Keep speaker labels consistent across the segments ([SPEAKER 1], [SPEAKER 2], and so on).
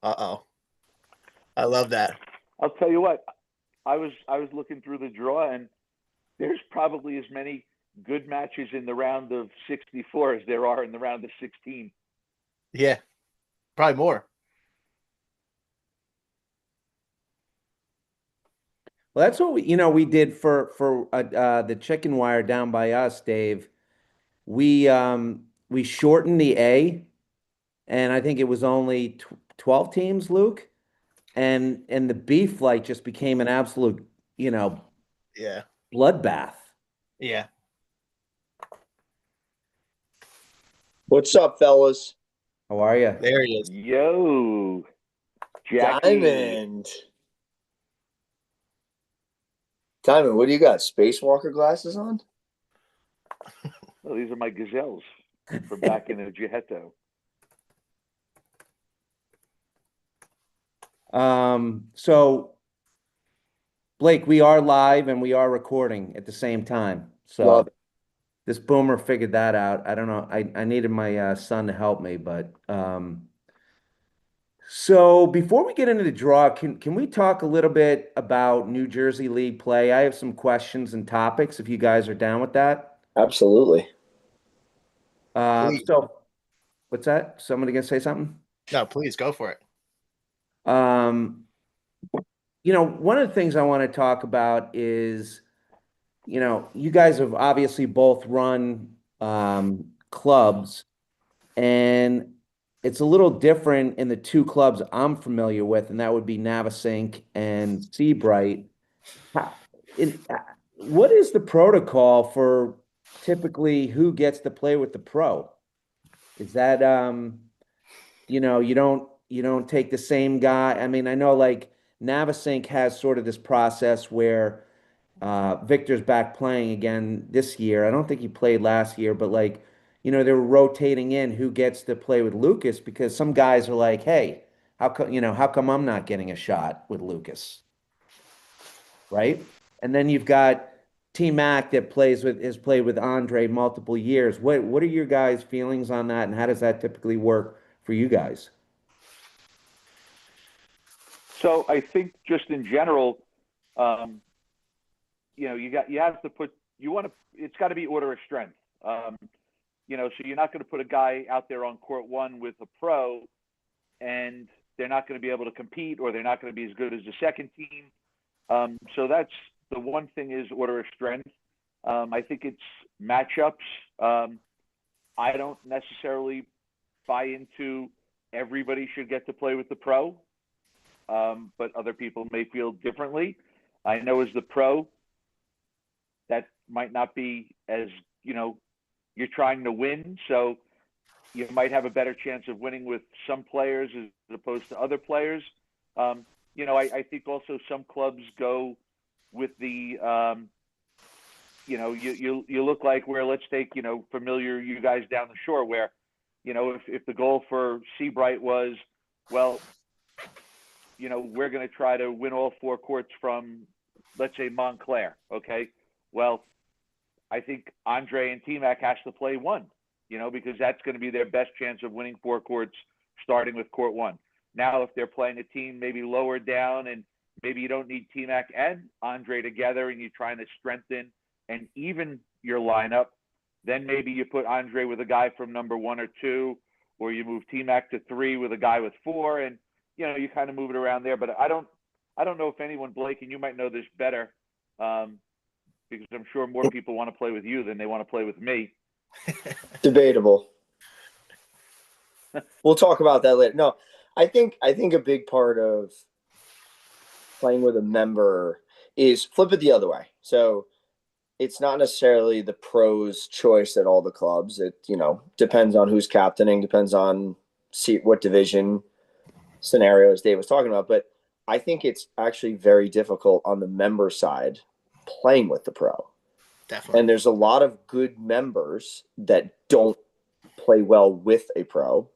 [SPEAKER 1] Uh-oh. I love that.
[SPEAKER 2] I'll tell you what, I was looking through the draw, and there's probably as many good matches in the round of 64 as there are in the round of 16.
[SPEAKER 1] Yeah, probably more.
[SPEAKER 3] Well, that's what we did for the chicken wire down by us, Dave. We shortened the A, and I think it was only 12 teams, Luke, and the B flight just became an absolute,
[SPEAKER 1] Yeah.
[SPEAKER 3] bloodbath.
[SPEAKER 1] Yeah.
[SPEAKER 4] What's up, fellas?
[SPEAKER 3] How are you?
[SPEAKER 1] There he is.
[SPEAKER 2] Yo, Jackie.
[SPEAKER 4] Diamond, what do you got? Spacewalker glasses on?
[SPEAKER 2] Oh, these are my gazelles from back in the Gihetto.
[SPEAKER 3] So Blake, we are live and we are recording at the same time. So
[SPEAKER 4] Love it.
[SPEAKER 3] this boomer figured that out. I don't know. I needed my son to help me, but so before we get into the draw, can we talk a little bit about New Jersey League play? I have some questions and topics if you guys are down with that.
[SPEAKER 4] Absolutely.
[SPEAKER 1] Please.
[SPEAKER 3] So what's that? Somebody gonna say something?
[SPEAKER 1] No, please go for it.
[SPEAKER 3] One of the things I want to talk about is, you guys have obviously both run clubs, and it's a little different in the two clubs I'm familiar with, and that would be Navasink and Seabright. What is the protocol for typically who gets to play with the pro? Is that you don't take the same guy. I mean, I know like Navasink has sort of this process where Victor's back playing again this year. I don't think he played last year, but like, they're rotating in who gets to play with Lucas because some guys are like, hey, how come I'm not getting a shot with Lucas? Right? And then you've got T Mac that has played with Andre multiple years. What are your guys' feelings on that, and how does that typically work for you guys?
[SPEAKER 2] So I think just in general, you have to put you want to it's got to be order of strength. So you're not going to put a guy out there on court one with a pro, and they're not going to be able to compete, or they're not going to be as good as the second team. So that's the one thing is order of strength. I think it's matchups. I don't necessarily buy into everybody should get to play with the pro, but other people may feel differently. I know as the pro, that might not be as, you're trying to win. So you might have a better chance of winning with some players as opposed to other players. I think also some clubs go with the, you look like where let's take, familiar you guys down the shore where, if the goal for Seabright was, well, we're going to try to win all four courts from, let's say, Montclair. Okay. Well, I think Andre and T-Mac has to play one, because that's going to be their best chance of winning four courts starting with court one. Now, if they're playing a team maybe lower down and maybe you don't need T-Mac and Andre together and you're trying to strengthen and even your lineup, then maybe you put Andre with a guy from number one or two, or you move T-Mac to three with a guy with four, and you kind of move it around there. But I don't know if anyone, Blake, and you might know this better, because I'm sure more people want to play with you than they want to play with me.
[SPEAKER 4] Debatable. We'll talk about that later. No, I think a big part of playing with a member is flip it the other way. So it's not necessarily the pro's choice at all the clubs. It, depends on who's captaining, depends on what division scenarios Dave was talking about. But I think it's actually very difficult on the member side playing with the pro.
[SPEAKER 1] Definitely.
[SPEAKER 4] And there's a lot of good members that don't play well with a pro.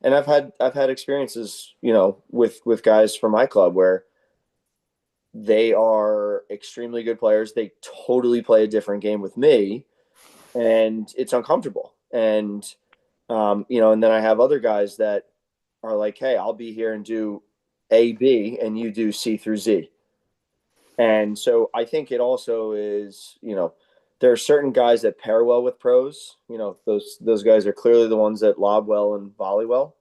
[SPEAKER 4] And I've had experiences, with guys from my club where they are extremely good players. They totally play a different game with me, and it's uncomfortable. And and then I have other guys that are like, hey, I'll be here and do A, B, and you do C through Z. And so I think it also is, there are certain guys that pair well with pros. Those guys are clearly the ones that lob well and volley well.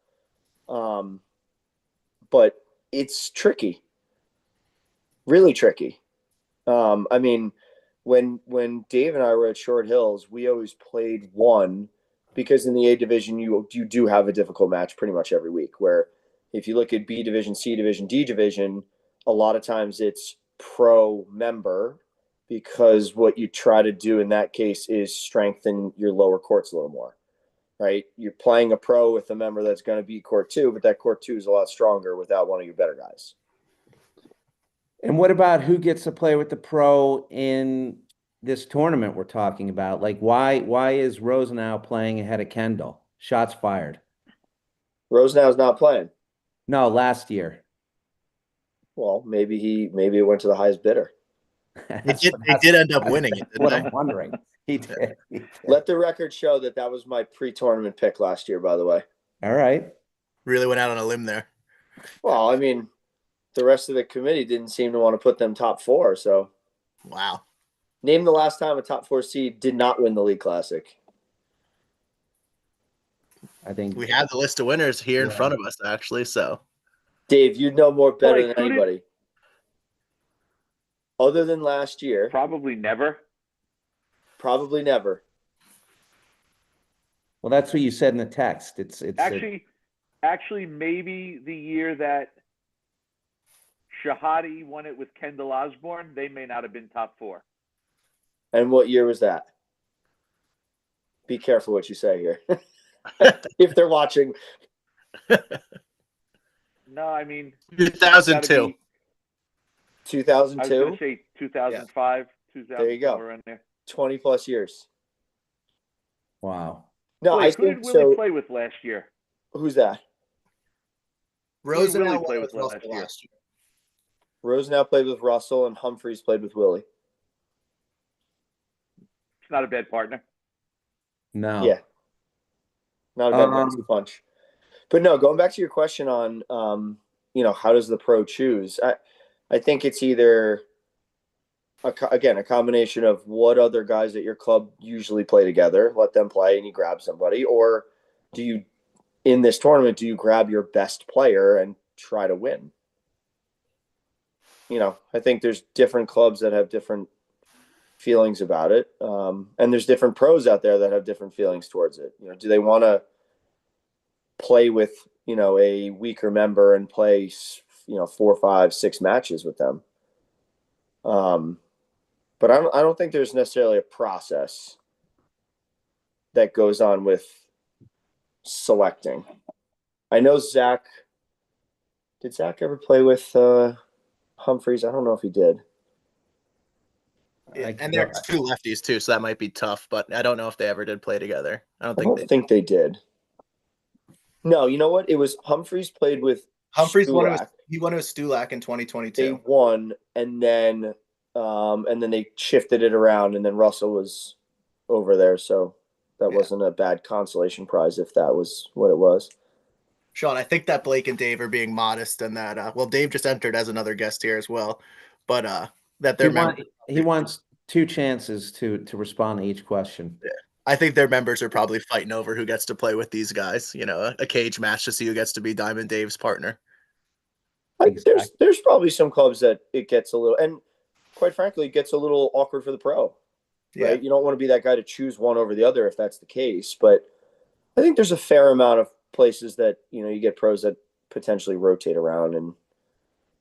[SPEAKER 4] But it's tricky, really tricky. I mean, when Dave and I were at Short Hills, we always played one, because in the A division you do have a difficult match pretty much every week. Where if you look at B division, C division, D division, a lot of times it's pro member, because what you try to do in that case is strengthen your lower courts a little more, right? You're playing a pro with a member that's going to beat court 2, but that court 2 is a lot stronger without one of your better guys.
[SPEAKER 3] And what about who gets to play with the pro in this tournament we're talking about? Like, why is Rosenau playing ahead of Kendall? Shots fired.
[SPEAKER 4] Rosenau's not playing.
[SPEAKER 3] No, last year.
[SPEAKER 4] Well, maybe it went to the highest bidder.
[SPEAKER 1] They did end up winning it, didn't
[SPEAKER 3] What
[SPEAKER 1] they?
[SPEAKER 3] I'm wondering. He did.
[SPEAKER 4] Let the record show that was my pre-tournament pick last year, by the way.
[SPEAKER 3] All right.
[SPEAKER 1] Really went out on a limb there.
[SPEAKER 4] Well, I mean, the rest of the committee didn't seem to want to put them top 4. So,
[SPEAKER 1] Wow.
[SPEAKER 4] name the last time a top 4 seed did not win the League Classic.
[SPEAKER 3] I think
[SPEAKER 1] We have the list of winners here in front of us, actually. So,
[SPEAKER 4] Dave, you know more better
[SPEAKER 2] Like,
[SPEAKER 4] than
[SPEAKER 2] who did-
[SPEAKER 4] anybody. Other than last year,
[SPEAKER 2] Probably never.
[SPEAKER 4] probably never.
[SPEAKER 3] well, that's what you said in the text. It's
[SPEAKER 2] Actually, maybe the year that Shahadi won it with Kendall Osborne, they may not have been top 4.
[SPEAKER 4] And what year was that? Be careful what you say here. If they're watching.
[SPEAKER 2] No, I mean,
[SPEAKER 1] 2002.
[SPEAKER 4] 2002?
[SPEAKER 2] I was going to say 2005, 2000.
[SPEAKER 4] There you go.
[SPEAKER 2] Around there.
[SPEAKER 4] 20 plus years.
[SPEAKER 3] wow.
[SPEAKER 4] No,
[SPEAKER 2] Wait,
[SPEAKER 4] I
[SPEAKER 2] who
[SPEAKER 4] think
[SPEAKER 2] did Willie
[SPEAKER 4] so.
[SPEAKER 2] play with last year?
[SPEAKER 4] Who's that?
[SPEAKER 1] Rosenau
[SPEAKER 2] Willie
[SPEAKER 1] won
[SPEAKER 2] play
[SPEAKER 1] it with
[SPEAKER 2] with
[SPEAKER 1] Russell
[SPEAKER 2] last year?
[SPEAKER 1] last year.
[SPEAKER 4] Rosenau played with Russell and Humphreys played with Willie.
[SPEAKER 2] It's not a bad partner.
[SPEAKER 3] No.
[SPEAKER 4] Yeah. Not a bad boxing punch. But no, going back to your question on, how does the pro choose? I think it's either, a combination of what other guys at your club usually play together, let them play and you grab somebody, or in this tournament, do you grab your best player and try to win? I think there's different clubs that have different feelings about it. And there's different pros out there that have different feelings towards it. Do they want to play with, a weaker member and play, 4, 5, 6 matches with them? But I don't think there's necessarily a process that goes on with selecting. I know did Zach ever play with Humphreys? I don't know if he did.
[SPEAKER 1] Yeah, and they're 2 lefties too, so that might be tough. But I don't know if they ever did play together. I don't think
[SPEAKER 4] they did. No, you know what? It was Humphreys played with
[SPEAKER 1] Humphreys won
[SPEAKER 4] Stulak.
[SPEAKER 1] he won with Stulak in 2022.
[SPEAKER 4] They won, and then they shifted it around, and then Russell was over there, so that wasn't a bad consolation prize if that was what it was.
[SPEAKER 1] Sean, I think that Blake and Dave are being modest, and that Dave just entered as another guest here as well, but that they're
[SPEAKER 3] He wants 2 chances to respond to each question.
[SPEAKER 1] Yeah. I think their members are probably fighting over who gets to play with these guys. A cage match to see who gets to be Diamond Dave's partner.
[SPEAKER 3] Exactly.
[SPEAKER 4] There's probably some clubs that it gets a little, and quite frankly, it gets a little awkward for the pro.
[SPEAKER 1] Yeah.
[SPEAKER 4] Right? You don't want to be that guy to choose one over the other if that's the case. But I think there's a fair amount of places that, you get pros that potentially rotate around and,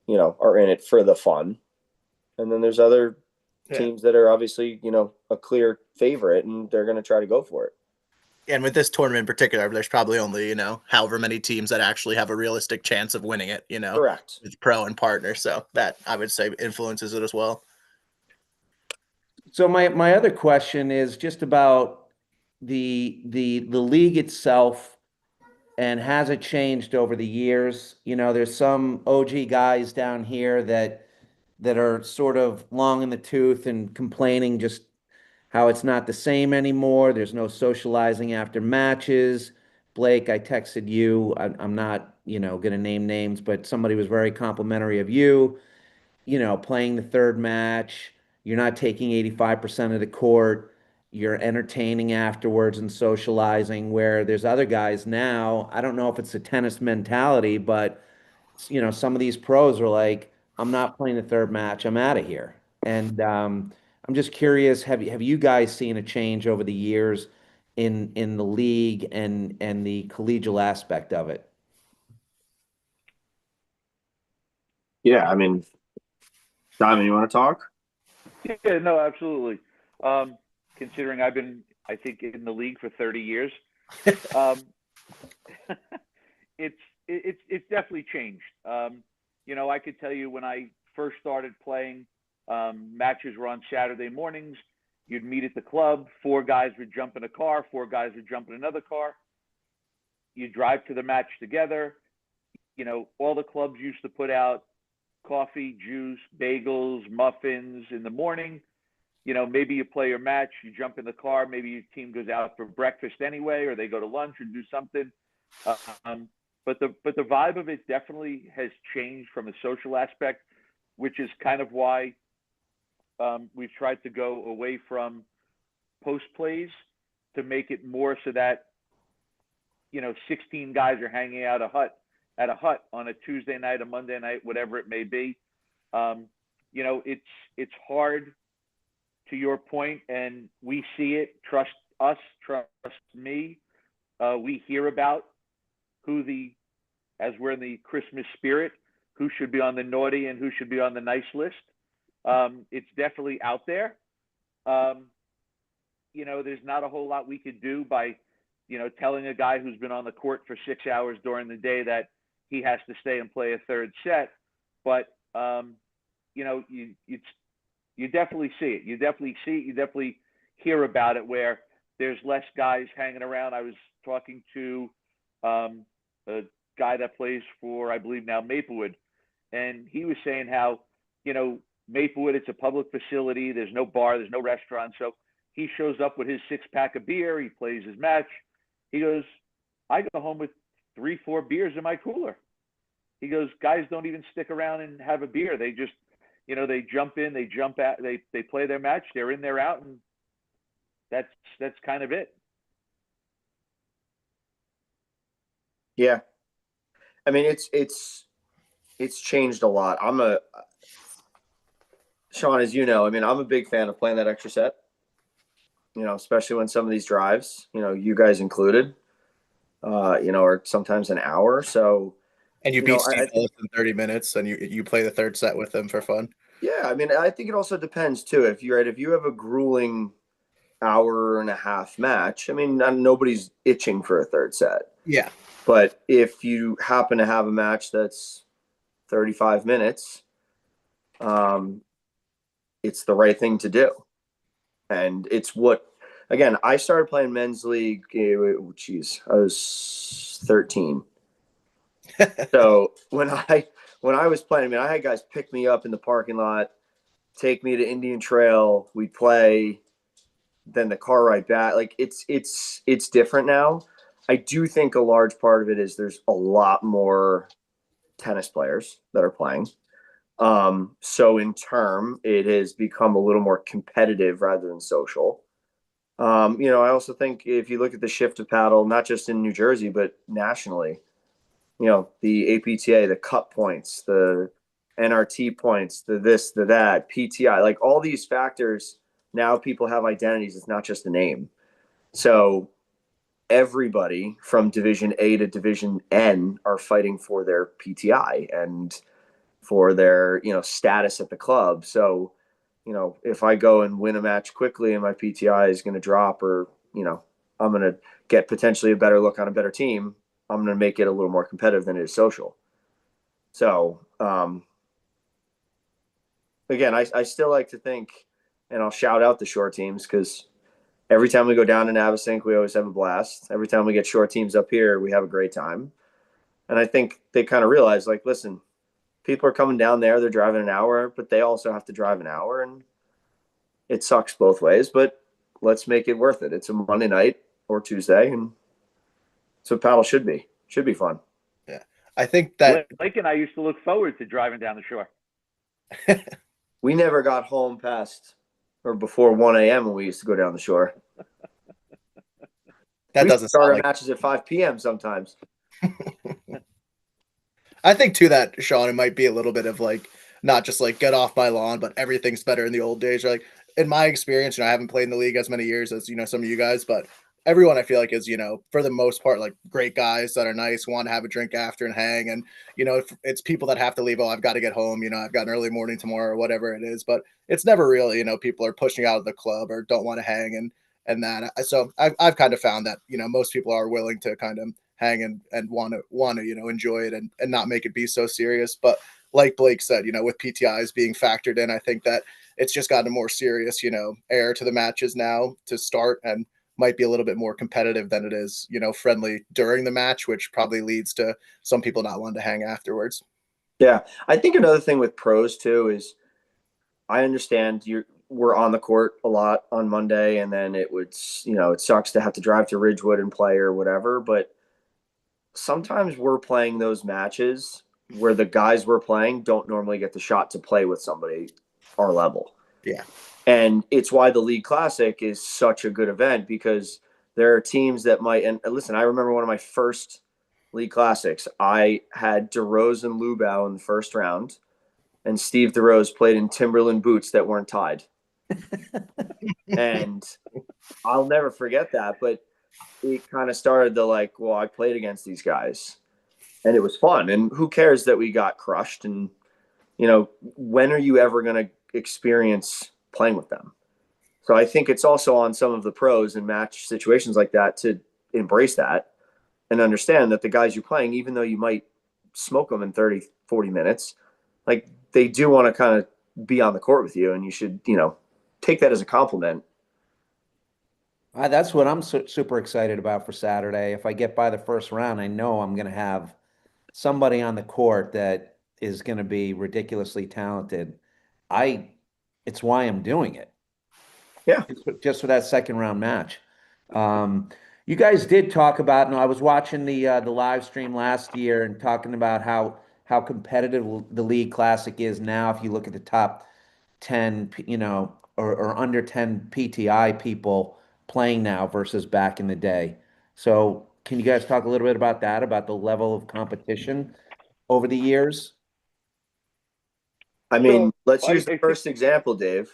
[SPEAKER 4] are in it for the fun. And then there's other teams that are obviously, a clear favorite and they're going to try to go for it.
[SPEAKER 1] And with this tournament in particular, there's probably only, however many teams that actually have a realistic chance of winning it,
[SPEAKER 4] Correct.
[SPEAKER 1] with pro and partner. So that, I would say, influences it as well.
[SPEAKER 3] So my other question is just about the league itself, and has it changed over the years? There's some OG guys down here that are sort of long in the tooth and complaining just how it's not the same anymore. There's no socializing after matches. Blake, I texted you. I'm not, going to name names, but somebody was very complimentary of you, playing the third match. You're not taking 85% of the court. You're entertaining afterwards and socializing, where there's other guys now. I don't know if it's a tennis mentality, but some of these pros are like, I'm not playing the third match. I'm out of here. And I'm just curious, have you guys seen a change over the years in the league and the collegial aspect of it?
[SPEAKER 4] Yeah, I mean, Simon, you want to talk?
[SPEAKER 2] Yeah, no, absolutely. Considering I've been, I think, in the league for 30 years, um, it's definitely changed. I could tell you when I first started playing, matches were on Saturday mornings. You'd meet at the club. Four guys would jump in a car. Four guys would jump in another car. You'd drive to the match together. All the clubs used to put out coffee, juice, bagels, muffins in the morning. Maybe you play your match, you jump in the car, maybe your team goes out for breakfast anyway, or they go to lunch or do something. But the vibe of it definitely has changed from a social aspect, which is kind of why we've tried to go away from post plays to make it more so that 16 guys are hanging out at a hut on a Tuesday night, a Monday night, whatever it may be. It's hard, to your point, and we see it. Trust us, trust me. We hear about as we're in the Christmas spirit, who should be on the naughty and who should be on the nice list. It's definitely out there. There's not a whole lot we could do by, telling a guy who's been on the court for 6 hours during the day that he has to stay and play a third set. But, you definitely see it. You definitely see it. You definitely hear about it where there's less guys hanging around. I was talking to a guy that plays for, I believe now, Maplewood. And he was saying how, Maplewood, it's a public facility. There's no bar. There's no restaurant. So he shows up with his 6-pack of beer. He plays his match. He goes, I go home with 3-4 beers in my cooler. He goes, guys don't even stick around and have a beer. They just, they jump in, they jump out, they play their match. They're in, they're out. And that's kind of it.
[SPEAKER 4] Yeah. I mean, it's changed a lot. Sean, as you know, I mean, I'm a big fan of playing that extra set, especially when some of these drives, you guys included, or sometimes an hour. So,
[SPEAKER 1] and you beat Steve Ellis in 30 minutes and you play the third set with him for fun.
[SPEAKER 4] Yeah. I mean, I think it also depends too. If you have a grueling hour and a half match, I mean, nobody's itching for a third set.
[SPEAKER 1] Yeah.
[SPEAKER 4] But if you happen to have a match that's 35 minutes, it's the right thing to do. And it's again, I started playing men's league, I was 13. So when I was playing, I mean, I had guys pick me up in the parking lot, take me to Indian Trail, we'd play, then the car ride back. Like it's different now. I do think a large part of it is there's a lot more tennis players that are playing. So in term, it has become a little more competitive rather than social. I also think if you look at the shift of paddle, not just in New Jersey, but nationally, the APTA, the cut points, the NRT points, the this, the that, PTI, like all these factors, now people have identities. It's not just a name. So everybody from Division A to Division N are fighting for their PTI and for their, status at the club. So, if I go and win a match quickly and my PTI is going to drop, or, I'm going to get potentially a better look on a better team, I'm going to make it a little more competitive than it is social. So, again, I still like to think, and I'll shout out the short teams, because every time we go down to Navasink, we always have a blast. Every time we get short teams up here, we have a great time. And I think they kind of realize, like, listen, people are coming down there, they're driving an hour, but they also have to drive an hour, and it sucks both ways, but let's make it worth it. It's a Monday night or Tuesday, and That's what paddle should be. Should be fun.
[SPEAKER 1] I think that
[SPEAKER 2] Blake and I used to look forward to driving down the shore.
[SPEAKER 4] We never got home past or before 1 a.m. when we used to go down the shore.
[SPEAKER 1] that
[SPEAKER 4] We
[SPEAKER 1] doesn't
[SPEAKER 4] start
[SPEAKER 1] sound
[SPEAKER 4] our
[SPEAKER 1] like.
[SPEAKER 4] matches at 5 p.m. sometimes.
[SPEAKER 1] I think to that, Sean, it might be a little bit of like not just like get off my lawn, but everything's better in the old days. Like in my experience, I haven't played in the league as many years as some of you guys, but everyone I feel like is for the most part like great guys that are nice, want to have a drink after and hang, and if it's people that have to leave. Oh, I've got to get home. I've got an early morning tomorrow or whatever it is. But it's never really people are pushing out of the club or don't want to hang and that. So I've kind of found that most people are willing to kind of hang and want to enjoy it and not make it be so serious. But like Blake said, with PTIs being factored in, I think that it's just gotten a more serious air to the matches now to start, and might be a little bit more competitive than it is friendly during the match, which probably leads to some people not wanting to hang afterwards.
[SPEAKER 4] Yeah, I think another thing with pros too is I understand we're on the court a lot on Monday, and then it sucks to have to drive to Ridgewood and play or whatever, but sometimes we're playing those matches where the guys we're playing don't normally get the shot to play with somebody our level.
[SPEAKER 1] Yeah.
[SPEAKER 4] And it's why the League Classic is such a good event, because there are teams that might, and listen, I remember one of my first League Classics. I had DeRose and Lubau in the first round, and Steve DeRose played in Timberland boots that weren't tied. And I'll never forget that, but it kind of started the I played against these guys and it was fun. And who cares that we got crushed? And, when are you ever going to experience playing with them? So I think it's also on some of the pros in match situations like that to embrace that and understand that the guys you're playing, even though you might smoke them in 30, 40 minutes, they do want to kind of be on the court with you, and you should, take that as a compliment.
[SPEAKER 3] That's what I'm super excited about for Saturday. If I get by the first round, I know I'm going to have somebody on the court that is going to be ridiculously talented. It's why I'm doing it.
[SPEAKER 4] Yeah.
[SPEAKER 3] Just for that second round match. You guys did talk about, and I was watching the live stream last year and talking about how competitive the League Classic is now. If you look at the top 10, or under 10 PTI people playing now versus back in the day. So can you guys talk a little bit about that, about the level of competition over the years?
[SPEAKER 4] I mean, let's use
[SPEAKER 2] I
[SPEAKER 4] the first example, Dave.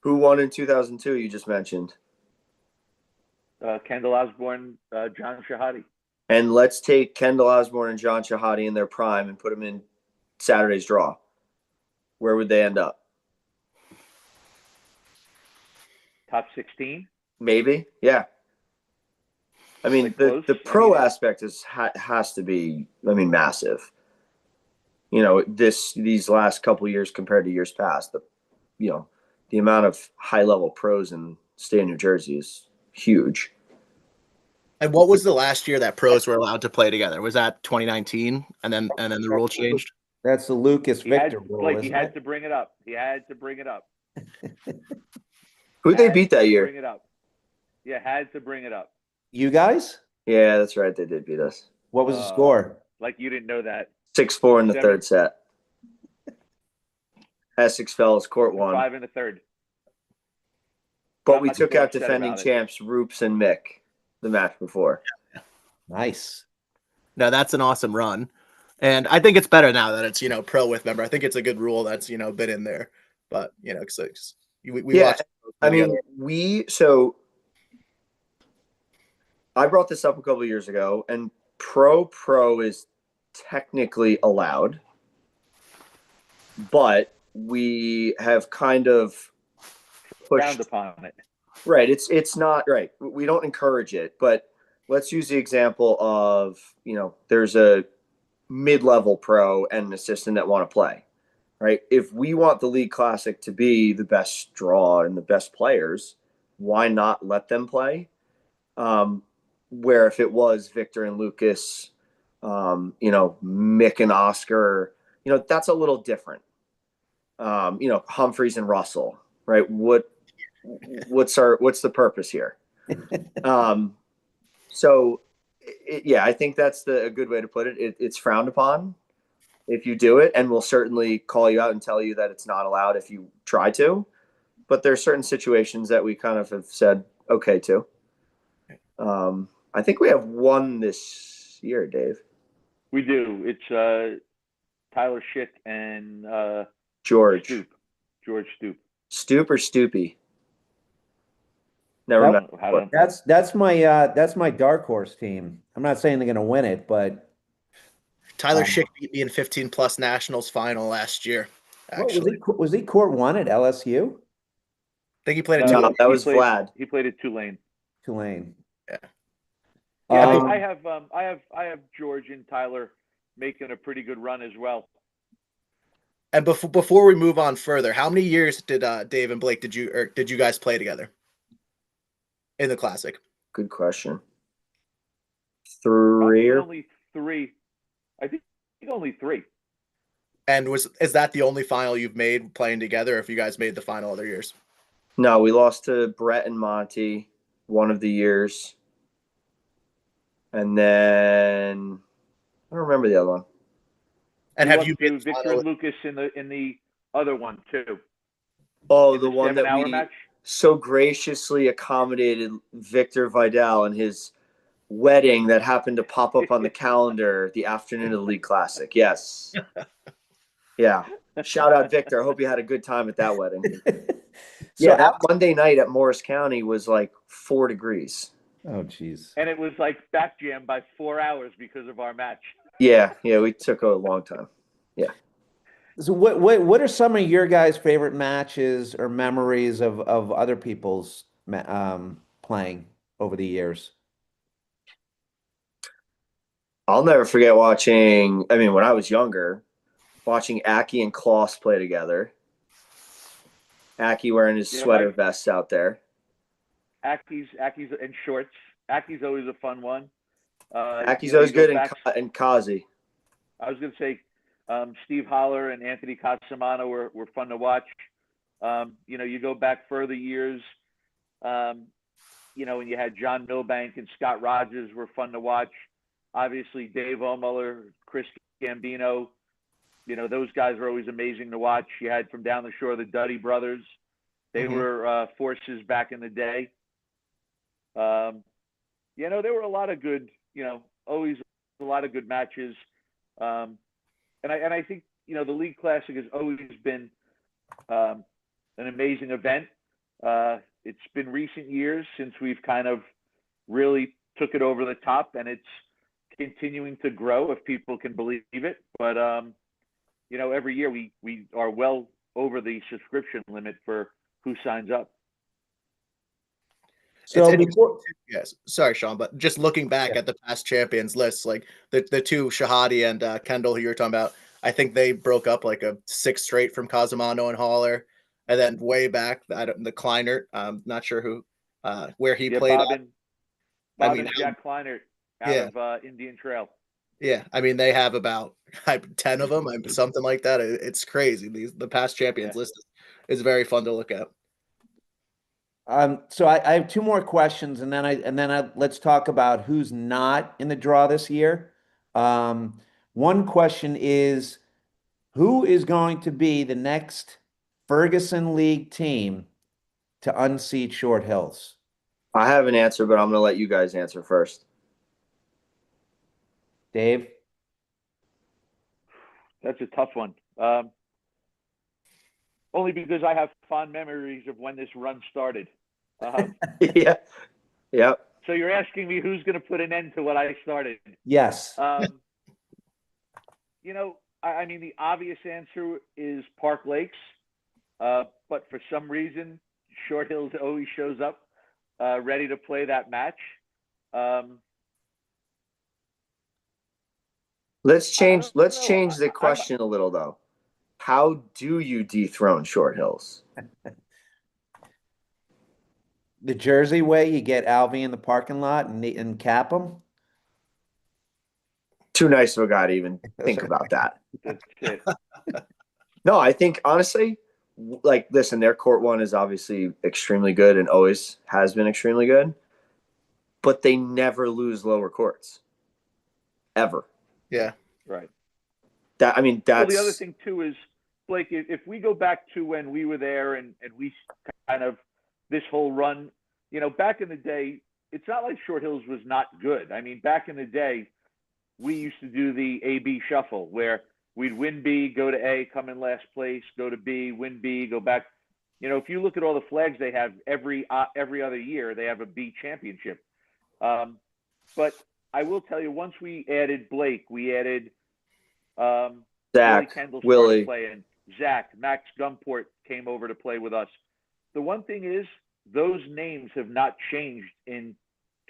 [SPEAKER 4] Who won in 2002? You just mentioned.
[SPEAKER 2] Kendall Osborne, John Shahadi.
[SPEAKER 4] And let's take Kendall Osborne and John Shahadi in their prime and put them in Saturday's draw. Where would they end up?
[SPEAKER 2] Top 16?
[SPEAKER 4] Maybe, yeah. I mean, the pro aspect has to be, massive. These last couple of years compared to years past, the amount of high level pros in the state of New Jersey is huge.
[SPEAKER 1] And what was the last year that pros were allowed to play together? Was that 2019? And then the rule changed?
[SPEAKER 3] That's the Lucas Victor rule.
[SPEAKER 2] He had to bring it up. He had to bring it up.
[SPEAKER 4] Who'd they beat that year?
[SPEAKER 2] Bring it up. Yeah, had to bring it up.
[SPEAKER 3] You guys?
[SPEAKER 4] Yeah, that's right. They did beat us.
[SPEAKER 3] What was the score?
[SPEAKER 2] Like you didn't know that.
[SPEAKER 4] 6-4 in the third set. Essex Fells Court won.
[SPEAKER 2] 5 in the third.
[SPEAKER 4] But we took out defending champs Roops and Mick the match before.
[SPEAKER 3] Nice.
[SPEAKER 1] No, that's an awesome run. And I think it's better now that it's, pro with member. I think it's a good rule that's, been in there. But, because we watched.
[SPEAKER 4] I mean, I brought this up a couple of years ago, and pro is technically allowed, but we have kind of pushed
[SPEAKER 2] frowned upon it.
[SPEAKER 4] Right. It's not right. We don't encourage it, but let's use the example of, there's a mid-level pro and an assistant that want to play, right? If we want the League Classic to be the best draw and the best players, why not let them play? Where if it was Victor and Lucas, Mick and Oscar, that's a little different. Humphreys and Russell, right? What's the purpose here? So Yeah, I think that's a good way to put it. It's frowned upon if you do it, and we'll certainly call you out and tell you that it's not allowed if you try to. But there are certain situations that we kind of have said okay to. I think we have one this year, Dave.
[SPEAKER 2] We do. It's Tyler Schick and
[SPEAKER 4] George.
[SPEAKER 2] Stoop. George Stoop.
[SPEAKER 4] Stoop or Stoopy? Never met.
[SPEAKER 2] How to-
[SPEAKER 3] That's my dark horse team. I'm not saying they're gonna win it, but
[SPEAKER 1] Tyler Schick beat me in 15 plus nationals final last year. Actually,
[SPEAKER 3] was he court one at LSU?
[SPEAKER 1] I think he played at
[SPEAKER 4] No,
[SPEAKER 1] Tulane.
[SPEAKER 4] that was Vlad.
[SPEAKER 2] He played at Tulane.
[SPEAKER 3] Tulane.
[SPEAKER 1] Yeah.
[SPEAKER 2] Yeah,
[SPEAKER 3] Um,
[SPEAKER 2] I have George and Tyler making a pretty good run as well.
[SPEAKER 1] And before we move on further, how many years did Dave and Blake did you guys play together in the Classic?
[SPEAKER 4] Good question.
[SPEAKER 2] Only three. I think only three.
[SPEAKER 1] And is that the only final you've made playing together, or if you guys made the final other years?
[SPEAKER 4] No, we lost to Brett and Monty one of the years. And then I don't remember the other one.
[SPEAKER 1] And
[SPEAKER 2] We
[SPEAKER 1] have
[SPEAKER 2] lost
[SPEAKER 1] you
[SPEAKER 2] to
[SPEAKER 1] made the
[SPEAKER 2] Victor
[SPEAKER 1] final?
[SPEAKER 2] and Lucas in the other one too?
[SPEAKER 4] Oh,
[SPEAKER 2] In
[SPEAKER 4] the one that
[SPEAKER 2] 7-hour
[SPEAKER 4] we
[SPEAKER 2] match?
[SPEAKER 4] so graciously accommodated Victor Vidal and his wedding that happened to pop up on the calendar the afternoon of the League Classic. Yes. Yeah. Shout out Victor. I hope you had a good time at that wedding.
[SPEAKER 3] So
[SPEAKER 4] That Monday night at Morris County was like 4 degrees.
[SPEAKER 3] oh geez.
[SPEAKER 2] And it was like back jam by 4 hours because of our match.
[SPEAKER 4] Yeah, we took a long time.
[SPEAKER 3] So what are some of your guys' favorite matches or memories of other people's playing over the years?
[SPEAKER 4] I'll never forget watching, when I was younger, watching Aki and Klaus play together. Aki wearing his sweater vest out there.
[SPEAKER 2] Aki's in shorts. Aki's always a fun one.
[SPEAKER 4] Aki's always good, and Kazi.
[SPEAKER 2] I was going to say Steve Holler and Anthony Casamano were fun to watch. You go back further years, when you had John Milbank and Scott Rogers were fun to watch. Obviously, Dave Omuller, Chris Gambino, those guys were always amazing to watch. You had from down the shore the Duddy brothers. They were forces back in the day. There were a lot of good, always a lot of good matches. And I think, the League Classic has always been an amazing event. It's been recent years since we've kind of really took it over the top, and it's continuing to grow if people can believe it. But, every year we are well over the subscription limit for who signs up.
[SPEAKER 3] So
[SPEAKER 1] Yes, sorry, Sean, but just looking back at the past champions lists, like the two Shahadi and Kendall who you were talking about, I think they broke up like a 6 straight from Casamano and Holler, and then way back the Kleinert, I'm not sure who where he played.
[SPEAKER 2] Bob and Jack Kleinert out of Indian Trail.
[SPEAKER 1] Yeah, they have about 10 of them, something like that. It's crazy. The past champions list is very fun to look at.
[SPEAKER 3] So I have 2 more questions, and then let's talk about who's not in the draw this year. One question is, who is going to be the next Ferguson League team to unseat Short Hills?
[SPEAKER 4] I have an answer, but I'm going to let you guys answer first.
[SPEAKER 3] Dave?
[SPEAKER 2] That's a tough one. Only because I have fond memories of when this run started.
[SPEAKER 4] Yeah. Yep.
[SPEAKER 2] So you're asking me who's going to put an end to what I started?
[SPEAKER 3] Yes.
[SPEAKER 2] The obvious answer is Park Lakes. But for some reason, Short Hills always shows up ready to play that match.
[SPEAKER 4] Let's change the question a little, though. How do you dethrone Short Hills?
[SPEAKER 3] The Jersey way, you get Alvy in the parking lot and cap him?
[SPEAKER 4] Too nice of a guy to even think about that.
[SPEAKER 2] That's it.
[SPEAKER 4] No, I think, honestly, listen, their court one is obviously extremely good and always has been extremely good. but they never lose lower courts. Ever.
[SPEAKER 1] Yeah.
[SPEAKER 2] Right.
[SPEAKER 4] That's
[SPEAKER 2] Well, the other thing too is, Blake, if we go back to when we were there and we kind of this whole run, back in the day, it's not like Short Hills was not good. I mean, back in the day, we used to do the A-B shuffle where we'd win B, go to A, come in last place, go to B, win B, go back. If you look at all the flags they have every other year, they have a B championship. But I will tell you, once we added Blake, we added Zach, Willie Kendall started playing, Zach, Max Gumport came over to play with us. The one thing is, those names have not changed in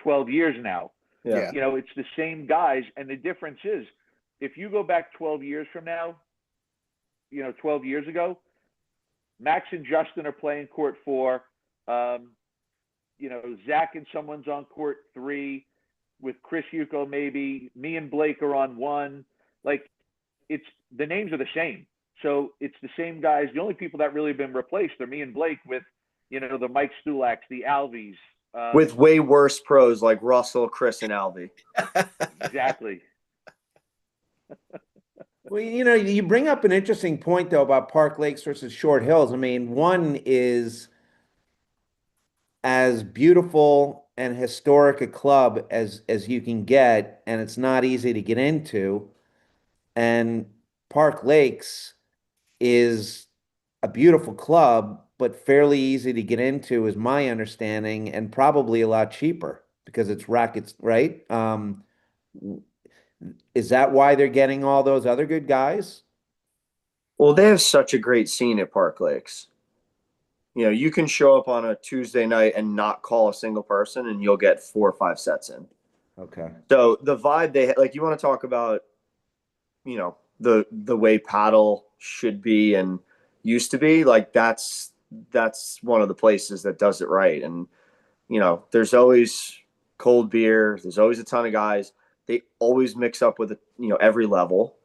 [SPEAKER 2] 12 years now.
[SPEAKER 4] Yeah.
[SPEAKER 2] It's the same guys. And the difference is, if you go back 12 years from now, 12 years ago, Max and Justin are playing court 4. Zach and someone's on court 3 with Chris Yuko, maybe. Me and Blake are on 1. Like, the names are the same. So it's the same guys. The only people that really have been replaced are me and Blake with, the Mike Stulaks, the Alvies.
[SPEAKER 4] With way worse pros like Russell, Chris, and Alvy.
[SPEAKER 2] Exactly.
[SPEAKER 3] Well, you bring up an interesting point, though, about Park Lakes versus Short Hills. I mean, one is as beautiful and historic a club as you can get, and it's not easy to get into. And Park Lakes is a beautiful club, but fairly easy to get into, is my understanding, and probably a lot cheaper because it's rackets, right? Is that why they're getting all those other good guys?
[SPEAKER 4] Well, they have such a great scene at Park Lakes. You can show up on a Tuesday night and not call a single person, and you'll get 4 or 5 sets in.
[SPEAKER 3] Okay.
[SPEAKER 4] So the vibe they like, you want to talk about, the way paddle should be and used to be, like that's one of the places that does it right. And there's always cold beer. There's always a ton of guys. They always mix up with every level,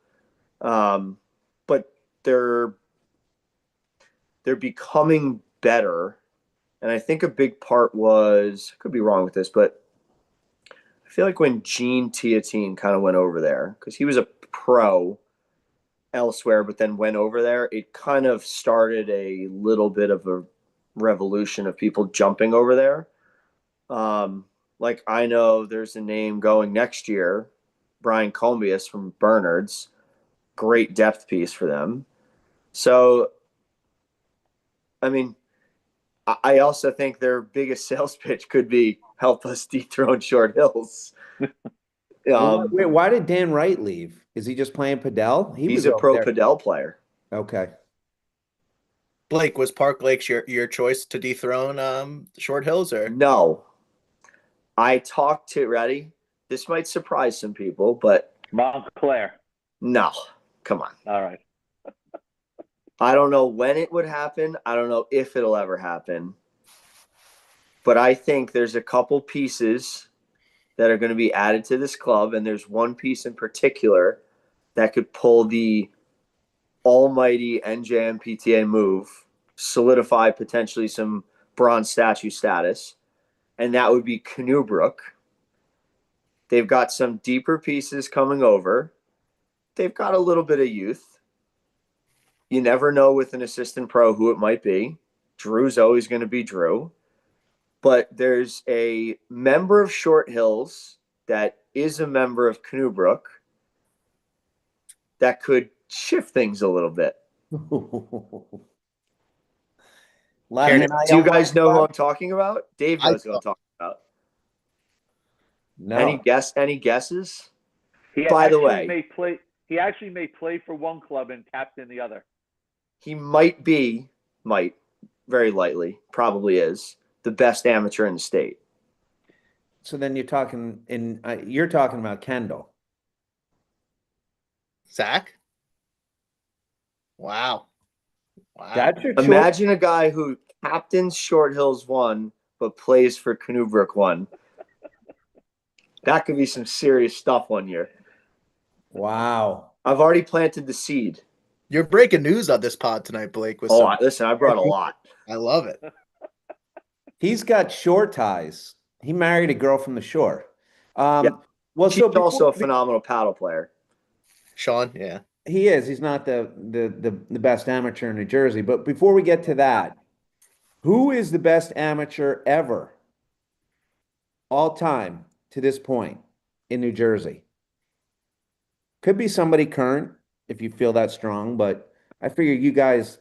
[SPEAKER 4] but they're becoming better. And I think a big part was, I could be wrong with this, but I feel like when Gene Teotine kind of went over there, because he was a pro elsewhere, but then went over there, it kind of started a little bit of a revolution of people jumping over there. Like, I know there's a name going next year, Brian Columbius from Bernard's, great depth piece for them. So, I mean, I also think their biggest sales pitch could be help us dethrone Short Hills.
[SPEAKER 3] Wait, why did Dan Wright leave? Is he just playing Padel?
[SPEAKER 4] He's a pro Padel player.
[SPEAKER 3] Okay.
[SPEAKER 1] Blake, was Park Lakes your choice to dethrone Short Hills, or
[SPEAKER 4] no? I talked to this might surprise some people, but
[SPEAKER 2] Montclair.
[SPEAKER 4] No, come on.
[SPEAKER 2] All right.
[SPEAKER 4] I don't know when it would happen. I don't know if it'll ever happen. But I think there's a couple pieces that are going to be added to this club, and there's one piece in particular that could pull the almighty NJMPTA move, solidify potentially some bronze statue status, and that would be Canoe Brook. They've got some deeper pieces coming over. They've got a little bit of youth. You never know with an assistant pro who it might be. Drew's always going to be Drew. But there's a member of Short Hills that is a member of Canoe Brook that could shift things a little bit. Do you guys know who I'm talking about? Dave knows who I'm talking about.
[SPEAKER 3] No.
[SPEAKER 4] Any guesses? By the way,
[SPEAKER 2] he actually may play for one club and captain the other.
[SPEAKER 4] He might, very lightly, probably is the best amateur in the state.
[SPEAKER 3] So then you're talking about Kendall.
[SPEAKER 1] Zach? Wow.
[SPEAKER 3] That's your choice.
[SPEAKER 4] Imagine a guy who captains Short Hills 1 but plays for Canoe Brook 1. That could be some serious stuff one year.
[SPEAKER 3] Wow.
[SPEAKER 4] I've already planted the seed.
[SPEAKER 1] You're breaking news on this pod tonight, Blake.
[SPEAKER 4] Listen, I brought a lot.
[SPEAKER 1] I love it.
[SPEAKER 3] He's got short ties. He married a girl from the shore.
[SPEAKER 4] Yeah.
[SPEAKER 3] Well,
[SPEAKER 4] She's
[SPEAKER 3] so before,
[SPEAKER 4] also a phenomenal paddle player.
[SPEAKER 1] Sean, yeah.
[SPEAKER 3] he is. He's not the best amateur in New Jersey. But before we get to that, who is the best amateur ever, all time to this point in New Jersey? Could be somebody current if you feel that strong, but I figure you guys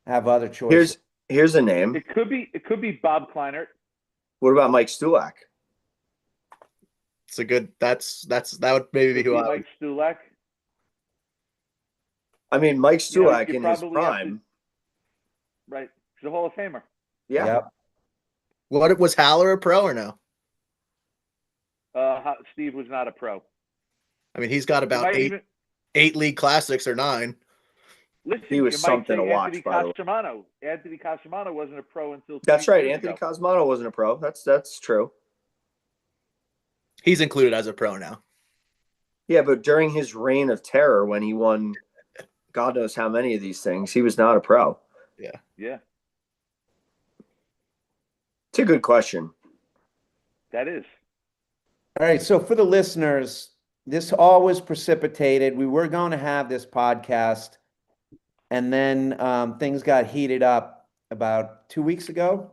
[SPEAKER 3] have other choices.
[SPEAKER 4] Here's a name.
[SPEAKER 2] It could be Bob Kleinert.
[SPEAKER 4] What about Mike Stulak?
[SPEAKER 1] It's a good. That would maybe be
[SPEAKER 2] Could
[SPEAKER 1] who
[SPEAKER 2] be
[SPEAKER 1] I would.
[SPEAKER 2] Mike Stulak.
[SPEAKER 4] I mean, Mike
[SPEAKER 2] You know,
[SPEAKER 4] Stulak
[SPEAKER 2] you
[SPEAKER 4] in his
[SPEAKER 2] probably have to-
[SPEAKER 4] prime.
[SPEAKER 2] Right. He's a Hall of Famer.
[SPEAKER 4] Yeah.
[SPEAKER 3] Yep.
[SPEAKER 1] What was Haller a pro or no?
[SPEAKER 2] Steve was not a pro.
[SPEAKER 1] I mean, he's got
[SPEAKER 2] You
[SPEAKER 1] about
[SPEAKER 2] might
[SPEAKER 1] eight
[SPEAKER 2] even
[SPEAKER 1] league classics or 9.
[SPEAKER 2] listen.
[SPEAKER 4] He was
[SPEAKER 2] you might
[SPEAKER 4] something
[SPEAKER 2] say
[SPEAKER 4] to watch,
[SPEAKER 2] Anthony
[SPEAKER 4] by the way.
[SPEAKER 2] Castromanno. Anthony Castromanno wasn't a pro until 2
[SPEAKER 4] That's right.
[SPEAKER 2] years
[SPEAKER 4] Anthony
[SPEAKER 2] ago.
[SPEAKER 4] Cosmato wasn't a pro. That's true.
[SPEAKER 1] He's included as a pro now.
[SPEAKER 4] Yeah, but during his reign of terror, when he won God knows how many of these things, he was not a pro.
[SPEAKER 2] Yeah,
[SPEAKER 4] It's a good question.
[SPEAKER 2] that is.
[SPEAKER 3] All right. So for the listeners, this all was precipitated. We were going to have this podcast, and then things got heated up about 2 weeks ago.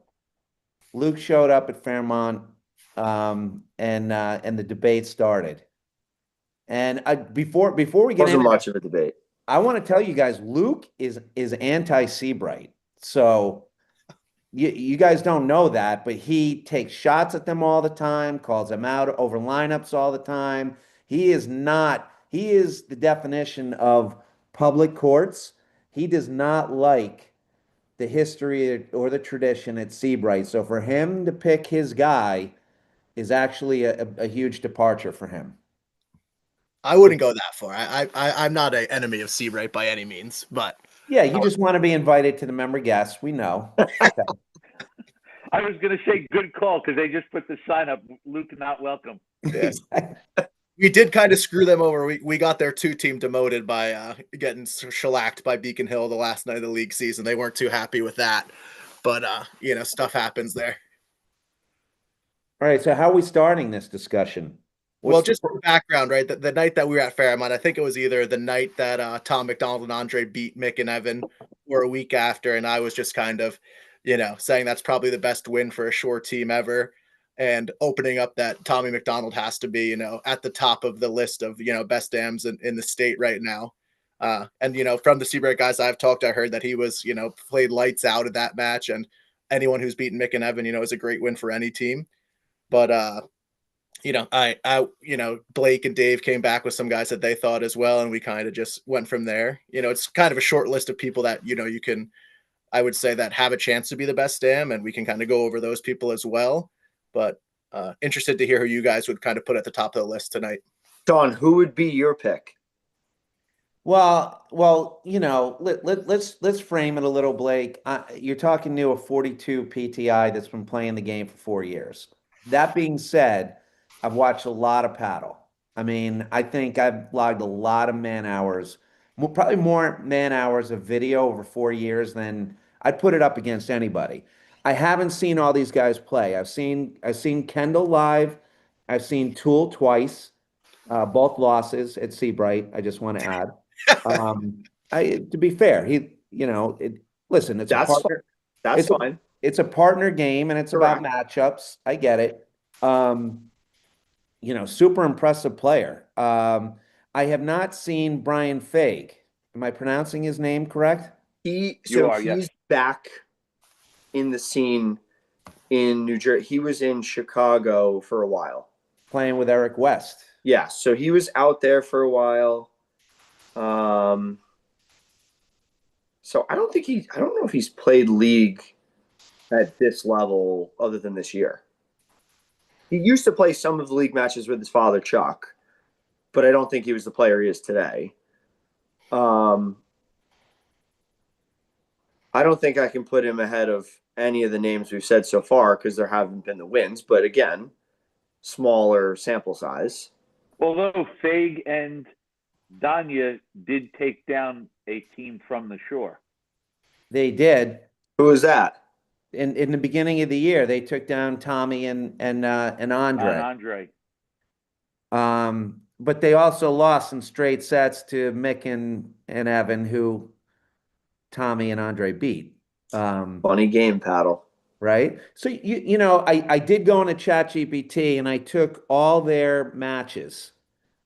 [SPEAKER 3] Luke showed up at Fairmont, and the debate started. And before we get
[SPEAKER 4] Wasn't
[SPEAKER 3] into
[SPEAKER 4] much of a debate.
[SPEAKER 3] I want to tell you guys, Luke is anti-Seabright. So you guys don't know that, but he takes shots at them all the time, calls them out over lineups all the time. He is the definition of public courts. He does not like the history or the tradition at Seabright. So for him to pick his guy is actually a huge departure for him.
[SPEAKER 1] I wouldn't go that far. I'm not an enemy of Seabright by any means, but
[SPEAKER 3] Yeah, you just want to be invited to the member guests. We know.
[SPEAKER 2] I was going to say good call because they just put the sign up. Luke not welcome.
[SPEAKER 1] yes. We did kind of screw them over. We got their 2-team demoted by getting shellacked by Beacon Hill the last night of the league season. They weren't too happy with that, but stuff happens there.
[SPEAKER 3] All right, so how are we starting this discussion?
[SPEAKER 1] Well, just for background, right? The night that we were at Fairmont, I think it was either the night that Tom McDonald and Andre beat Mick and Evan, or a week after, and I was just kind of, saying that's probably the best win for a shore team ever, and opening up that Tommy McDonald has to be, at the top of the list of best dams in the state right now. And from the Seabright guys I've talked, I heard that he was played lights out at that match, and anyone who's beaten Mick and Evan, is a great win for any team. But Blake and Dave came back with some guys that they thought as well, and we kind of just went from there. It's kind of a short list of people that you can, I would say, that have a chance to be the best dam, and we can kind of go over those people as well. But interested to hear who you guys would kind of put at the top of the list tonight.
[SPEAKER 4] Don, who would be your pick?
[SPEAKER 3] Well, let's frame it a little, Blake. You're talking to a 42 PTI that's been playing the game for 4 years. That being said, I've watched a lot of paddle. I mean, I think I've logged a lot of man hours, probably more man hours of video over 4 years than I'd put it up against anybody. I haven't seen all these guys play. I've seen Kendall live. I've seen Tool twice, both losses at Seabright. I just want to add. To be fair, listen, it's a partner.
[SPEAKER 4] That's fine.
[SPEAKER 3] It's a partner game, and it's
[SPEAKER 4] Correct.
[SPEAKER 3] about matchups. I get it. Super impressive player. I have not seen Brian Faig. Am I pronouncing his name correct?
[SPEAKER 4] He's
[SPEAKER 2] Yes.
[SPEAKER 4] back in the scene in New Jersey. He was in Chicago for a while.
[SPEAKER 3] Playing with Eric West.
[SPEAKER 4] Yeah, so he was out there for a while. So I don't know if he's played league at this level other than this year. He used to play some of the league matches with his father, Chuck, but I don't think he was the player he is today. I don't think I can put him ahead of any of the names we've said so far because there haven't been the wins, but again, smaller sample size.
[SPEAKER 2] Although Faig and Danya did take down a team from the shore.
[SPEAKER 3] They did.
[SPEAKER 4] Who is that?
[SPEAKER 3] in the beginning of the year, they took down Tommy and
[SPEAKER 2] On
[SPEAKER 3] Andre.
[SPEAKER 2] Andre.
[SPEAKER 3] But they also lost in straight sets to Mick and Evan, who Tommy and Andre beat.
[SPEAKER 4] Funny game, Paddle.
[SPEAKER 3] Right? So you know, I did go into ChatGPT and I took all their matches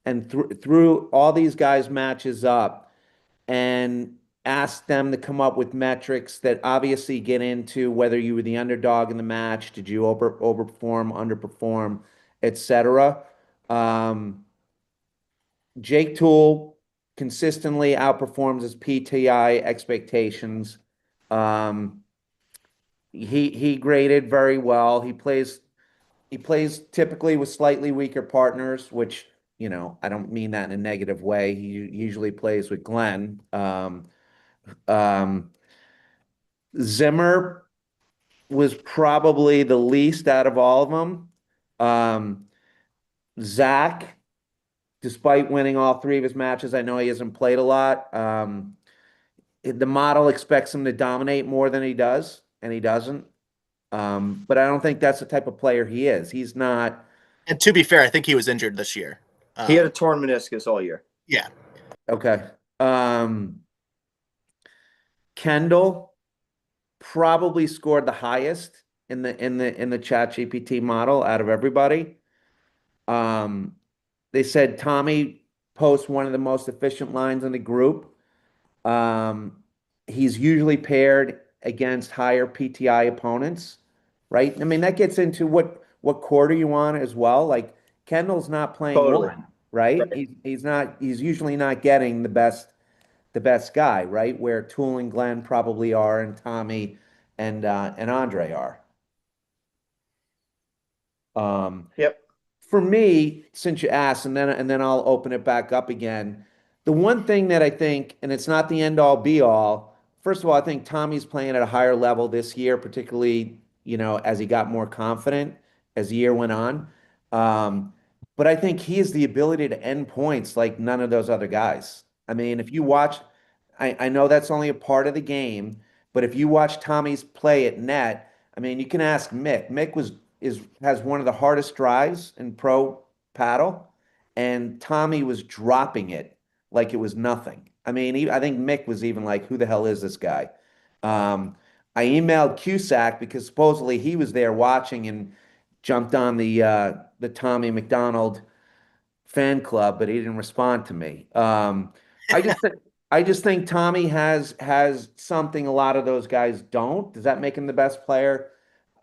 [SPEAKER 3] and threw all these guys' matches up and asked them to come up with metrics that obviously get into whether you were the underdog in the match, did you overperform, underperform, etc. Um, Jake Toole consistently outperforms his PTI expectations. Um, he graded very well. He plays typically with slightly weaker partners, which, you know, I don't mean that in a negative way. He usually plays with Glenn. Um, Zimmer was probably the least out of all of them. Um, Zach, despite winning all three of his matches, I know he hasn't played a lot. The model expects him to dominate more than he does, and he doesn't. But I don't think that's the type of player he is. He's not.
[SPEAKER 1] And to be fair, I think he was injured this year.
[SPEAKER 4] He had a torn meniscus all year.
[SPEAKER 1] Yeah.
[SPEAKER 3] Okay. Kendall probably scored the highest in the ChatGPT model out of everybody. They said Tommy posts one of the most efficient lines in the group. He's usually paired against higher PTI opponents, right? I mean, that gets into what quarter you want as well. Like Kendall's not playing
[SPEAKER 4] Totally.
[SPEAKER 3] one, right?
[SPEAKER 4] Right.
[SPEAKER 3] He's usually not getting the best guy, right? Where Tool and Glenn probably are, and Tommy and Andre are.
[SPEAKER 4] Yep.
[SPEAKER 3] For me, since you asked, and then I'll open it back up again. The one thing that I think, and it's not the end all be all. First of all, I think Tommy's playing at a higher level this year, particularly, you know, as he got more confident as the year went on. Um, but I think he has the ability to end points like none of those other guys. I mean, if you watch, I know that's only a part of the game, but if you watch Tommy's play at net, I mean, you can ask Mick. Mick has one of the hardest drives in pro paddle, and Tommy was dropping it like it was nothing. I mean, I think Mick was even like, "Who the hell is this guy?" I emailed Cusack because supposedly he was there watching and jumped on the Tommy McDonald fan club, but he didn't respond to me. I just think I just think Tommy has something a lot of those guys don't. Does that make him the best player?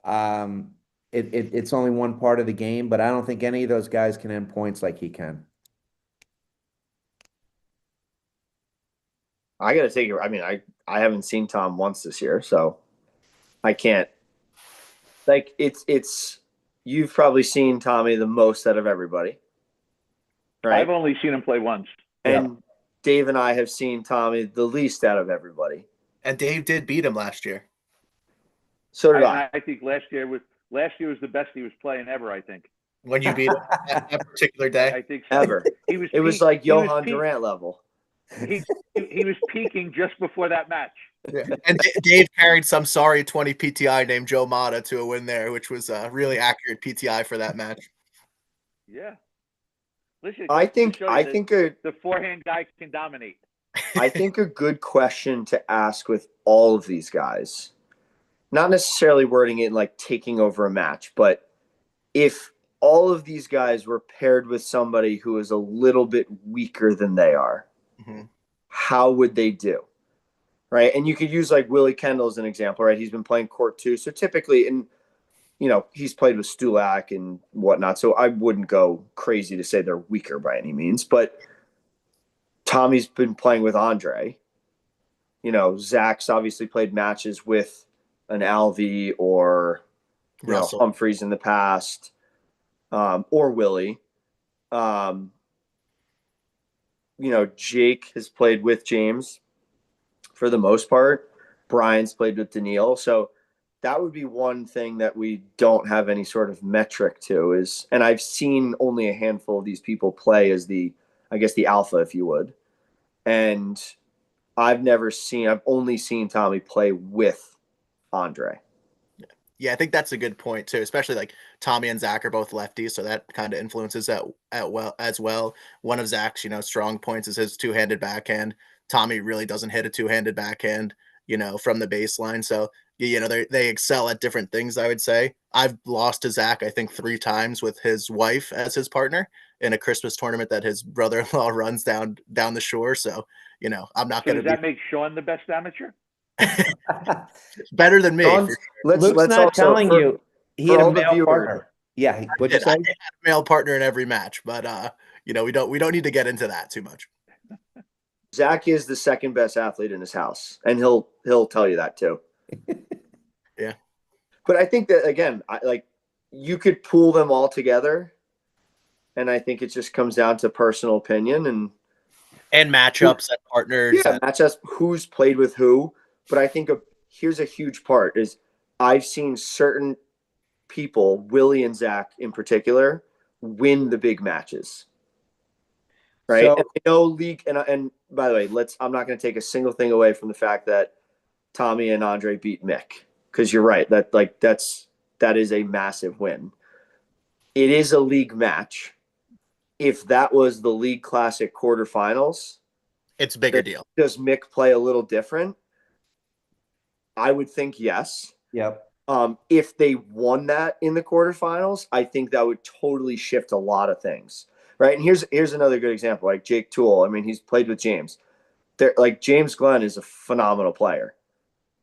[SPEAKER 3] Um, it's only one part of the game, but I don't think any of those guys can end points like he can.
[SPEAKER 4] I got to take it. I mean, I haven't seen Tom once this year, so I can't. Like it's you've probably seen Tommy the most out of everybody, right?
[SPEAKER 2] I've only seen him play once.
[SPEAKER 4] And Dave and I have seen Tommy the least out of everybody.
[SPEAKER 1] And Dave did beat him last year.
[SPEAKER 4] So did I.
[SPEAKER 2] I think last year was the best he was playing ever. I think.
[SPEAKER 1] When you beat him that particular day.
[SPEAKER 2] I think so.
[SPEAKER 4] Ever. It was like Johan Durant level.
[SPEAKER 2] He was peaking just before that match.
[SPEAKER 1] Yeah. And Dave carried some sorry 20 PTI named Joe Mata to a win there, which was a really accurate PTI for that match.
[SPEAKER 2] Yeah. Listen,
[SPEAKER 4] I think
[SPEAKER 2] the forehand guy can dominate.
[SPEAKER 4] I think a good question to ask with all of these guys, not necessarily wording it like taking over a match, but if all of these guys were paired with somebody who is a little bit weaker than they are, how would they do? Right. And you could use like Willie Kendall as an example, right? He's been playing court too. So typically he's played with Stulak and whatnot. So I wouldn't go crazy to say they're weaker by any means, but Tommy's been playing with Andre. Zach's obviously played matches with an Alvey or Humphreys in the past, or Willie. Jake has played with James for the most part. Brian's played with Daniil. So that would be one thing that we don't have any sort of metric to is, and I've seen only a handful of these people play as the alpha, if you would. And I've only seen Tommy play with Andre.
[SPEAKER 1] Yeah, I think that's a good point too, especially like Tommy and Zach are both lefties, so that kind of influences that at well as well. One of Zach's, strong points is his two-handed backhand. Tommy really doesn't hit a two-handed backhand, from the baseline. So, they excel at different things, I would say. I've lost to Zach, I think, 3 times with his wife as his partner in a Christmas tournament that his brother-in-law runs down the shore. So, I'm not
[SPEAKER 2] So
[SPEAKER 1] going
[SPEAKER 2] does
[SPEAKER 1] to be
[SPEAKER 2] that make Sean the best amateur?
[SPEAKER 1] better than me.
[SPEAKER 4] Sean's, let's
[SPEAKER 3] Luke's
[SPEAKER 4] let's
[SPEAKER 3] not
[SPEAKER 4] also
[SPEAKER 3] telling you he
[SPEAKER 4] for
[SPEAKER 3] had a
[SPEAKER 4] all the
[SPEAKER 3] male
[SPEAKER 4] viewers.
[SPEAKER 3] partner. Yeah, what'd you
[SPEAKER 1] I
[SPEAKER 3] say?
[SPEAKER 1] had a male partner in every match, but we don't need to get into that too much.
[SPEAKER 4] Zach is the second best athlete in his house, and he'll tell you that too.
[SPEAKER 1] Yeah.
[SPEAKER 4] But I think that again, you could pool them all together, and I think it just comes down to personal opinion and
[SPEAKER 1] matchups and partners.
[SPEAKER 4] yeah, not just who's played with who. But I think here's a huge part is I've seen certain people, Willie and Zach in particular, win the big matches. Right.
[SPEAKER 3] So
[SPEAKER 4] And I know league and by the way, I'm not going to take a single thing away from the fact that Tommy and Andre beat Mick, because you're right. That is a massive win. It is a league match. If that was the League Classic quarterfinals,
[SPEAKER 1] It's a bigger deal.
[SPEAKER 4] does Mick play a little different? I would think yes.
[SPEAKER 3] yep.
[SPEAKER 4] If they won that in the quarterfinals, I think that would totally shift a lot of things. Right. And here's another good example, like Jake Toole. I mean, he's played with James. Like James Glenn is a phenomenal player.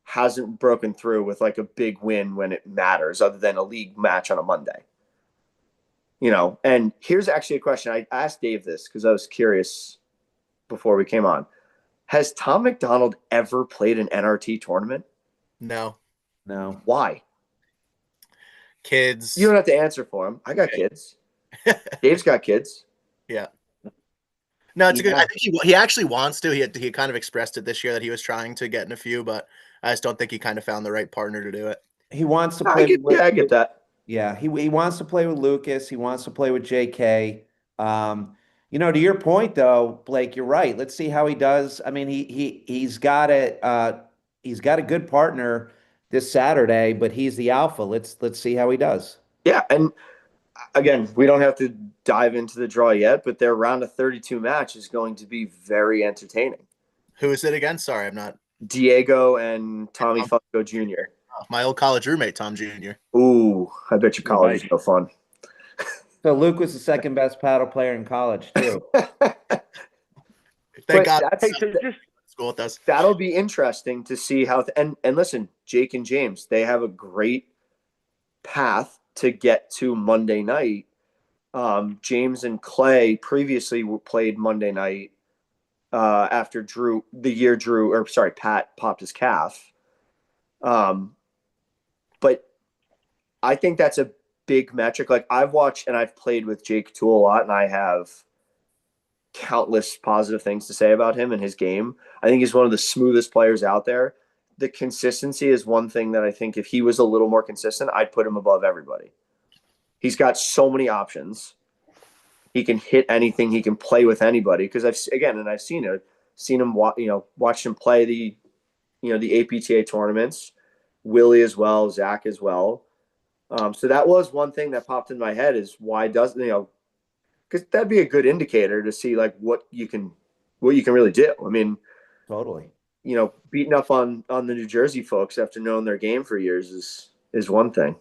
[SPEAKER 4] Hasn't broken through with like a big win when it matters, other than a league match on a Monday. And here's actually a question. I asked Dave this because I was curious before we came on. Has Tom McDonald ever played an NRT tournament?
[SPEAKER 1] No.
[SPEAKER 3] No.
[SPEAKER 4] Why?
[SPEAKER 1] Kids.
[SPEAKER 4] You don't have to answer for him. I got kids. Dave's got kids.
[SPEAKER 1] Yeah. No, it's a good.
[SPEAKER 3] Yeah.
[SPEAKER 1] I think he actually wants to. He kind of expressed it this year that he was trying to get in a few, but I just don't think he kind of found the right partner to do it.
[SPEAKER 3] He wants to play
[SPEAKER 4] I get that.
[SPEAKER 3] Yeah, he wants to play with Lucas. He wants to play with JK. To your point though, Blake, you're right. Let's see how he does. I mean, he's got a good partner this Saturday, but he's the alpha. Let's see how he does.
[SPEAKER 4] Yeah, and again, we don't have to dive into the draw yet, but their round of 32 match is going to be very entertaining.
[SPEAKER 1] Who is it again? Sorry, I'm not.
[SPEAKER 4] Diego and Tommy Funko Jr.
[SPEAKER 1] My old college roommate, Tom Jr.
[SPEAKER 4] Ooh, I bet your college is no fun.
[SPEAKER 3] So Luke was the second best paddle player in college too.
[SPEAKER 1] Thank God.
[SPEAKER 2] Hey, so just
[SPEAKER 1] School with us.
[SPEAKER 4] That'll be interesting to see how. And listen, Jake and James, they have a great path to get to Monday night. James and Clay previously played Monday night after Pat popped his calf. But I think that's a big metric. Like I've watched and I've played with Jake Toole a lot, and I have countless positive things to say about him and his game. I think he's one of the smoothest players out there. The consistency is one thing that I think if he was a little more consistent, I'd put him above everybody. He's got so many options. He can hit anything. He can play with anybody. Because I've seen him, watched him play the APTA tournaments, Willie as well, Zach as well. So that was one thing that popped in my head is why doesn't, because that'd be a good indicator to see like what you can really do. I mean,
[SPEAKER 3] Totally.
[SPEAKER 4] Beating up on the New Jersey folks after knowing their game for years is one thing.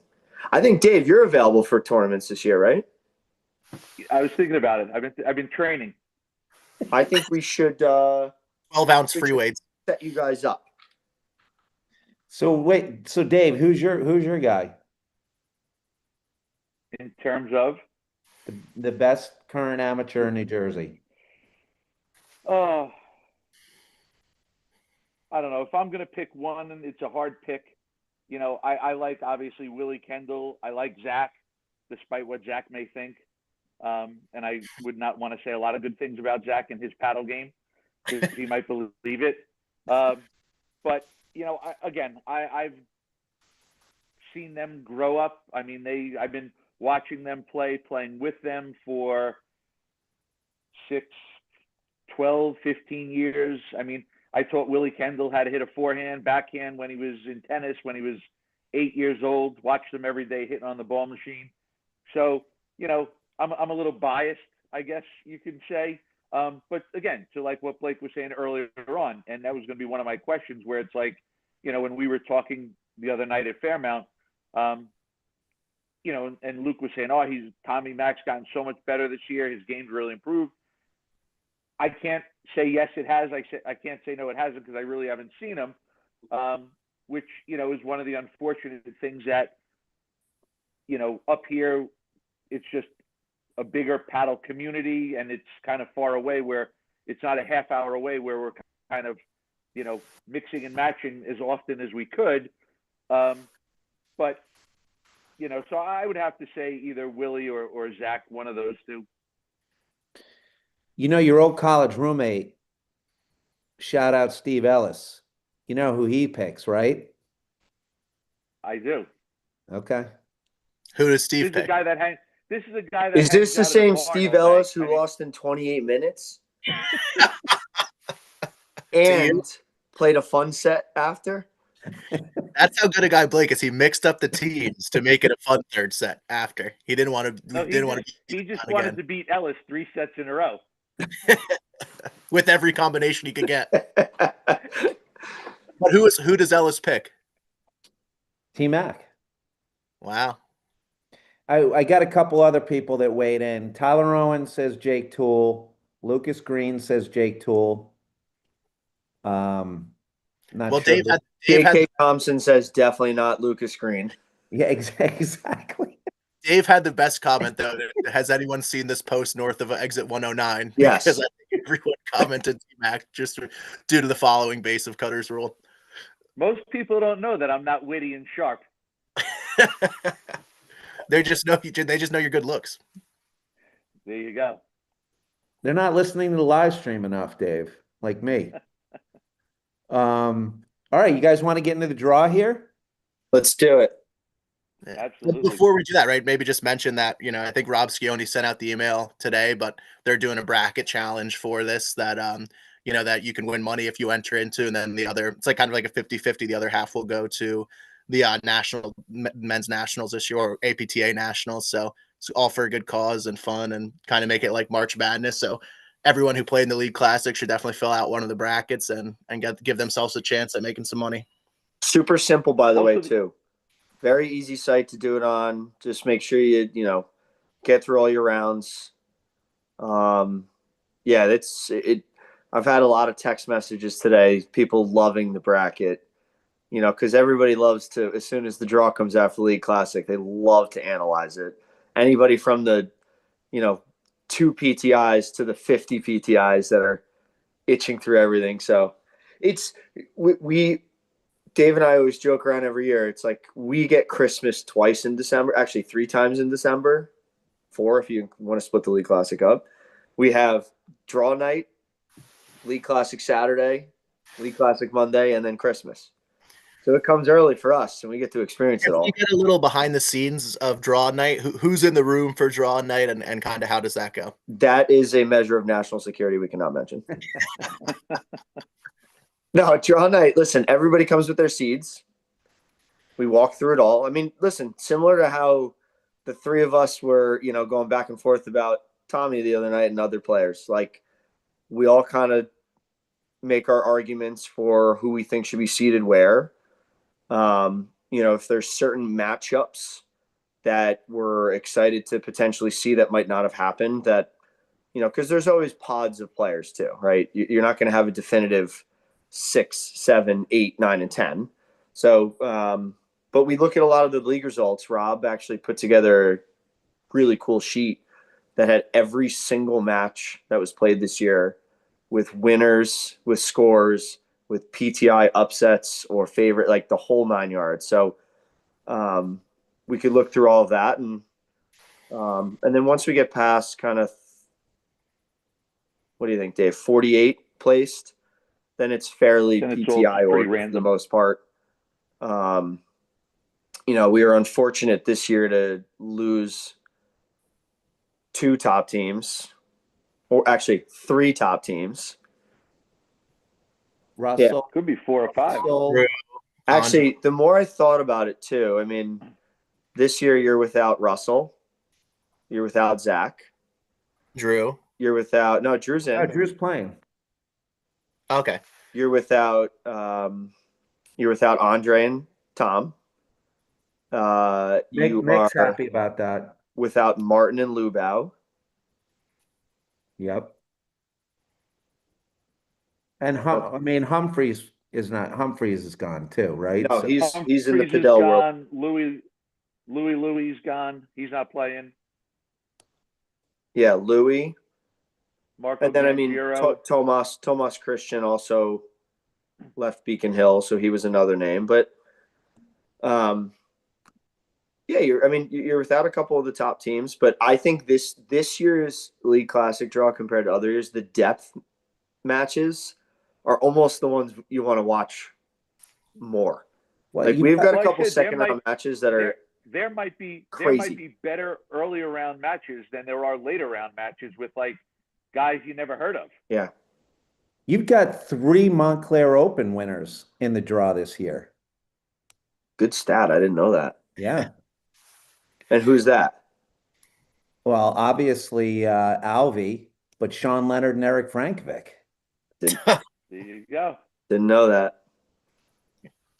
[SPEAKER 4] I think Dave, you're available for tournaments this year, right?
[SPEAKER 2] I was thinking about it. I've been training.
[SPEAKER 4] I think we should
[SPEAKER 1] 12-ounce free weights.
[SPEAKER 4] set you guys up.
[SPEAKER 3] So Dave, who's your guy?
[SPEAKER 2] In terms of
[SPEAKER 3] The best current amateur in New Jersey.
[SPEAKER 2] I don't know. If I'm going to pick one, it's a hard pick. I like, obviously, Willie Kendall. I like Zach, despite what Zach may think. And I would not want to say a lot of good things about Zach and his paddle game, because he might believe it. But, I've seen them grow up. I mean, I've been watching them playing with them for 6, 12, 15 years. I mean, I taught Willie Kendall how to hit a forehand, backhand when he was in tennis, when he was 8 years old, watch them every day hitting on the ball machine. So, I'm a little biased, I guess you could say. But again, to like what Blake was saying earlier on, and that was going to be one of my questions, where it's like, when we were talking the other night at Fairmount, and Luke was saying, oh, Tommy Mack's gotten so much better this year. His game's really improved. I can't say yes, it has. I can't say no, it hasn't, because I really haven't seen him, which, is one of the unfortunate things that, up here, it's just a bigger paddle community, and it's kind of far away, where it's not a half hour away, where we're kind of, mixing and matching as often as we could. But, so I would have to say either Willie or Zach, one of those two.
[SPEAKER 3] Your old college roommate, shout out Steve Ellis. You know who he picks, right?
[SPEAKER 2] I do.
[SPEAKER 3] Okay.
[SPEAKER 1] Who does Steve
[SPEAKER 2] This is
[SPEAKER 1] pick?
[SPEAKER 2] the guy that hangs. This is the guy that.
[SPEAKER 4] Is this the
[SPEAKER 2] hangs out at
[SPEAKER 4] same
[SPEAKER 2] bar
[SPEAKER 4] Steve
[SPEAKER 2] all night.
[SPEAKER 4] Ellis who lost in 28 minutes and played a fun set after?
[SPEAKER 1] That's how good a guy Blake is. He mixed up the teams to make it a fun third set after. He didn't want to.
[SPEAKER 2] No, he just wanted to beat Ellis 3 sets in a row.
[SPEAKER 1] With every combination he could get. But who does Ellis pick?
[SPEAKER 3] T-Mac.
[SPEAKER 1] Wow.
[SPEAKER 3] I got a couple other people that weighed in. Tyler Owen says Jake Toole. Lucas Green says Jake Toole. Not
[SPEAKER 1] Well,
[SPEAKER 3] sure.
[SPEAKER 1] Dave
[SPEAKER 4] J.K. Thompson says definitely not Lucas Green.
[SPEAKER 3] Yeah, exactly.
[SPEAKER 1] Dave had the best comment, though. Has anyone seen this post north of exit 109?
[SPEAKER 4] Yes.
[SPEAKER 1] Because I think everyone commented T-Mac just due to the following base of Cutter's rule.
[SPEAKER 2] Most people don't know that I'm not witty and sharp.
[SPEAKER 1] They just know your good looks.
[SPEAKER 2] There you go.
[SPEAKER 3] They're not listening to the live stream enough, Dave, like me. All right, you guys want to get into the draw here?
[SPEAKER 4] Let's do it.
[SPEAKER 1] Yeah.
[SPEAKER 2] Absolutely.
[SPEAKER 1] Well, before we do that, right, maybe just mention that, I think Rob Schioni sent out the email today, but they're doing a bracket challenge for this that, that you can win money if you enter into, and then it's like kind of like a 50-50. The other half will go to the men's nationals this year, or APTA nationals. So it's all for a good cause and fun, and kind of make it like March Madness. So everyone who played in the League Classic should definitely fill out one of the brackets and give themselves a chance at making some money.
[SPEAKER 4] Super simple, by the
[SPEAKER 2] Also,
[SPEAKER 4] way, too. Very easy site to do it on. Just make sure you get through all your rounds. Yeah, that's it. I've had a lot of text messages today, people loving the bracket, because everybody loves to, as soon as the draw comes out for League Classic, they love to analyze it. Anybody from the, 2 PTIs to the 50 PTIs that are itching through everything. So it's, Dave and I always joke around every year. It's like we get Christmas twice in December, actually 3 times in December, 4 if you want to split the League Classic up. We have draw night, League Classic Saturday, League Classic Monday, and then Christmas. So it comes early for us, and we get to experience it all.
[SPEAKER 1] You get a little behind the scenes of draw night. Who's in the room for draw night, and kind of how does that go?
[SPEAKER 4] That is a measure of national security we cannot mention. No, draw night. Listen, everybody comes with their seeds. We walk through it all. I mean, listen, similar to how the 3 of us were, going back and forth about Tommy the other night and other players. Like, we all kind of make our arguments for who we think should be seated where. If there's certain matchups that we're excited to potentially see that might not have happened, that, because there's always pods of players too, right? You're not going to have a definitive 6, 7, 8, 9, and 10. So, but we look at a lot of the league results. Rob actually put together a really cool sheet that had every single match that was played this year, with winners, with scores, with PTI upsets or favorite, like the whole 9 yards. So we could look through all of that. And then once we get past kind of, what do you think, Dave, 48 placed, then it's fairly PTI or for the most part. We were unfortunate this year to lose 2 top teams, or actually 3 top teams.
[SPEAKER 3] Russell.
[SPEAKER 2] Could be 4 or 5.
[SPEAKER 3] Russell,
[SPEAKER 4] Actually, the more I thought about it too, I mean, this year you're without Russell, you're without Zach,
[SPEAKER 1] Drew.
[SPEAKER 4] you're without Drew's in.
[SPEAKER 3] Oh, Drew's playing.
[SPEAKER 1] Okay.
[SPEAKER 4] You're without Andre and Tom. You
[SPEAKER 3] Nick's
[SPEAKER 4] are
[SPEAKER 3] happy about that.
[SPEAKER 4] without Martin and Lubau.
[SPEAKER 3] Yep. And I mean Humphreys is gone too, right?
[SPEAKER 4] No,
[SPEAKER 3] So-
[SPEAKER 4] he's in the
[SPEAKER 2] Humphries is
[SPEAKER 4] Padel world.
[SPEAKER 2] gone. Louis gone. He's not playing.
[SPEAKER 4] Yeah, Louis.
[SPEAKER 2] Marco
[SPEAKER 4] And then I mean
[SPEAKER 2] Grangiero.
[SPEAKER 4] Tomas Christian also left Beacon Hill, so he was another name. But yeah, you're without a couple of the top teams, but I think this year's League Classic draw compared to other years, the depth matches are almost the ones you want to watch more.
[SPEAKER 3] Well,
[SPEAKER 4] Like we've got a
[SPEAKER 2] Like I
[SPEAKER 4] couple
[SPEAKER 2] said, there
[SPEAKER 4] second
[SPEAKER 2] might-
[SPEAKER 4] round matches that are
[SPEAKER 2] There might be
[SPEAKER 4] crazy.
[SPEAKER 2] better earlier round matches than there are later round matches with like guys you never heard of.
[SPEAKER 4] yeah.
[SPEAKER 3] You've got 3 Montclair Open winners in the draw this year.
[SPEAKER 4] Good stat. I didn't know that.
[SPEAKER 3] Yeah.
[SPEAKER 4] And who's that?
[SPEAKER 3] Well, obviously Alvey, but Sean Leonard and Eric Frankovic.
[SPEAKER 2] There you go.
[SPEAKER 4] Didn't know that.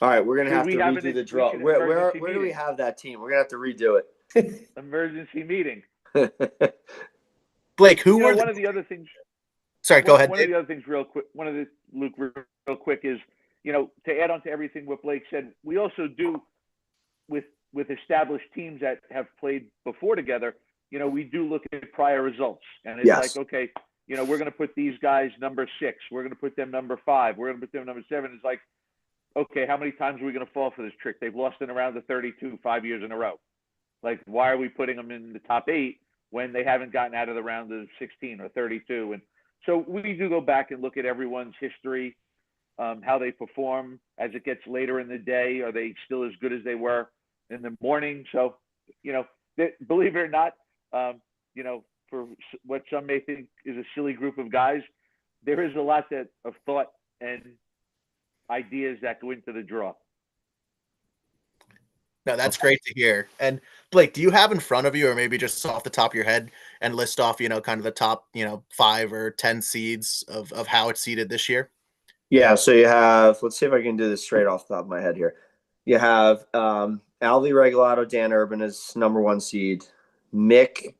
[SPEAKER 4] All right, we're gonna
[SPEAKER 2] Should
[SPEAKER 4] have
[SPEAKER 2] we
[SPEAKER 4] to
[SPEAKER 2] have
[SPEAKER 4] redo the
[SPEAKER 2] we
[SPEAKER 4] draw.
[SPEAKER 2] should
[SPEAKER 4] Where
[SPEAKER 2] emergency
[SPEAKER 4] do we
[SPEAKER 2] meeting.
[SPEAKER 4] have that team? We're gonna have to redo it.
[SPEAKER 2] Emergency meeting.
[SPEAKER 1] Blake, who
[SPEAKER 2] You
[SPEAKER 1] were
[SPEAKER 2] know, one of the other things.
[SPEAKER 1] Sorry, go ahead.
[SPEAKER 2] One of the other things, real quick. One of the Luke, real quick, is to add on to everything what Blake said. We also do with established teams that have played before together. We do look at prior results, and it's
[SPEAKER 4] Yes.
[SPEAKER 2] like, okay, we're going to put these guys number 6. We're going to put them number 5. We're going to put them number 7. It's like, okay, how many times are we going to fall for this trick? They've lost in around the 32 5 years in a row. Like, why are we putting them in the top 8 when they haven't gotten out of the round of 16 or 32? And so we do go back and look at everyone's history, how they perform as it gets later in the day. Are they still as good as they were in the morning? So, believe it or not, for what some may think is a silly group of guys, there is a lot of thought and ideas that go into the draw.
[SPEAKER 1] No, that's great to hear. And Blake, do you have in front of you, or maybe just off the top of your head, and list off, kind of the top, 5 or 10 seeds of how it's seeded this year?
[SPEAKER 4] Yeah, so you have, let's see if I can do this straight off the top of my head here. You have Alvey Regalado, Dan Urban as number 1 seed, Mick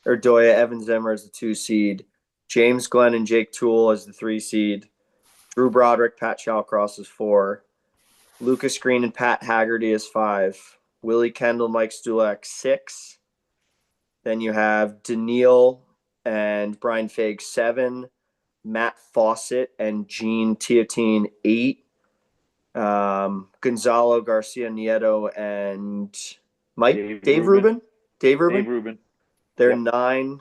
[SPEAKER 4] Erdoya, Evan Zimmer as the 2 seed, James Glenn and Jake Toole as the 3 seed, Drew Broderick, Pat Shawcross as 4, Lucas Green and Pat Haggerty as 5, Willie Kendall, Mike Stulak 6. Then you have Daniil and Brian Fagg 7, Matt Fawcett and Gene Teotine 8, Gonzalo Garcia Nieto and Dave Rubin. Dave Rubin. They're 9.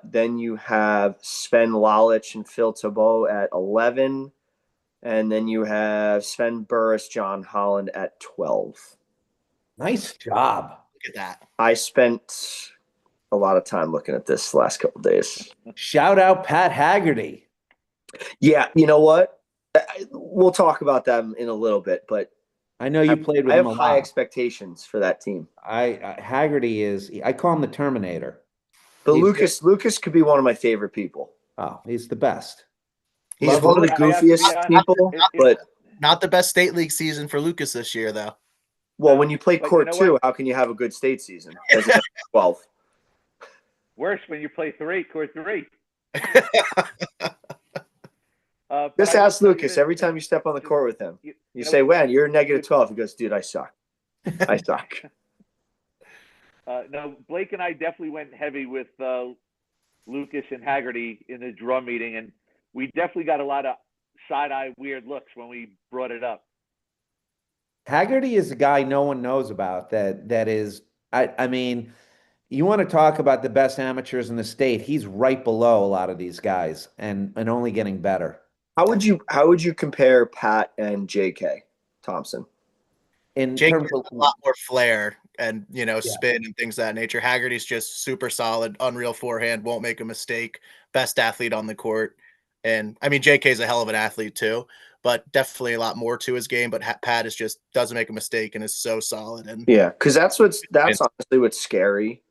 [SPEAKER 4] Then you have Sven Lalich and Phil Tebow at 11. And then you have Sven Burris, John Holland at 12.
[SPEAKER 3] Nice job.
[SPEAKER 1] Look at that.
[SPEAKER 4] I spent a lot of time looking at this the last couple of days.
[SPEAKER 3] Shout out Pat Haggerty.
[SPEAKER 4] Yeah, you know what? We'll talk about them in a little bit, but
[SPEAKER 3] I know you played with
[SPEAKER 4] I
[SPEAKER 3] him
[SPEAKER 4] have
[SPEAKER 3] a
[SPEAKER 4] high
[SPEAKER 3] lot.
[SPEAKER 4] expectations for that team.
[SPEAKER 3] Haggerty I call him the Terminator.
[SPEAKER 4] But
[SPEAKER 3] He's
[SPEAKER 4] Lucas could be one of my favorite people.
[SPEAKER 3] Oh, he's the best.
[SPEAKER 4] He's
[SPEAKER 1] Love
[SPEAKER 4] one of the
[SPEAKER 2] I have to be
[SPEAKER 4] goofiest
[SPEAKER 2] honest,
[SPEAKER 4] people, but
[SPEAKER 1] Not the best state league season for Lucas this year, though.
[SPEAKER 4] well, when you play
[SPEAKER 2] But you
[SPEAKER 4] court
[SPEAKER 2] know
[SPEAKER 4] 2,
[SPEAKER 2] what?
[SPEAKER 4] how can you have a good state season? As a 12.
[SPEAKER 2] Worse when you play court 3.
[SPEAKER 4] Just ask Lucas every time you step on the court with him. You say, "When you're negative 12," he goes, "Dude, I suck. I suck."
[SPEAKER 2] No, Blake and I definitely went heavy with Lucas and Haggerty in the draw meeting, and we definitely got a lot of side-eye weird looks when we brought it up.
[SPEAKER 3] Haggerty is a guy no one knows about that is I mean, you want to talk about the best amateurs in the state. He's right below a lot of these guys and only getting better.
[SPEAKER 4] How would you compare Pat and J.K. Thompson?
[SPEAKER 3] In
[SPEAKER 1] Jake
[SPEAKER 3] terms
[SPEAKER 1] has
[SPEAKER 3] of
[SPEAKER 1] a lot more flair and spin and things of that nature. Haggerty's just super solid, unreal forehand, won't make a mistake, best athlete on the court. And I mean, JK is a hell of an athlete too, but definitely a lot more to his game. But Pat is just doesn't make a mistake and is so solid. And
[SPEAKER 4] Yeah, because that's honestly what's scary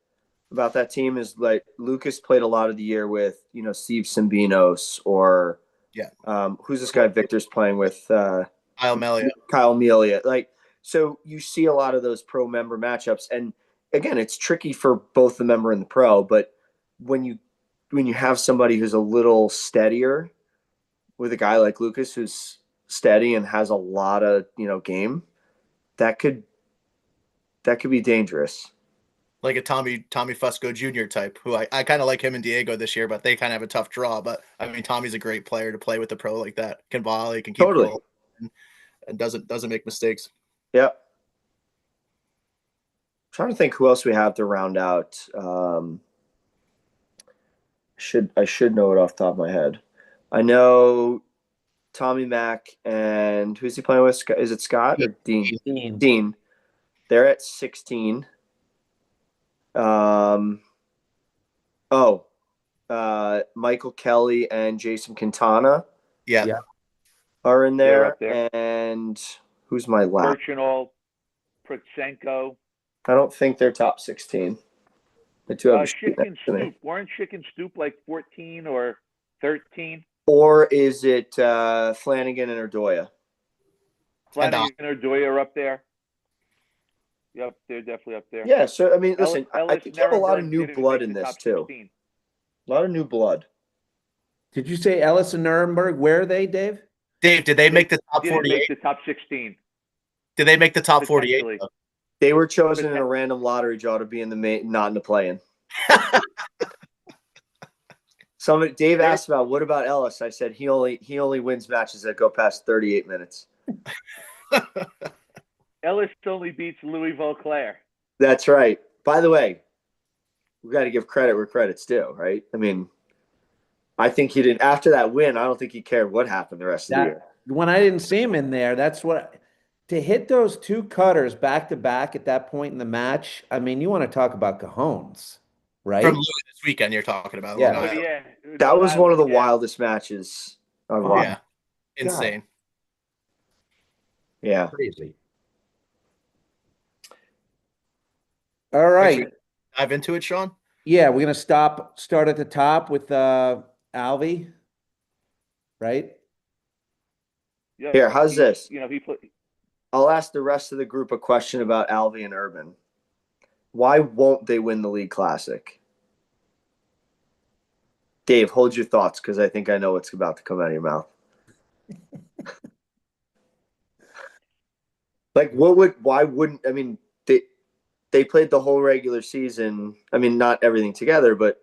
[SPEAKER 4] about that team is like Lucas played a lot of the year with Steve Simbinos or who's this guy Victor's playing with
[SPEAKER 1] Kyle Melia.
[SPEAKER 4] Kyle Melia. Like, so you see a lot of those pro member matchups, and again, it's tricky for both the member and the pro. But when you have somebody who's a little steadier with a guy like Lucas who's steady and has a lot of game, that could be dangerous.
[SPEAKER 1] Like a Tommy Fusco Jr. type, who I kind of like him and Diego this year, but they kind of have a tough draw. But I mean, Tommy's a great player to play with a pro like that. Can volley, can keep
[SPEAKER 4] Totally.
[SPEAKER 1] and doesn't make mistakes.
[SPEAKER 4] Yep. I'm trying to think who else we have to round out. I should know it off the top of my head. I know Tommy Mack and who's he playing with? Is it Scott or Dean? Dean. They're at 16. Michael Kelly and Jason Quintana.
[SPEAKER 1] Yeah.
[SPEAKER 4] Are in there.
[SPEAKER 2] Up there.
[SPEAKER 4] And who's my last?
[SPEAKER 2] Kirchinall, Protsenko.
[SPEAKER 4] I don't think they're top 16. The two have
[SPEAKER 2] Schick and Stoop. Weren't Schick and Stoop like 14 or 13?
[SPEAKER 4] Or is it Flanagan and Erdoya?
[SPEAKER 2] Flanagan and Erdoya are up there. Yep, they're definitely up there.
[SPEAKER 4] Yeah, so I mean, listen, I think you have a lot of
[SPEAKER 2] Nirenberg
[SPEAKER 4] new
[SPEAKER 2] didn't
[SPEAKER 4] blood
[SPEAKER 2] make
[SPEAKER 4] in
[SPEAKER 2] the
[SPEAKER 4] this
[SPEAKER 2] top
[SPEAKER 4] too.
[SPEAKER 2] 16.
[SPEAKER 4] A lot of new blood.
[SPEAKER 3] Did you say Ellis and Nuremberg? Where are they, Dave?
[SPEAKER 1] Dave, did they make the top
[SPEAKER 2] Didn't
[SPEAKER 1] 48?
[SPEAKER 2] make the top 16.
[SPEAKER 1] Did they make the top 48?
[SPEAKER 2] Potentially.
[SPEAKER 4] They were chosen in a random lottery draw to be in the not in the play-in. Dave asked about what about Ellis? I said he only wins matches that go past 38 minutes.
[SPEAKER 2] Ellis only beats Louis Vauclair.
[SPEAKER 4] That's right. By the way, we got to give credit where credit's due, right? I mean, I think he didn't after that win. I don't think he cared what happened the rest of the year.
[SPEAKER 3] When I didn't see him in there, that's what to hit those two cutters back to back at that point in the match. I mean, you want to talk about cajones, right?
[SPEAKER 1] From Louis this weekend, you're talking about.
[SPEAKER 3] Yeah.
[SPEAKER 1] Long Island.
[SPEAKER 2] Yeah,
[SPEAKER 4] That was one of the wildest matches I've watched.
[SPEAKER 1] Yeah, insane.
[SPEAKER 4] Yeah.
[SPEAKER 3] Crazy. All right.
[SPEAKER 1] Dive into it, Sean.
[SPEAKER 3] Yeah, we're gonna start at the top with Alvy, right?
[SPEAKER 2] Yeah,
[SPEAKER 4] Here, how's this?
[SPEAKER 2] He put.
[SPEAKER 4] I'll ask the rest of the group a question about Alvy and Urban. Why won't they win the League Classic? Dave, hold your thoughts because I think I know what's about to come out of your mouth. Like, why wouldn't, I mean, they played the whole regular season. I mean, not everything together, but.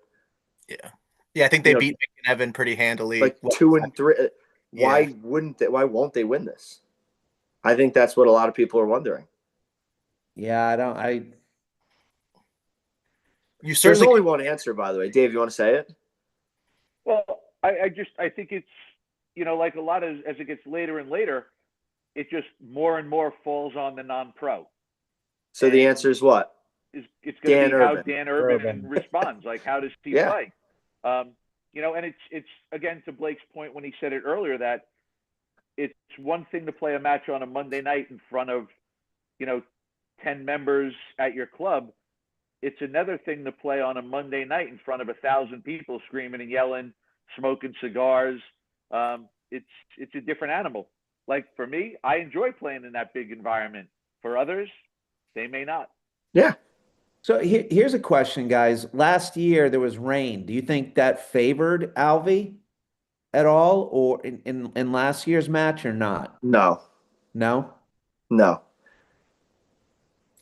[SPEAKER 1] Yeah, I think they beat Nick and Evan pretty handily.
[SPEAKER 4] Like 2 and 3. Why won't they win this? I think that's what a lot of people are wondering.
[SPEAKER 3] Yeah,
[SPEAKER 1] You certainly
[SPEAKER 4] There's only one answer, by the way. Dave, you want to say it?
[SPEAKER 2] Well, I think it's, like a lot as it gets later and later, it just more and more falls on the non-pro.
[SPEAKER 4] So the answer is what?
[SPEAKER 2] It's going to be how
[SPEAKER 4] Urban.
[SPEAKER 2] Dan Urban responds. Like, how does he play? And it's again to Blake's point when he said it earlier that it's one thing to play a match on a Monday night in front of, 10 members at your club. It's another thing to play on a Monday night in front of 1,000 people screaming and yelling, smoking cigars. It's a different animal. Like for me, I enjoy playing in that big environment. For others, they may not.
[SPEAKER 4] Yeah.
[SPEAKER 3] So here's a question, guys. Last year there was rain. Do you think that favored Alvy at all, or in last year's match, or not?
[SPEAKER 4] No.
[SPEAKER 3] No.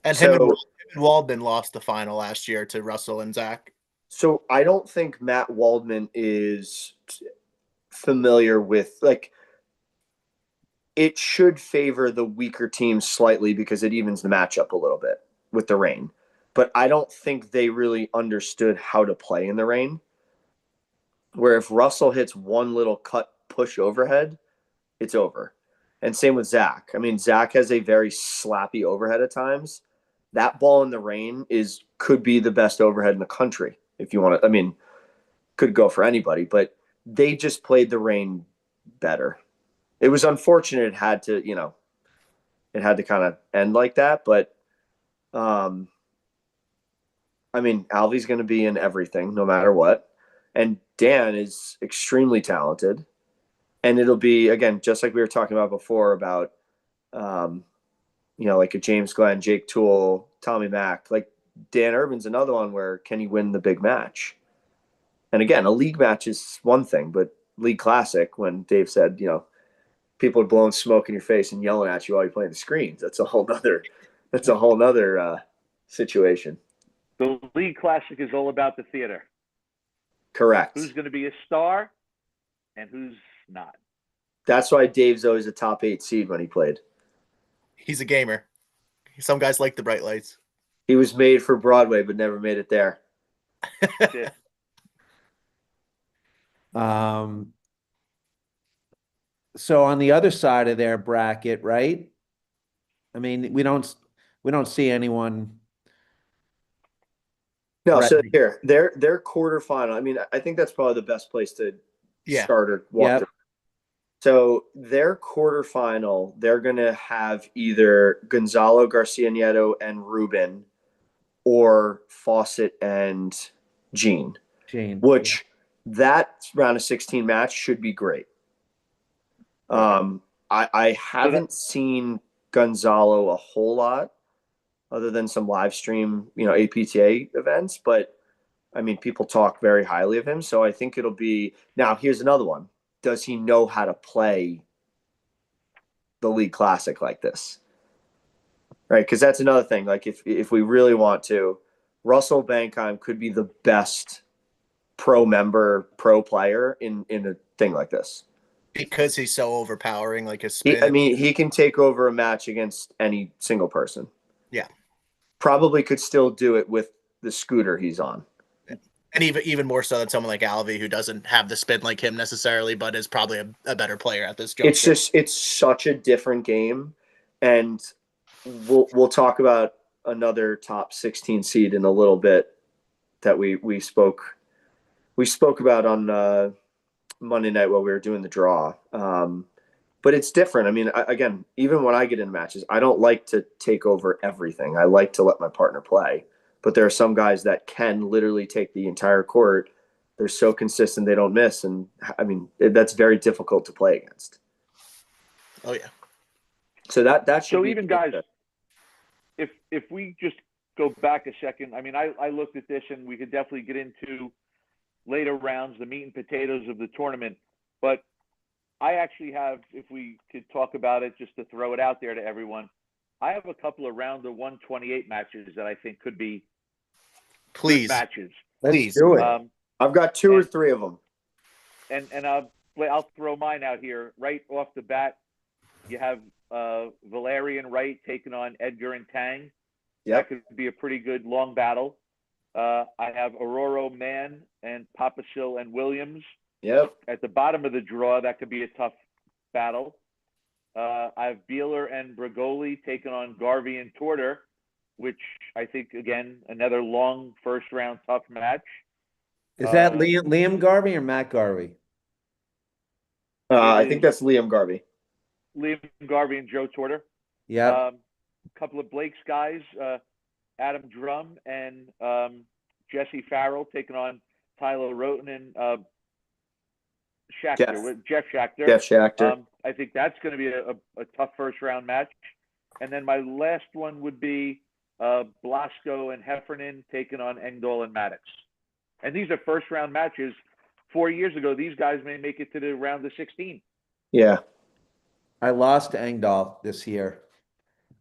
[SPEAKER 1] And him and Waldman lost the final last year to Russell and Zach.
[SPEAKER 4] So I don't think Matt Waldman is familiar with, like, it should favor the weaker team slightly because it evens the matchup a little bit with the rain. But I don't think they really understood how to play in the rain. Where if Russell hits one little cut push overhead, it's over. And same with Zach. I mean, Zach has a very slappy overhead at times. That ball in the rain could be the best overhead in the country if you want to. I mean, could go for anybody, but they just played the rain better. It was unfortunate it had to, it had to kind of end like that, but I mean, Alvy's going to be in everything no matter what. And Dan is extremely talented. And it'll be, again, just like we were talking about before about, like a James Glenn, Jake Toole, Tommy Mack. Like Dan Urban's another one where can he win the big match? And again, a league match is one thing, but League Classic, when Dave said, people are blowing smoke in your face and yelling at you while you're playing the screens, that's a whole nother situation.
[SPEAKER 2] The League Classic is all about the theater.
[SPEAKER 4] Correct.
[SPEAKER 2] Who's going to be a star and who's not.
[SPEAKER 4] That's why Dave's always a top 8 seed when he played.
[SPEAKER 1] He's a gamer. Some guys like the bright lights.
[SPEAKER 4] He was made for Broadway, but never made it there.
[SPEAKER 2] That's it.
[SPEAKER 3] So on the other side of their bracket, right? I mean, we don't see anyone.
[SPEAKER 4] No,
[SPEAKER 3] Right.
[SPEAKER 4] so here, their quarterfinal. I mean, I think that's probably the best place to start or walk through. So their quarterfinal, they're going to have either Gonzalo, Garcia Nieto, and Ruben, or Fawcett and Gene. Which that round of 16 match should be great. I haven't seen Gonzalo a whole lot other than some live stream, APTA events, but I mean, people talk very highly of him. So I think it'll be, now here's another one. Does he know how to play the League Classic like this? Right. Cause that's another thing. Like if we really want to, Russell Bankheim could be the best pro player in a thing like this.
[SPEAKER 1] Because he's so overpowering, like his spin.
[SPEAKER 4] He can take over a match against any single person.
[SPEAKER 1] Yeah.
[SPEAKER 4] Probably could still do it with the scooter he's on.
[SPEAKER 1] And even more so than someone like Alvy, who doesn't have the spin like him necessarily, but is probably a better player at this juncture.
[SPEAKER 4] It's such a different game. And we'll talk about another top 16 seed in a little bit that we spoke about on Monday night while we were doing the draw. But it's different. I mean, again, even when I get in matches, I don't like to take over everything. I like to let my partner play. But there are some guys that can literally take the entire court. They're so consistent, they don't miss. And I mean, that's very difficult to play against.
[SPEAKER 1] Oh yeah.
[SPEAKER 4] So that should
[SPEAKER 2] so
[SPEAKER 4] be
[SPEAKER 2] even guys, if we just go back a second, I mean, I looked at this and we could definitely get into later rounds, the meat and potatoes of the tournament. But I actually have, if we could talk about it, just to throw it out there to everyone, I have a couple of round of 128 matches that I think could be good matches.
[SPEAKER 3] Let's do it.
[SPEAKER 4] I've got 2 or 3 of them.
[SPEAKER 2] And I'll throw mine out here right off the bat. You have Valerian Wright taking on Edgar and Tang.
[SPEAKER 4] Yep.
[SPEAKER 2] That could be a pretty good long battle. I have Aurora Mann and Papasil and Williams.
[SPEAKER 4] Yep.
[SPEAKER 2] At the bottom of the draw, that could be a tough battle. I have Beeler and Bragoli taking on Garvey and Torter, which I think, again, another long first-round tough match.
[SPEAKER 3] Is that Liam Garvey or Matt Garvey?
[SPEAKER 4] I think that's Liam Garvey.
[SPEAKER 2] Liam Garvey and Joe Torter.
[SPEAKER 3] Yeah.
[SPEAKER 2] A couple of Blake's guys, Adam Drum and Jesse Farrell taking on Tyler Roten and Jeff Schachter.
[SPEAKER 4] Jeff Schachter.
[SPEAKER 2] I think that's going to be a tough first-round match. And then my last one would be Blasco and Heffernan taking on Engdahl and Maddox. And these are first-round matches. 4 years ago, these guys may make it to the round of 16.
[SPEAKER 4] Yeah.
[SPEAKER 3] I lost to Engdahl this year.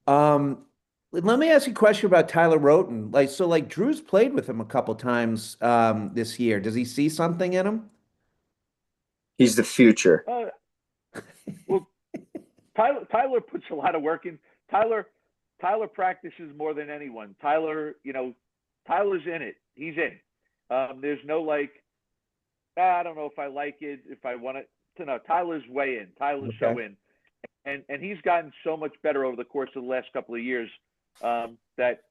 [SPEAKER 3] Let me ask you a question about Tyler Roten. Like Drew's played with him a couple times this year. Does he see something in him?
[SPEAKER 4] He's the future.
[SPEAKER 2] Well, Tyler puts a lot of work in. Tyler practices more than anyone. Tyler's in it. He's in. There's no I don't know if I like it, if I want it to know. Tyler's way in. Tyler's so in. And he's gotten so much better over the course of the last couple of years that,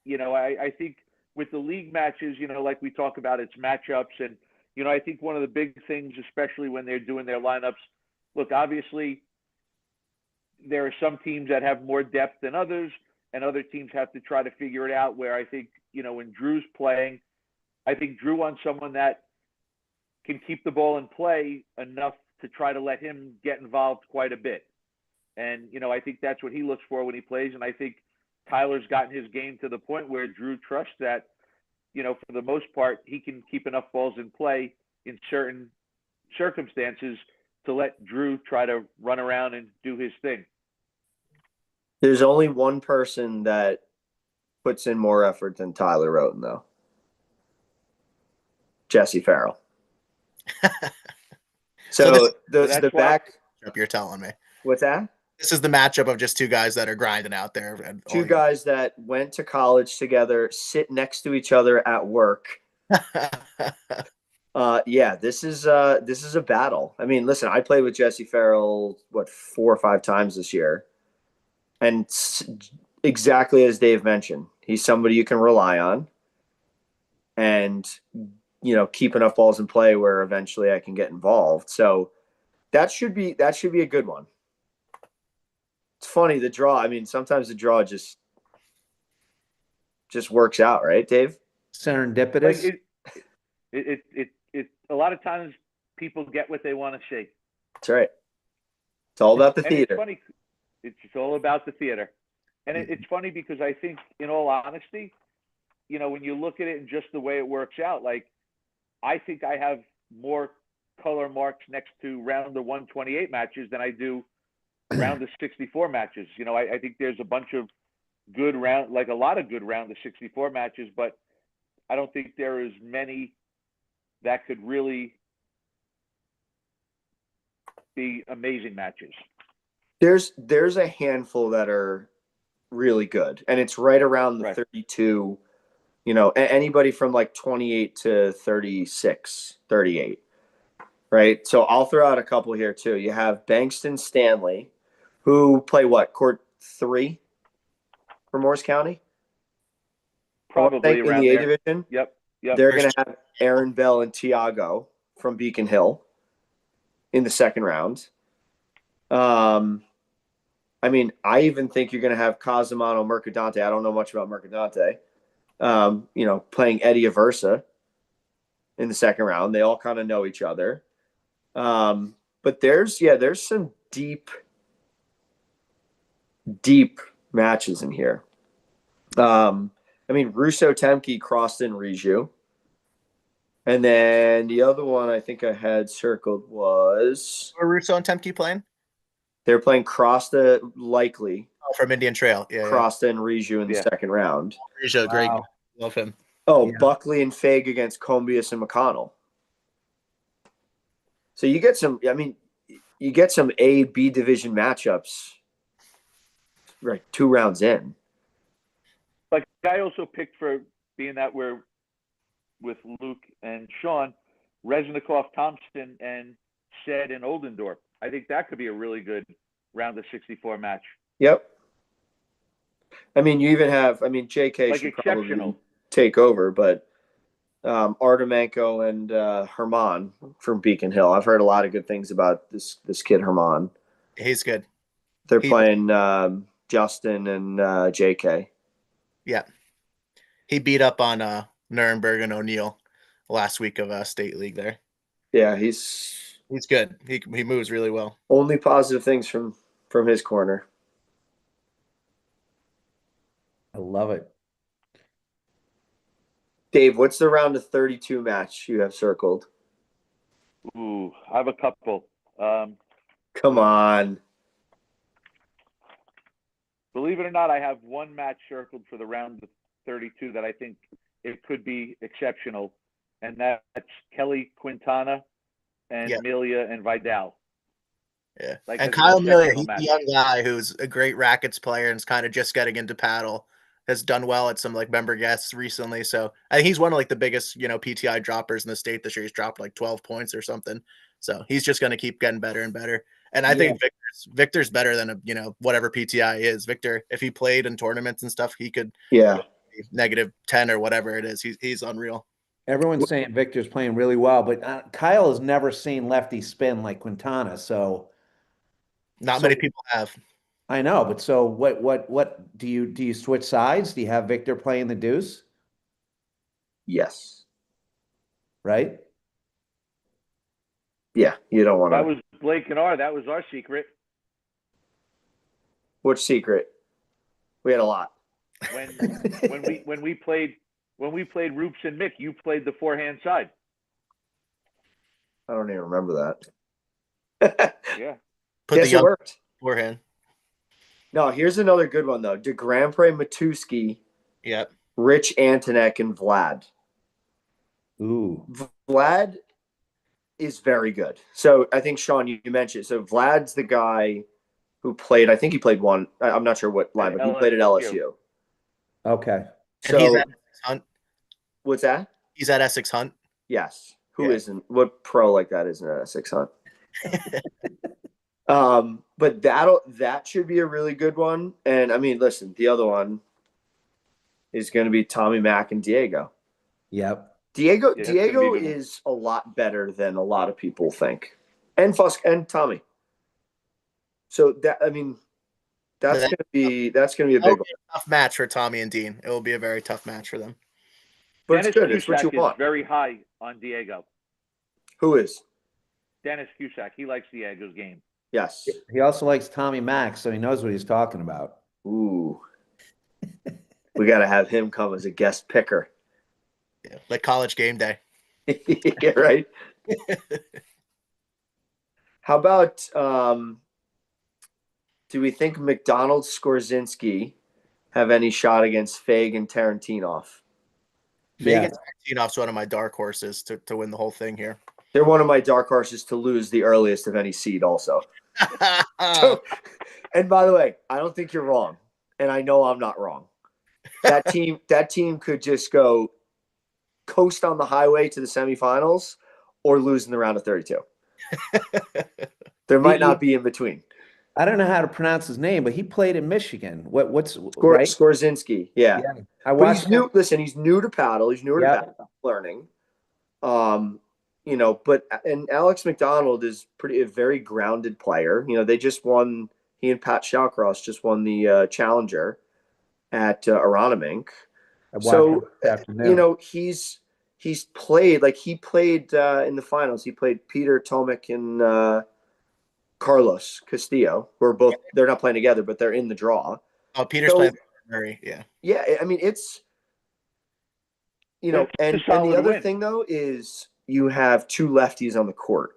[SPEAKER 2] I think with the league matches, like we talk about, it's matchups and, you know, I think one of the big things, especially when they're doing their lineups, look, obviously, there are some teams that have more depth than others, and other teams have to try to figure it out. Where I think, you know, when Drew's playing, I think Drew wants someone that can keep the ball in play enough to try to let him get involved quite a bit. And, you know, I think that's what he looks for when he plays. And I think Tyler's gotten his game to the point where Drew trusts that, you know, for the most part, he can keep enough balls in play in certain circumstances to let Drew try to run around and do his thing.
[SPEAKER 4] There's only one person that puts in more effort than Tyler Roten, though. Jesse Farrell. So the back.
[SPEAKER 1] You're telling me.
[SPEAKER 4] What's that?
[SPEAKER 1] This is the matchup of just two guys that are grinding out there.
[SPEAKER 4] Two guys that went to college together, sit next to each other at work. Yeah, this is a battle. I mean, listen, I played with Jesse Farrell 4 or 5 times this year, and exactly as Dave mentioned, he's somebody you can rely on, and you know, keep enough balls in play where eventually I can get involved. So that should be a good one. It's funny, the draw. I mean, sometimes the draw just works out, right, Dave?
[SPEAKER 3] Serendipitous.
[SPEAKER 2] Like it a lot of times people get what they want to see.
[SPEAKER 4] That's right. It's all about the
[SPEAKER 2] And
[SPEAKER 4] theater.
[SPEAKER 2] it's funny. It's all about the theater. And it's funny because I think, in all honesty, you know, when you look at it and just the way it works out, like, I think I have more color marks next to round of 128 matches than I do round of 64 matches. You know, I think there's a bunch of good round, like a lot of good round of 64 matches, but I don't think there is many that could really be amazing matches.
[SPEAKER 4] There's a handful that are really good, and it's right around the 32, you know, anybody from like 28 to 36, 38, right? So I'll throw out a couple here too. You have Bankston Stanley, who play court 3 for Morris County?
[SPEAKER 2] Probably
[SPEAKER 4] in
[SPEAKER 2] around
[SPEAKER 4] the A
[SPEAKER 2] there.
[SPEAKER 4] division.
[SPEAKER 2] Yep.
[SPEAKER 4] They're going to have Aaron Bell and Tiago from Beacon Hill in the second round. I mean, I even think you're going to have Casimano Mercadante. I don't know much about Mercadante. You know, playing Eddie Aversa in the second round. They all kind of know each other. But there's some deep matches in here. I mean, Russo Temke, Croston, Riju. And then the other one I think I had circled was...
[SPEAKER 1] Are Russo and Temke playing?
[SPEAKER 4] They're playing Crosta, likely.
[SPEAKER 1] Oh, from Indian Trail. Yeah.
[SPEAKER 4] Crosta and Riju in the second round.
[SPEAKER 1] Riju, great. Love him.
[SPEAKER 4] Oh, yeah. Buckley and Fague against Combius and McConnell. So you get some A-B division matchups right 2 rounds in.
[SPEAKER 2] Like, I also picked, for being that we're with Luke and Sean, Reznikov, Thompson, and Sed and Oldendorf. I think that could be a really good round of 64 match.
[SPEAKER 4] Yep. I mean, you even have, JK
[SPEAKER 2] like,
[SPEAKER 4] should
[SPEAKER 2] exceptional.
[SPEAKER 4] Probably take over, but Artemenko and Herman from Beacon Hill. I've heard a lot of good things about this kid, Herman.
[SPEAKER 1] He's good.
[SPEAKER 4] They're playing Justin and JK.
[SPEAKER 1] Yeah. He beat up on Nuremberg and O'Neill last week of State League there.
[SPEAKER 4] Yeah, he's
[SPEAKER 1] good. He moves really well.
[SPEAKER 4] Only positive things from his corner.
[SPEAKER 3] I love it.
[SPEAKER 4] Dave, what's the round of 32 match you have circled?
[SPEAKER 2] Ooh, I have a couple.
[SPEAKER 4] Come on.
[SPEAKER 2] Believe it or not, I have one match circled for the round of 32 that I think it could be exceptional, and that's Kelly Quintana and Amelia and Vidal.
[SPEAKER 1] Yeah,
[SPEAKER 2] like,
[SPEAKER 1] and Kyle Amelia, he's a young guy who's a great rackets player and is kind of just getting into paddle. Has done well at some member guests recently, so I think he's one of the biggest PTI droppers in the state this year. He's dropped 12 points or something, so he's just going to keep getting better and better. And I think Victor's better than whatever PTI is. Victor, if he played in tournaments and stuff, he could -10 or whatever it is. He's unreal.
[SPEAKER 3] Everyone's saying Victor's playing really well, but Kyle has never seen lefty spin like Quintana. So
[SPEAKER 1] Not
[SPEAKER 3] so
[SPEAKER 1] many people have.
[SPEAKER 3] I know, but so what do you switch sides? Do you have Victor playing the deuce,
[SPEAKER 4] Yes.
[SPEAKER 3] right?
[SPEAKER 4] Yeah, you don't want
[SPEAKER 2] That
[SPEAKER 4] to.
[SPEAKER 2] was Blake and that was our secret.
[SPEAKER 4] Which secret? We had a lot.
[SPEAKER 2] When we played Roops and Mick, you played the forehand side.
[SPEAKER 4] I don't even remember that.
[SPEAKER 2] Yeah.
[SPEAKER 1] Put the
[SPEAKER 4] Yes, it
[SPEAKER 1] young
[SPEAKER 4] worked.
[SPEAKER 1] forehand.
[SPEAKER 4] No, here's another good one though. DeGrampre, Matuski,
[SPEAKER 1] Yep.
[SPEAKER 4] Rich Antonek, and Vlad.
[SPEAKER 3] Ooh,
[SPEAKER 4] Vlad is very good. So I think Sean, you mentioned. So Vlad's the guy who played. I think he played one. I'm not sure what line, but he played at LSU.
[SPEAKER 3] okay.
[SPEAKER 1] And he's
[SPEAKER 4] So
[SPEAKER 1] at Essex Hunt.
[SPEAKER 4] what's that?
[SPEAKER 1] He's at Essex Hunt.
[SPEAKER 4] Yes. Who
[SPEAKER 1] Yeah.
[SPEAKER 4] not What pro like that isn't at a 600? But that should be a really good one. And I mean, listen, the other one is going to be Tommy Mack and Diego.
[SPEAKER 3] Yep.
[SPEAKER 4] Diego
[SPEAKER 2] Yeah, it's gonna be a good one.
[SPEAKER 4] is a lot better than a lot of people think, and Fusk and Tommy. So that I mean, that's gonna be a
[SPEAKER 1] That'll
[SPEAKER 4] big
[SPEAKER 1] be
[SPEAKER 4] one.
[SPEAKER 1] a tough match for Tommy and Dean. It will be a very tough match for them.
[SPEAKER 4] But
[SPEAKER 2] Dennis
[SPEAKER 4] it's good. It's what
[SPEAKER 2] Cusack
[SPEAKER 4] you
[SPEAKER 2] is
[SPEAKER 4] want.
[SPEAKER 2] very high on Diego.
[SPEAKER 4] Who is?
[SPEAKER 2] Dennis Cusack. He likes Diego's game.
[SPEAKER 4] Yes.
[SPEAKER 3] He also likes Tommy Mack, so he knows what he's talking about.
[SPEAKER 4] Ooh. We got to have him come as a guest picker.
[SPEAKER 1] Yeah. Like College Game Day.
[SPEAKER 4] Yeah, right. How about do we think McDonald Skorzinski have any shot against Fag and Tarantinov?
[SPEAKER 1] Fag and Tarantinov's one of my dark horses to win the whole thing here.
[SPEAKER 4] They're one of my dark horses to lose the earliest of any seed also. So, and by the way, I don't think you're wrong. And I know I'm not wrong. That team could just go coast on the highway to the semifinals or lose in the round of 32. There might not be in between.
[SPEAKER 3] I don't know how to pronounce his name, but he played in Michigan. What's right?
[SPEAKER 4] Skorzinski, yeah.
[SPEAKER 3] I
[SPEAKER 4] But
[SPEAKER 3] watched
[SPEAKER 4] he's new. Listen, he's new to paddle. He's newer to paddle, learning. And Alex McDonald is a very grounded player. They just won. He and Pat Shawcross just won the Challenger at Aronimink. So he's played in the finals. He played Peter Tomek and Carlos Castillo. They're not playing together, but they're in the draw.
[SPEAKER 1] Oh, Peter's playing Murray. Yeah.
[SPEAKER 4] Yeah, I mean it's and the other thing though is you have two lefties on the court.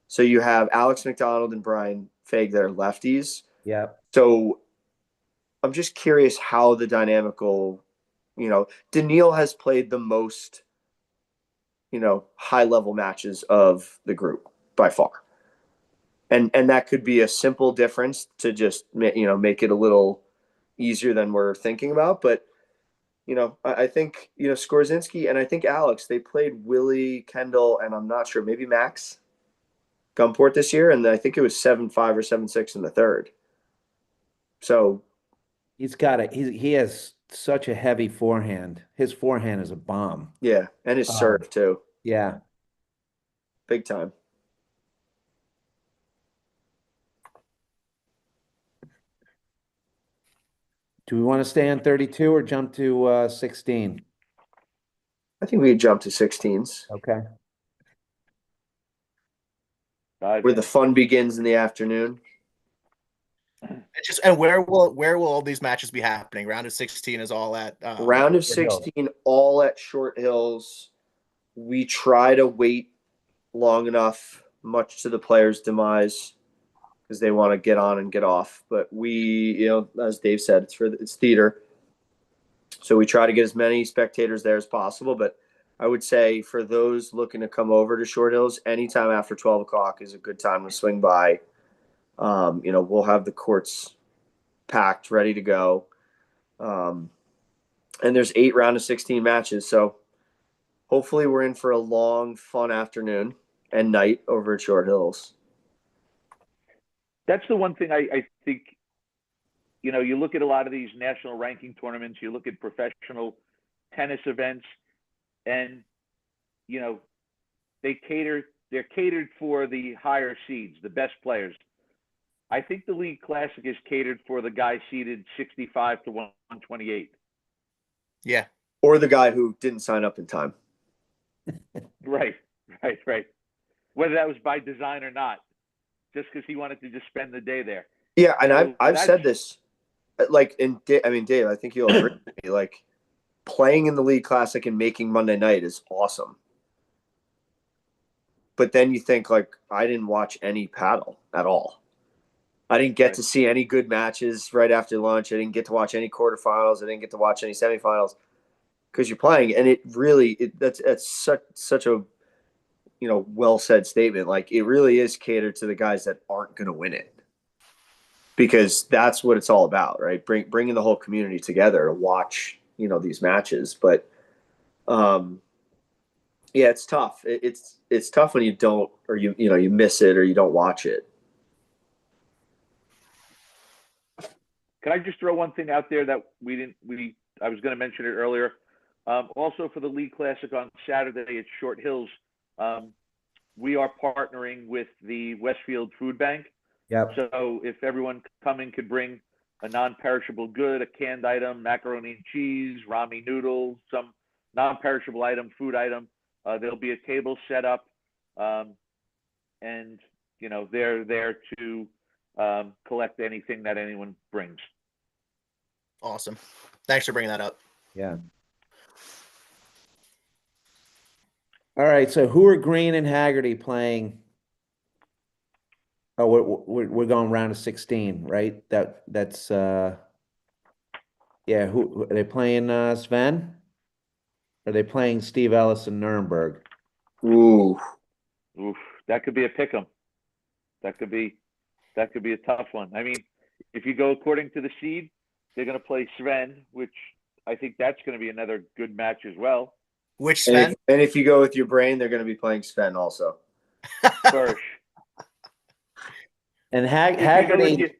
[SPEAKER 4] So you have Alex McDonald and Brian Fag that are lefties.
[SPEAKER 3] Yeah.
[SPEAKER 4] So I'm just curious how the dynamical, Daniil has played the most, high level matches of the group by far. And that could be a simple difference to just, make it a little easier than we're thinking about. But, I think, Skorzinski and I think Alex, they played Willie, Kendall, and I'm not sure, maybe Max Gumport this year. And I think it was 7-5 or 7-6 in the third. So
[SPEAKER 3] he has such a heavy forehand. His forehand is a bomb.
[SPEAKER 4] Yeah. And his serve too.
[SPEAKER 3] Yeah.
[SPEAKER 4] Big time.
[SPEAKER 3] Do we want to stay on 32 or jump to 16?
[SPEAKER 4] I think we jump to 16s.
[SPEAKER 3] Okay.
[SPEAKER 4] Where the fun begins in the afternoon.
[SPEAKER 1] And where will all these matches be happening? Round of 16 is all at
[SPEAKER 4] round of 16, all at Short Hills. We try to wait long enough, much to the players' demise, because they want to get on and get off. But we, as Dave said, it's theater. So we try to get as many spectators there as possible. But I would say for those looking to come over to Short Hills, anytime after 12 o'clock is a good time to swing by. We'll have the courts packed, ready to go. And there's 8 round of 16 matches. So hopefully we're in for a long, fun afternoon and night over at Short Hills.
[SPEAKER 2] That's the one thing I think, you look at a lot of these national ranking tournaments, you look at professional tennis events, and you know, they're catered for the higher seeds, the best players. I think the League Classic is catered for the guy seeded 65 to 128.
[SPEAKER 1] Yeah.
[SPEAKER 4] Or the guy who didn't sign up in time.
[SPEAKER 2] Right. Whether that was by design or not, just because he wanted to just spend the day there.
[SPEAKER 4] Yeah, and
[SPEAKER 2] So
[SPEAKER 4] I've
[SPEAKER 2] that's-
[SPEAKER 4] said this, like, I mean, Dave, I think you'll agree with me. Like, playing in the League Classic and making Monday night is awesome. But then you think, like, I didn't watch any paddle at all. I didn't get
[SPEAKER 2] Right.
[SPEAKER 4] to see any good matches right after lunch. I didn't get to watch any quarterfinals. I didn't get to watch any semifinals because you're playing, and it really that's such a well said statement. Like, it really is catered to the guys that aren't going to win it, because that's what it's all about, right? Bringing the whole community together to watch these matches. But yeah, it's tough. It's tough when you don't, or you miss it, or you don't watch it.
[SPEAKER 2] Can I just throw one thing out there that I was going to mention it earlier. Also for the League Classic on Saturday at Short Hills, we are partnering with the Westfield Food Bank.
[SPEAKER 3] Yep.
[SPEAKER 2] So if everyone coming could bring a non-perishable good, a canned item, macaroni and cheese, ramen noodles, some non-perishable item, food item, there'll be a table set up, and they're there to collect anything that anyone brings.
[SPEAKER 1] Awesome. Thanks for bringing that up.
[SPEAKER 3] Yeah. All right. So who are Green and Haggerty playing? Oh, we're going round of 16, right? That's yeah. Who are they playing? Sven? Are they playing Steve Ellis in Nuremberg?
[SPEAKER 4] Ooh,
[SPEAKER 2] Oof, that could be a pick 'em. That could be a tough one. I mean, if you go according to the seed, they're going to play Sven, which I think that's going to be another good match as well.
[SPEAKER 1] Which
[SPEAKER 4] and
[SPEAKER 1] Sven?
[SPEAKER 4] if you go with your brain, they're going to be playing Sven also.
[SPEAKER 2] Bursch.
[SPEAKER 3] And
[SPEAKER 2] If you go with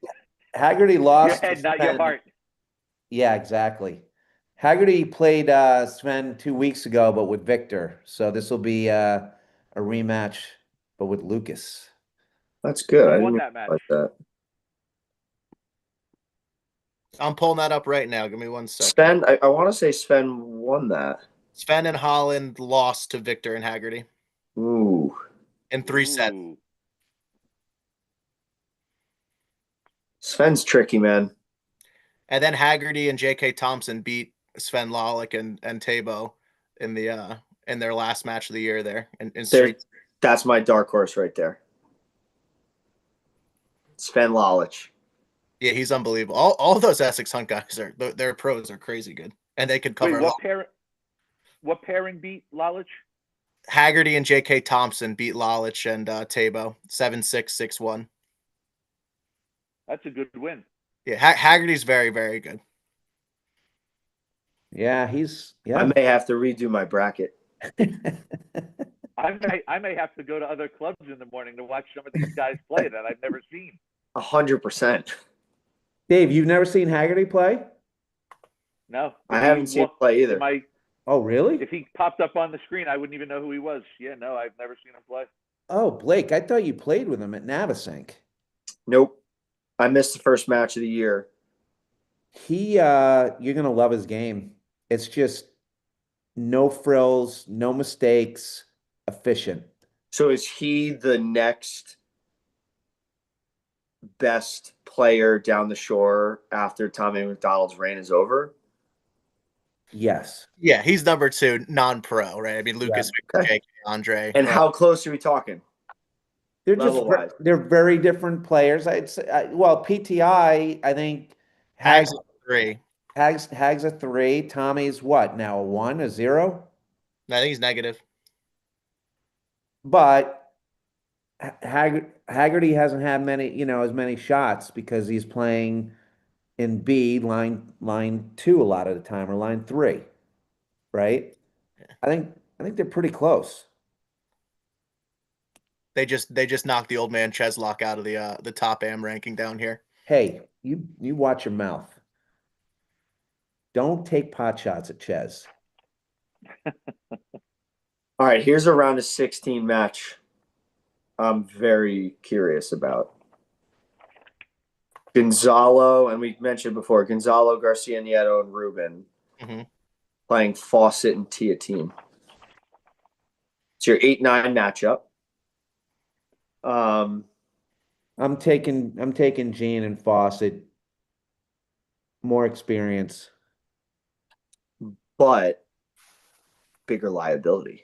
[SPEAKER 3] Haggerty
[SPEAKER 2] your
[SPEAKER 3] lost to
[SPEAKER 2] head, not your
[SPEAKER 3] Sven.
[SPEAKER 2] heart.
[SPEAKER 3] Yeah, exactly. Haggerty played Sven 2 weeks ago, but with Victor. So this will be a rematch, but with Lucas.
[SPEAKER 4] That's good. I
[SPEAKER 2] Who won
[SPEAKER 4] didn't
[SPEAKER 2] that match?
[SPEAKER 4] like that.
[SPEAKER 1] I'm pulling that up right now. Give me 1 second.
[SPEAKER 4] Sven, I want to say Sven won that.
[SPEAKER 1] Sven and Holland lost to Victor and Haggerty
[SPEAKER 4] Ooh,
[SPEAKER 1] in 3 sets.
[SPEAKER 2] Ooh.
[SPEAKER 4] Sven's tricky, man.
[SPEAKER 1] And then Haggerty and J.K. Thompson beat Sven Lalick and Tabo in their last match of the year there in street.
[SPEAKER 4] That's my dark horse right there. Sven Lalich.
[SPEAKER 1] Yeah, he's unbelievable. All of those Essex Hunt guys their pros are crazy good, and they could cover
[SPEAKER 2] Wait,
[SPEAKER 1] a lot.
[SPEAKER 2] what pairing beat Lalich?
[SPEAKER 1] Haggerty and J.K. Thompson beat Lalich and Tabo 7-6, 6-1.
[SPEAKER 2] That's a good win.
[SPEAKER 1] Yeah, Haggerty's very, very good.
[SPEAKER 3] Yeah,
[SPEAKER 4] I may have to redo my bracket.
[SPEAKER 2] I may have to go to other clubs in the morning to watch some of these guys play that I've never seen.
[SPEAKER 4] 100%.
[SPEAKER 3] Dave, you've never seen Haggerty play?
[SPEAKER 2] No,
[SPEAKER 4] I haven't seen him play either.
[SPEAKER 3] Oh, really?
[SPEAKER 2] If he popped up on the screen, I wouldn't even know who he was. Yeah, no, I've never seen him play.
[SPEAKER 3] Oh, Blake, I thought you played with him at Navasink.
[SPEAKER 4] Nope. I missed the first match of the year.
[SPEAKER 3] You're gonna love his game. It's just no frills, no mistakes, efficient.
[SPEAKER 4] So is he the next best player down the shore after Tommy McDonald's reign is over?
[SPEAKER 3] Yes.
[SPEAKER 1] Yeah, he's number 2, non-pro, right? I mean, Lucas,
[SPEAKER 4] Okay.
[SPEAKER 1] J.K., Andre.
[SPEAKER 4] And how close are we talking?
[SPEAKER 3] They're just
[SPEAKER 4] Level-wise.
[SPEAKER 3] they're very different players. I'd say, well, PTI, I think
[SPEAKER 1] Hags 3.
[SPEAKER 3] Hags a 3. Tommy's what now? A 1, a 0?
[SPEAKER 1] I think he's negative.
[SPEAKER 3] But Haggerty hasn't had many, as many shots because he's playing in B line 2 a lot of the time, or line 3, right?
[SPEAKER 1] Yeah.
[SPEAKER 3] I think they're pretty close.
[SPEAKER 1] They just knocked the old man Cheslock out of the top AM ranking down here.
[SPEAKER 3] Hey, you watch your mouth. Don't take pot shots at Ches.
[SPEAKER 4] All right, here's a round of 16 match I'm very curious about. Gonzalo, and we mentioned before, Gonzalo, Garcia Nieto, and Ruben playing Fawcett and Tia team. It's your 8-9 matchup.
[SPEAKER 3] I'm taking Gene and Fawcett. More experience.
[SPEAKER 4] But bigger liability.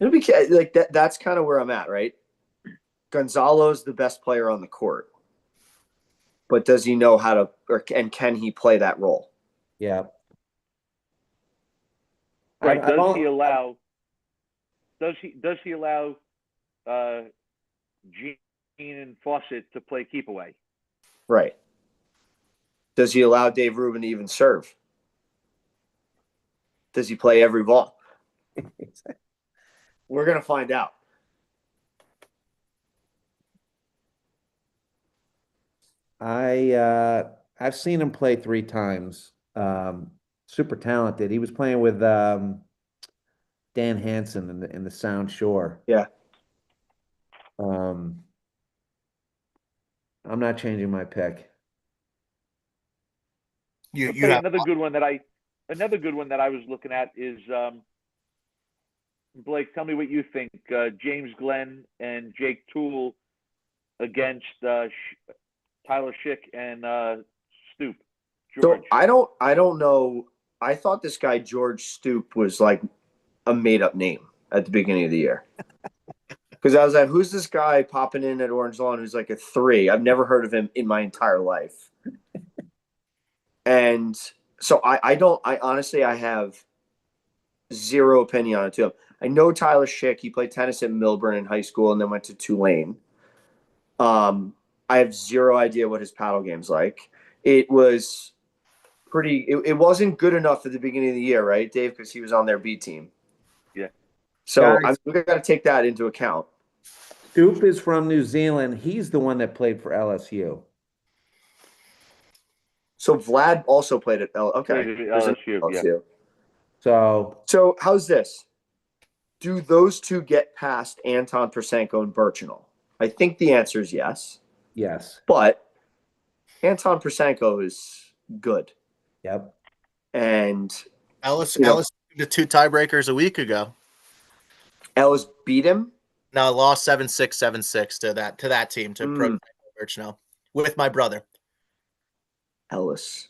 [SPEAKER 4] It'll be like that. That's kind of where I'm at, right? Gonzalo's the best player on the court, but does he know how to, and can he play that role?
[SPEAKER 3] Yeah.
[SPEAKER 2] Right. Does he allow Gene and Fawcett to play keep away?
[SPEAKER 4] Right. Does he allow Dave Rubin to even serve? Does he play every ball? We're gonna find out.
[SPEAKER 3] I've seen him play 3 times. Super talented. He was playing with Dan Hansen in the Sound Shore.
[SPEAKER 4] Yeah.
[SPEAKER 3] I'm not changing my pick.
[SPEAKER 1] You
[SPEAKER 2] have another good one that I was looking at is Blake. Tell me what you think. James Glenn and Jake Toole against Tyler Schick and Stoop. George.
[SPEAKER 4] So I don't know. I thought this guy George Stoop was like a made up name at the beginning of the year. Because I was like, who's this guy popping in at Orange Lawn who's like a 3? I've never heard of him in my entire life. And so I honestly have zero opinion on it too. I know Tyler Schick. He played tennis at Milburn in high school and then went to Tulane. I have zero idea what his paddle game's like. It was it wasn't good enough at the beginning of the year, right, Dave? Because he was on their B team.
[SPEAKER 2] Yeah.
[SPEAKER 4] So we've got to take that into account.
[SPEAKER 3] Stoop is from New Zealand. He's the one that played for LSU.
[SPEAKER 4] So Vlad also played at
[SPEAKER 2] LSU. Yeah.
[SPEAKER 3] So
[SPEAKER 4] how's this? Do those two get past Anton Persenko and Birchinall? I think the answer is yes.
[SPEAKER 3] Yes.
[SPEAKER 4] But Anton Persenko is good.
[SPEAKER 3] Yep.
[SPEAKER 4] And
[SPEAKER 1] Ellis the 2 tiebreakers a week ago.
[SPEAKER 4] Ellis beat him?
[SPEAKER 1] No, lost 7-6, 7-6 to that team, to Pro Birchinall, with my brother.
[SPEAKER 4] Ellis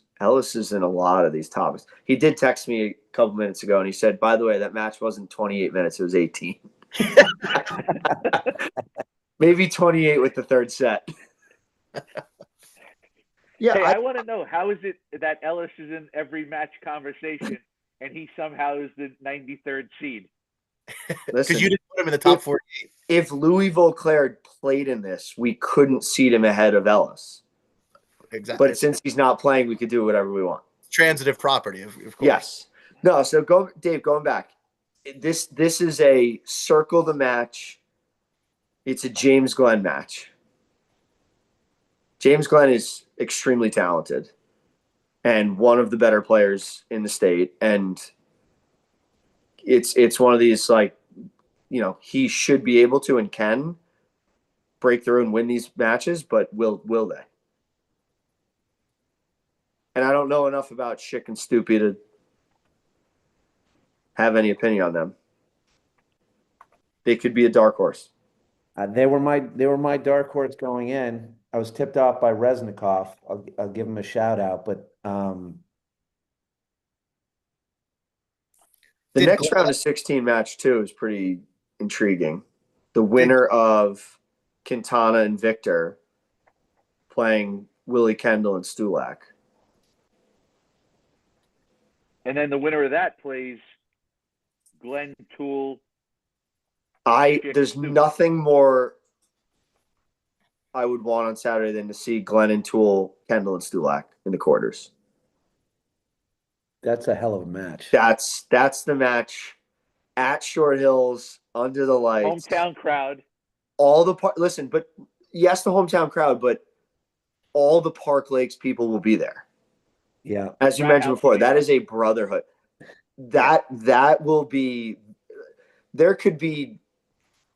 [SPEAKER 4] is in a lot of these topics. He did text me a couple minutes ago, and he said, by the way, that match wasn't 28 minutes. It was 18. Maybe 28 with the third set.
[SPEAKER 2] Yeah, hey, I want to know, how is it that Ellis is in every match conversation and he somehow is the 93rd seed?
[SPEAKER 1] Because you didn't put him in the top 48.
[SPEAKER 4] If Louis Vauclair played in this, we couldn't seed him ahead of Ellis.
[SPEAKER 1] Exactly.
[SPEAKER 4] But since he's not playing, we could do whatever we want.
[SPEAKER 1] Transitive property, of course.
[SPEAKER 4] Yes. No, so Dave, going back. This is a circle the match. It's a James Glenn match. James Glenn is extremely talented and one of the better players in the state. And it's one of these, like, you know, he should be able to and can break through and win these matches, but will they? And I don't know enough about Schick and Stoopy to have any opinion on them. They could be a dark horse.
[SPEAKER 3] They were my dark horse going in. I was tipped off by Reznikov. I'll give him a shout out, but
[SPEAKER 4] the next round of 16 match too is pretty intriguing. The winner of Quintana and Victor playing Willie Kendall and Stulak.
[SPEAKER 2] And then the winner of that plays Glenn Toole.
[SPEAKER 4] There's nothing more I would want on Saturday than to see Glenn and Toole, Kendall and Stulak in the quarters.
[SPEAKER 3] That's a hell of a match.
[SPEAKER 4] That's the match at Short Hills under the lights.
[SPEAKER 2] Hometown crowd.
[SPEAKER 4] Listen, but yes, the hometown crowd, but all the Park Lakes people will be there.
[SPEAKER 3] Yeah.
[SPEAKER 4] As you mentioned before, that is a brotherhood. that will be. There could be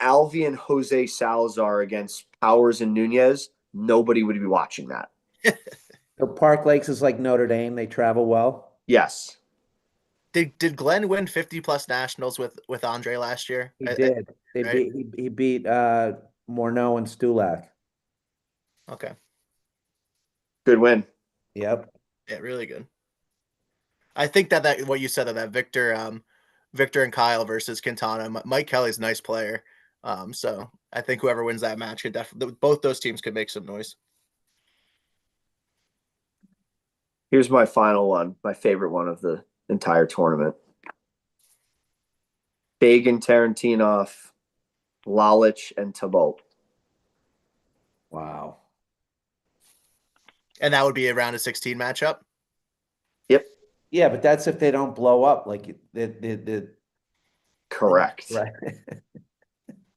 [SPEAKER 4] Alvi and Jose Salazar against Powers and Nunez. Nobody would be watching that.
[SPEAKER 3] So Park Lakes is like Notre Dame. They travel well.
[SPEAKER 4] Yes.
[SPEAKER 1] Did Glenn win 50+ nationals with Andre last year?
[SPEAKER 3] He did.
[SPEAKER 1] Right?
[SPEAKER 3] He beat Morneau and Stulak.
[SPEAKER 1] Okay.
[SPEAKER 4] Good win.
[SPEAKER 3] Yep.
[SPEAKER 1] Yeah, really good. I think that what you said of that Victor and Kyle versus Quintana, Mike Kelly's a nice player. So I think whoever wins that match could definitely, both those teams could make some noise.
[SPEAKER 4] Here's my final one, my favorite one of the entire tournament. Bagan, Tarantinov, Lalich, and Tabot.
[SPEAKER 3] Wow.
[SPEAKER 1] And that would be a round of 16 matchup.
[SPEAKER 4] Yep.
[SPEAKER 3] Yeah, but that's if they don't blow up like the
[SPEAKER 4] Correct.
[SPEAKER 3] right.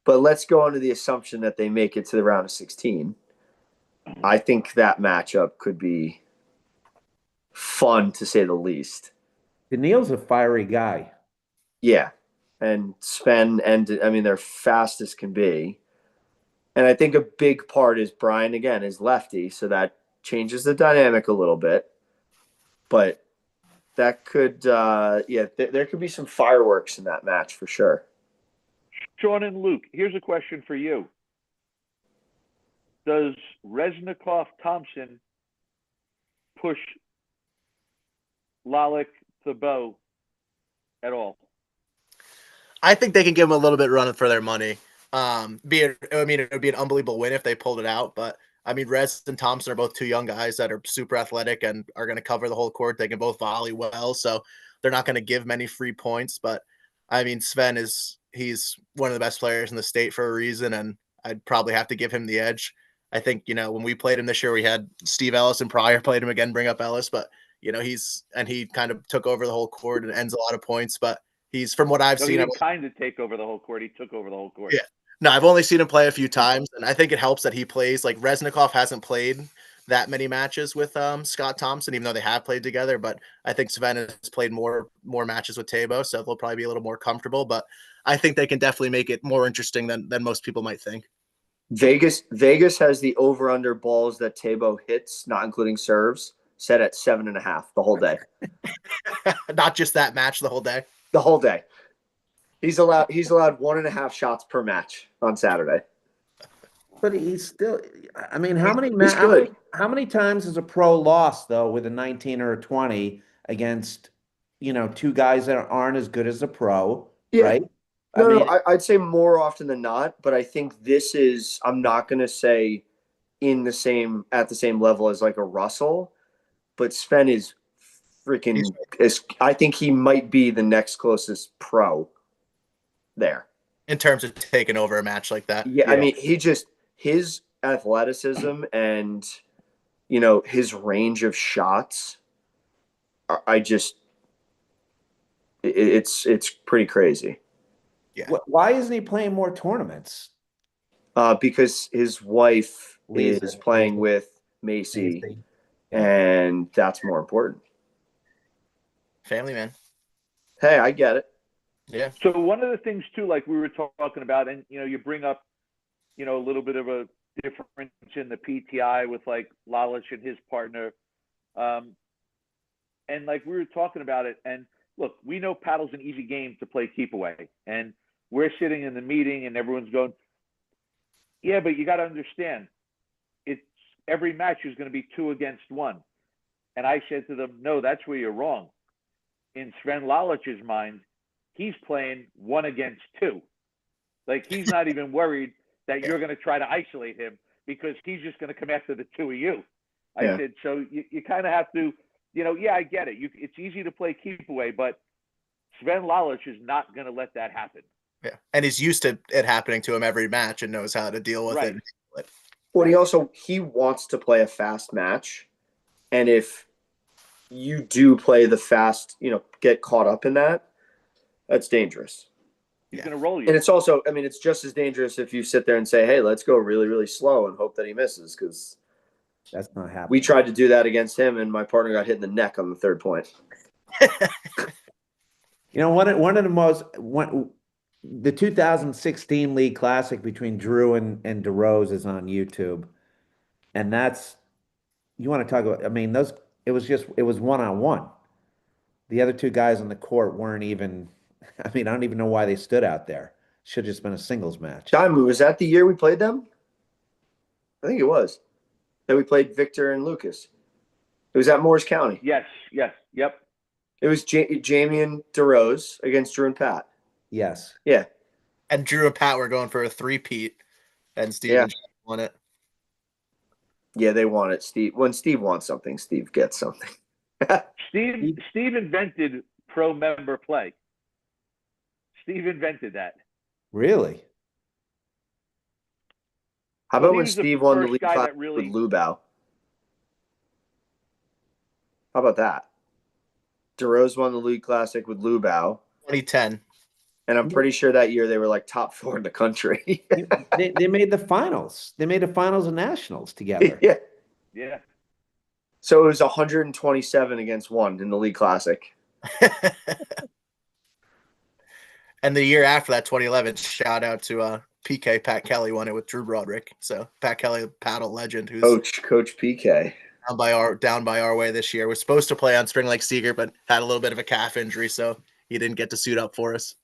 [SPEAKER 4] But let's go under the assumption that they make it to the round of 16. I think that matchup could be fun, to say the least.
[SPEAKER 3] Daniil's a fiery guy.
[SPEAKER 4] Yeah. And Sven, and I mean, they're fast as can be. And I think a big part is Brian, again, is lefty. So that changes the dynamic a little bit. But that could, there could be some fireworks in that match for sure.
[SPEAKER 2] Sean and Luke, here's a question for you. Does Reznikov Thompson push Lalich Thibault at all?
[SPEAKER 1] I think they can give them a little bit running for their money. It would be an unbelievable win if they pulled it out. But I mean, Rez and Thompson are both two young guys that are super athletic and are going to cover the whole court. They can both volley well, so they're not going to give many free points. But I mean, Sven he's one of the best players in the state for a reason, and I'd probably have to give him the edge. I think, when we played him this year, we had Steve Ellis and Pryor played him again, bring up Ellis, but he kind of took over the whole court and ends a lot of points, but he's, from what I've seen,
[SPEAKER 2] he didn't kind of take over the whole court. He took over the whole court.
[SPEAKER 1] Yeah. No, I've only seen him play a few times, and I think it helps that he plays. Like, Reznikov hasn't played that many matches with Scott Thompson, even though they have played together. But I think Sven has played more matches with Tabo, so they'll probably be a little more comfortable. But I think they can definitely make it more interesting than most people might think.
[SPEAKER 4] Vegas has the over-under balls that Tabo hits, not including serves, set at 7.5 the whole day.
[SPEAKER 1] Not just that match, the whole day.
[SPEAKER 4] The whole day. He's allowed 1.5 shots per match on Saturday.
[SPEAKER 3] But he's still. I mean, how many times has a pro lost though with a 19 or a 20 against two guys that aren't as good as a pro, right?
[SPEAKER 4] I'd say more often than not, but I think this is. I'm not going to say at the same level as like a Russell, but Sven is freaking. I think he might be the next closest pro there
[SPEAKER 1] in terms of taking over a match like that.
[SPEAKER 4] Yeah. I mean, his athleticism and his range of shots. It's pretty crazy.
[SPEAKER 1] Yeah.
[SPEAKER 3] Why isn't he playing more tournaments?
[SPEAKER 4] Because his wife is playing with Macy, and that's more important.
[SPEAKER 1] Family, man.
[SPEAKER 4] Hey, I get it.
[SPEAKER 1] Yeah.
[SPEAKER 2] So one of the things too, like we were talking about, and you bring up, a little bit of a difference in the PTI with like Lalich and his partner, and like we were talking about it. And look, we know paddle's an easy game to play keep away, and we're sitting in the meeting and everyone's going, yeah, but you got to understand, it's every match is going to be 2 against 1. And I said to them, no, that's where you're wrong. In Sven Lalich's mind, he's playing 1 against 2. Like, he's not even worried that you're going to try to isolate him because he's just going to come after the 2 of you. I said, so you kind of have to, I get it. It's easy to play keep away, but Sven Lalich is not going to let that happen.
[SPEAKER 1] Yeah. And he's used to it happening to him every match and knows how to deal with it.
[SPEAKER 4] Well, he wants to play a fast match. And if you do play the fast, get caught up in that, that's dangerous.
[SPEAKER 2] He's going to roll you.
[SPEAKER 4] And it's also, it's just as dangerous if you sit there and say, hey, let's go really, really slow and hope that he misses, because
[SPEAKER 3] that's not happening.
[SPEAKER 4] We tried to do that against him, and my partner got hit in the neck on the 3rd point.
[SPEAKER 3] You know, the 2016 League Classic between Drew and DeRose is on YouTube, and that's you want to talk about. I mean, those it was one on one. The other two guys on the court weren't even. I mean, I don't even know why they stood out there. Should have just been a singles match.
[SPEAKER 4] Diamond, was that the year we played them? I think it was. That we played Victor and Lucas. It was at Morris County.
[SPEAKER 2] Yes, yes, yep.
[SPEAKER 4] It was Jamie and DeRose against Drew and Pat.
[SPEAKER 3] Yes.
[SPEAKER 4] Yeah.
[SPEAKER 1] And Drew and Pat were going for a three-peat, and Steven won it.
[SPEAKER 4] Yeah, they want it. Steve. When Steve wants something, Steve gets something.
[SPEAKER 2] Steve invented pro member play. Steve invented that.
[SPEAKER 3] Really?
[SPEAKER 4] How
[SPEAKER 2] Well,
[SPEAKER 4] about
[SPEAKER 2] he
[SPEAKER 4] when
[SPEAKER 2] was the
[SPEAKER 4] Steve won the
[SPEAKER 2] first
[SPEAKER 4] league
[SPEAKER 2] guy
[SPEAKER 4] classic
[SPEAKER 2] that really-
[SPEAKER 4] with Lubau? How about that? DeRose won the league classic with Lubau,
[SPEAKER 1] 2010.
[SPEAKER 4] and I'm pretty sure that year they were like top 4 in the country.
[SPEAKER 3] They made the finals. They made the finals and nationals together.
[SPEAKER 4] Yeah.
[SPEAKER 2] Yeah.
[SPEAKER 4] So it was 127 against 1 in the league classic.
[SPEAKER 1] And the year after that, 2011, shout out to PK Pat Kelly won it with Drew Broderick. So Pat Kelly, paddle legend, who's
[SPEAKER 4] Coach PK.
[SPEAKER 1] down by our way this year. Was supposed to play on Spring Lake Seeger, but had a little bit of a calf injury, so he didn't get to suit up for us.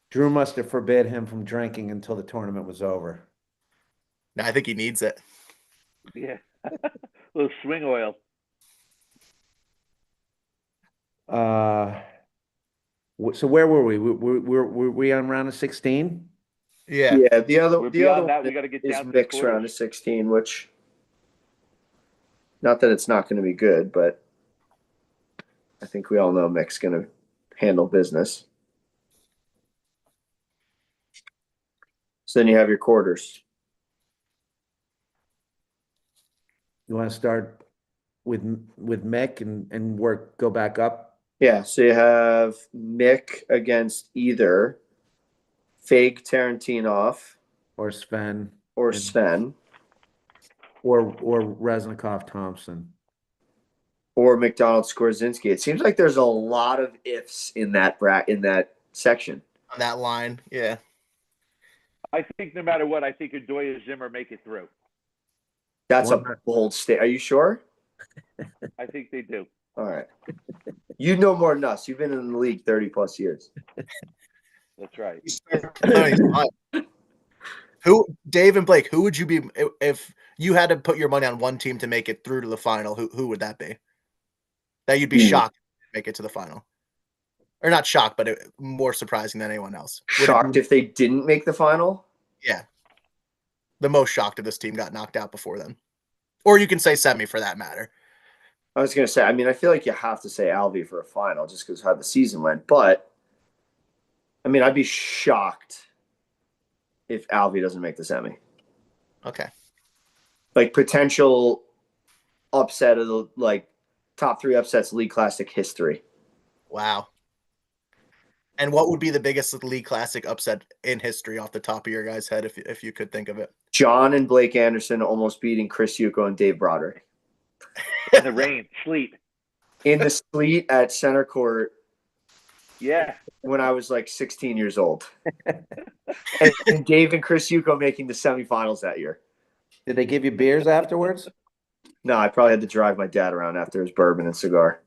[SPEAKER 3] Drew must have forbid him from drinking until the tournament was over.
[SPEAKER 1] No, I think he needs it.
[SPEAKER 2] Yeah. A little swing oil.
[SPEAKER 3] So where were we? Were we on round of 16?
[SPEAKER 1] Yeah.
[SPEAKER 4] Yeah, the other
[SPEAKER 2] We're
[SPEAKER 4] the
[SPEAKER 2] beyond
[SPEAKER 4] other
[SPEAKER 2] that.
[SPEAKER 4] one
[SPEAKER 2] We got to get
[SPEAKER 4] is
[SPEAKER 2] down to the
[SPEAKER 4] mixed round
[SPEAKER 2] quarters.
[SPEAKER 4] of 16, which not that it's not going to be good, but I think we all know Mick's going to handle business. So then you have your quarters.
[SPEAKER 3] You want to start with Mick and go back up?
[SPEAKER 4] Yeah, so you have Mick against either Fake Tarantinov
[SPEAKER 3] Or Sven
[SPEAKER 4] or
[SPEAKER 3] And-
[SPEAKER 4] Sven
[SPEAKER 3] or Reznikov Thompson.
[SPEAKER 4] or McDonald Skorzynski. It seems like there's a lot of ifs in that section.
[SPEAKER 1] On that line. Yeah.
[SPEAKER 2] I think no matter what, I think Adoya Zimmer make it through.
[SPEAKER 4] That's a
[SPEAKER 3] One-
[SPEAKER 4] bold state. Are you sure?
[SPEAKER 2] I think they do.
[SPEAKER 4] All right. You know more than us. You've been in the league 30 plus years.
[SPEAKER 2] That's right.
[SPEAKER 1] Dave and Blake, who would you be if you had to put your money on one team to make it through to the final? Who would that be? That you'd be shocked to make it to the final. Or not shocked, but more surprising than anyone else.
[SPEAKER 4] Shocked if they didn't make the final?
[SPEAKER 1] Yeah. The most shocked if this team got knocked out before them. Or you can say semi for that matter.
[SPEAKER 4] I was going to say, I mean, I feel like you have to say Alvy for a final just because of how the season went. But, I mean, I'd be shocked if Alvy doesn't make the semi.
[SPEAKER 1] Okay.
[SPEAKER 4] Like, potential upset of the, like, top 3 upsets League Classic history.
[SPEAKER 1] Wow. And what would be the biggest League Classic upset in history off the top of your guys' head if you could think of it?
[SPEAKER 4] John and Blake Anderson almost beating Chris Yuko and Dave Broderick.
[SPEAKER 2] In the rain, sleet.
[SPEAKER 4] In the sleet at center court
[SPEAKER 2] Yeah.
[SPEAKER 4] when I was like 16 years old. and Dave and Chris Yuko making the semifinals that year.
[SPEAKER 3] Did they give you beers afterwards?
[SPEAKER 4] No, I probably had to drive my dad around after his bourbon and cigar.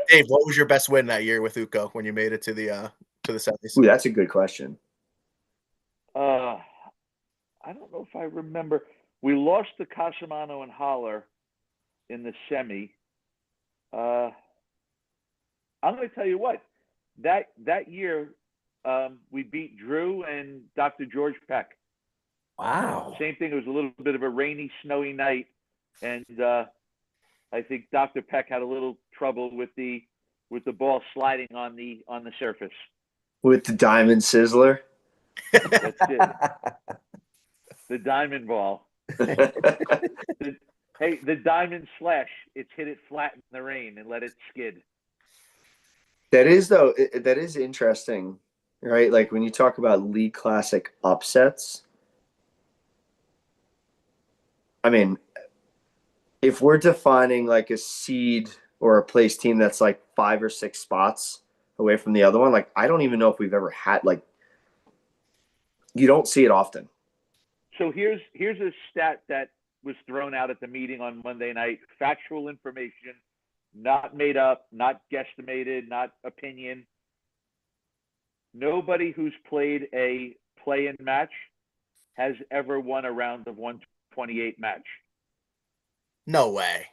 [SPEAKER 1] Dave, what was your best win that year with Uko when you made it to the semis?
[SPEAKER 4] Ooh, that's a good question.
[SPEAKER 2] I don't know if I remember. We lost to Casamano and Holler in the semi. I'm going to tell you what. That year, we beat Drew and Dr. George Peck.
[SPEAKER 3] Wow.
[SPEAKER 2] Same thing. It was a little bit of a rainy, snowy night, and I think Dr. Peck had a little trouble with the ball sliding on the surface.
[SPEAKER 4] With the Diamond Sizzler.
[SPEAKER 2] That's it. The diamond ball. Hey, the diamond slash. It's hit it flat in the rain and let it skid.
[SPEAKER 4] That is interesting, right? Like when you talk about League Classic upsets, I mean, if we're defining like a seed or a place team that's like 5 or 6 spots away from the other one. Like, I don't even know if we've ever had, like, you don't see it often.
[SPEAKER 2] So here's a stat that was thrown out at the meeting on Monday night. Factual information, not made up, not guesstimated, not opinion. Nobody who's played a play-in match has ever won a round of 128 match.
[SPEAKER 1] No way.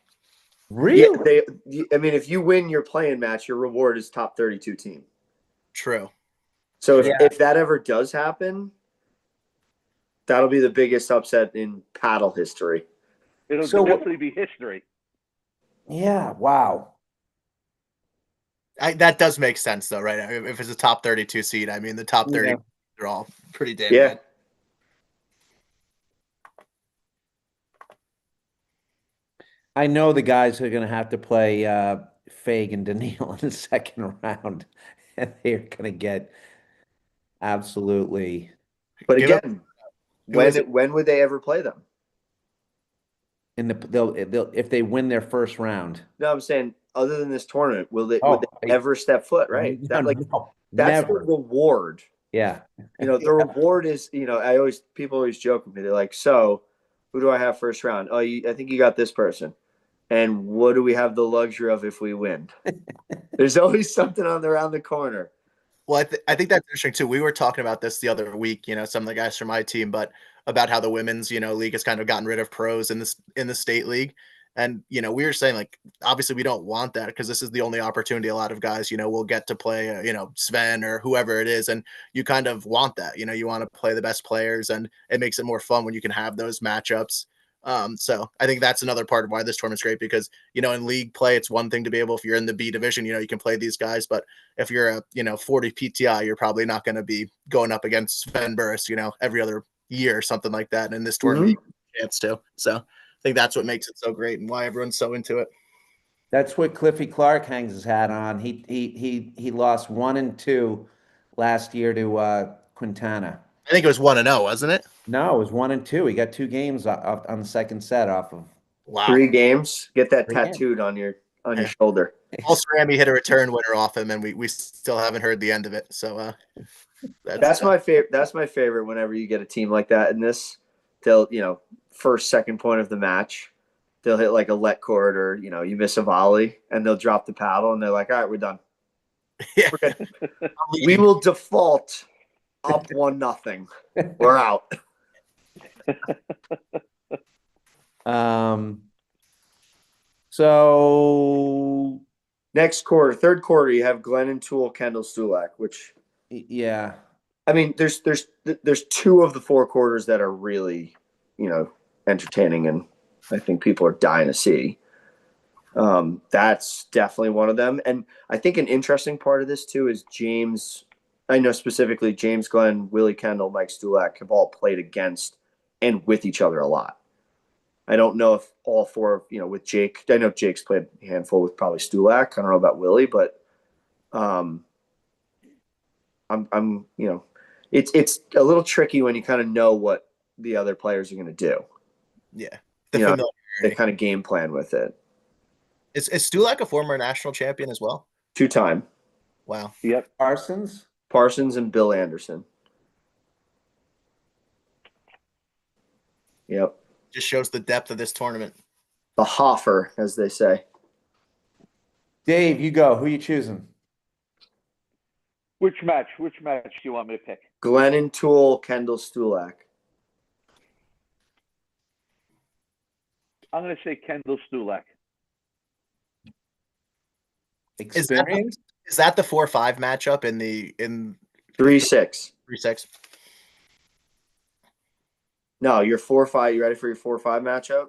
[SPEAKER 3] Really?
[SPEAKER 4] Yeah, I mean, if you win your playing match, your reward is top 32 team.
[SPEAKER 1] True.
[SPEAKER 4] So
[SPEAKER 3] Yeah.
[SPEAKER 4] if that ever does happen, that'll be the biggest upset in paddle history.
[SPEAKER 2] It'll
[SPEAKER 3] So what-
[SPEAKER 2] definitely be history.
[SPEAKER 3] Yeah. Wow.
[SPEAKER 1] That does make sense though, right? If it's a top 32 seed, I mean, the top 30
[SPEAKER 3] Yeah.
[SPEAKER 1] are all pretty damn
[SPEAKER 4] Yeah.
[SPEAKER 1] good.
[SPEAKER 3] I know the guys are going to have to play Fag and Daniil in the second round, and they're going to get absolutely.
[SPEAKER 4] But
[SPEAKER 1] Give up-
[SPEAKER 4] again,
[SPEAKER 1] who is it?
[SPEAKER 4] when would they ever play them?
[SPEAKER 3] They'll if they win their first round.
[SPEAKER 4] No, I'm saying other than this tournament, would they
[SPEAKER 3] Oh,
[SPEAKER 4] ever step foot? Right.
[SPEAKER 3] No,
[SPEAKER 4] That, like,
[SPEAKER 3] no,
[SPEAKER 4] that's the
[SPEAKER 3] never.
[SPEAKER 4] reward.
[SPEAKER 3] Yeah.
[SPEAKER 4] You know, the reward is, you know, people always joke with me. They're like, so who do I have first round? Oh, I think you got this person. And what do we have the luxury of if we win? There's always something around the corner.
[SPEAKER 1] Well, I think that's interesting too. We were talking about this the other week, some of the guys from my team, but about how the women's, league has kind of gotten rid of pros in the state league. And, we were saying, like, obviously we don't want that because this is the only opportunity a lot of guys, will get to play, Sven or whoever it is. And you kind of want that, you want to play the best players, and it makes it more fun when you can have those matchups. So I think that's another part of why this tournament's great because, in league play, it's one thing to be able, if you're in the B division, you can play these guys, but if you're a, 40 PTI, you're probably not going to be going up against Sven Burris, every other year or something like that. And in this tournament, you have a chance to. So I think that's what makes it so great and why everyone's so into it.
[SPEAKER 3] That's what Cliffy Clark hangs his hat on. He lost 1 and 2 last year to Quintana.
[SPEAKER 1] I think it was 1-0, wasn't it?
[SPEAKER 3] No, it was 1 and 2. He got 2 games on the second set off of.
[SPEAKER 1] Wow.
[SPEAKER 4] 3 games. Get that
[SPEAKER 3] 3 games.
[SPEAKER 4] tattooed on your shoulder.
[SPEAKER 1] Also, Rami hit a return winner off him, and we still haven't heard the end of it. So
[SPEAKER 4] That's my favorite. That's my favorite. Whenever you get a team like that in this, they'll first, second point of the match, they'll hit like a let cord or you miss a volley and they'll drop the paddle and they're like, all right, we're done.
[SPEAKER 1] Yeah.
[SPEAKER 4] We're good. We will default up 1-0. We're out.
[SPEAKER 3] So
[SPEAKER 4] Next quarter, third quarter, you have Glennon Toole, Kendall Stulak, which
[SPEAKER 3] yeah,
[SPEAKER 4] I mean, there's 2 of the 4 quarters that are really, entertaining, and I think people are dying to see. That's definitely one of them. And I think an interesting part of this too is James. I know specifically James Glenn, Willie Kendall, Mike Stulak have all played against and with each other a lot. I don't know if all 4, with Jake. I know Jake's played a handful with probably Stulak. I don't know about Willie, but I'm it's a little tricky when you kind of know what the other players are going to do.
[SPEAKER 1] Yeah.
[SPEAKER 4] They kind of game plan with it.
[SPEAKER 1] Is Stulak a former national champion as well?
[SPEAKER 4] 2-time.
[SPEAKER 1] Wow.
[SPEAKER 2] Yep.
[SPEAKER 4] Parsons and Bill Anderson. Yep.
[SPEAKER 1] Just shows the depth of this tournament.
[SPEAKER 4] The Hoffer, as they say.
[SPEAKER 3] Dave, you go. Who you choosing?
[SPEAKER 2] Which match do you want me to pick?
[SPEAKER 4] Glennon Toole, Kendall Stulak.
[SPEAKER 2] I'm going to say Kendall Stulak.
[SPEAKER 3] Experience?
[SPEAKER 1] Is that the 4-5 matchup in
[SPEAKER 4] 3-6.
[SPEAKER 1] 3-6?
[SPEAKER 4] No, your 4-5. You ready for your 4-5 matchup?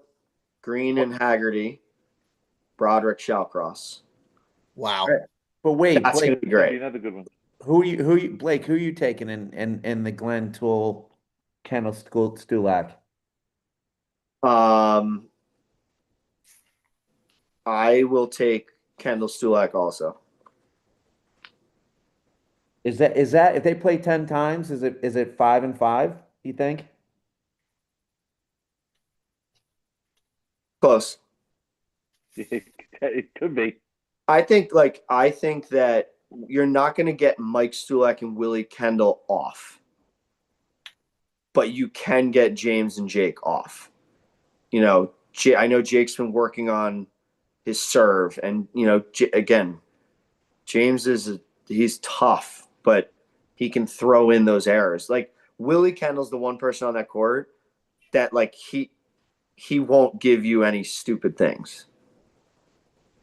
[SPEAKER 4] Green and Haggerty, Broderick Shawcross.
[SPEAKER 1] Wow.
[SPEAKER 3] Right. But wait,
[SPEAKER 4] That's
[SPEAKER 3] Blake,
[SPEAKER 4] going to be great.
[SPEAKER 2] Another good one.
[SPEAKER 3] Blake, who you taking in the Glenn Toole, Kendall Stulak?
[SPEAKER 4] I will take Kendall Stulak also.
[SPEAKER 3] Is that if they play 10 times, is it 5 and 5, you think?
[SPEAKER 4] Close.
[SPEAKER 2] It could be.
[SPEAKER 4] I think that you're not going to get Mike Stulak and Willie Kendall off, but you can get James and Jake off. You know, I know Jake's been working on his serve, and you know, again, James he's tough, but he can throw in those errors. Like Willie Kendall's the one person on that court that like he won't give you any stupid things.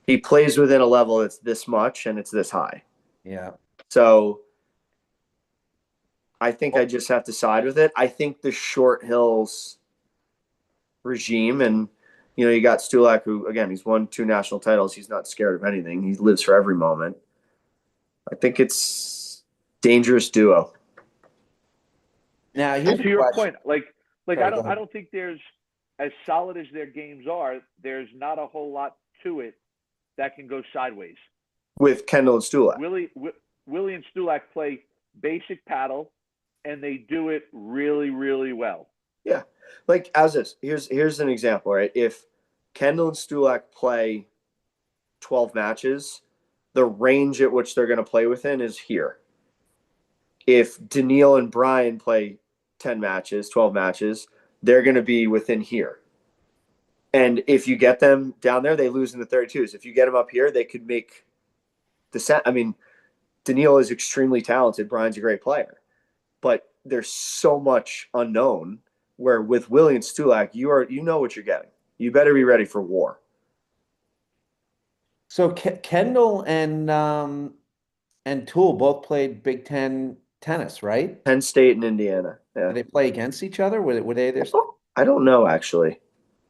[SPEAKER 4] He plays within a level that's this much and it's this high.
[SPEAKER 3] Yeah.
[SPEAKER 4] So I think I just have to side with it. I think the Short Hills regime, and you know, you got Stulak, who again, he's won 2 national titles. He's not scared of anything. He lives for every moment. I think it's dangerous duo.
[SPEAKER 3] Now, here's
[SPEAKER 2] to your
[SPEAKER 3] question.
[SPEAKER 2] point, like
[SPEAKER 3] Sorry,
[SPEAKER 2] I
[SPEAKER 3] go
[SPEAKER 2] don't
[SPEAKER 3] ahead.
[SPEAKER 2] think there's, as solid as their games are, there's not a whole lot to it that can go sideways.
[SPEAKER 4] With Kendall and Stulak.
[SPEAKER 2] Willie and Stulak play basic paddle, and they do it really, really well.
[SPEAKER 4] Yeah. Like as this, here's an example, right? If Kendall and Stulak play 12 matches, the range at which they're going to play within is here. If Daniil and Brian play 10 matches, 12 matches, they're going to be within here. And if you get them down there, they lose in the 32s. If you get them up here, they could make the set. I mean, Daniil is extremely talented. Brian's a great player. But there's so much unknown where with Willie and Stulak, you know what you're getting. You better be ready for war.
[SPEAKER 3] So Kendall and Toole both played Big Ten tennis, right?
[SPEAKER 4] Penn State and Indiana. Yeah.
[SPEAKER 3] Did they play against each other? Were they there?
[SPEAKER 4] I don't know, actually.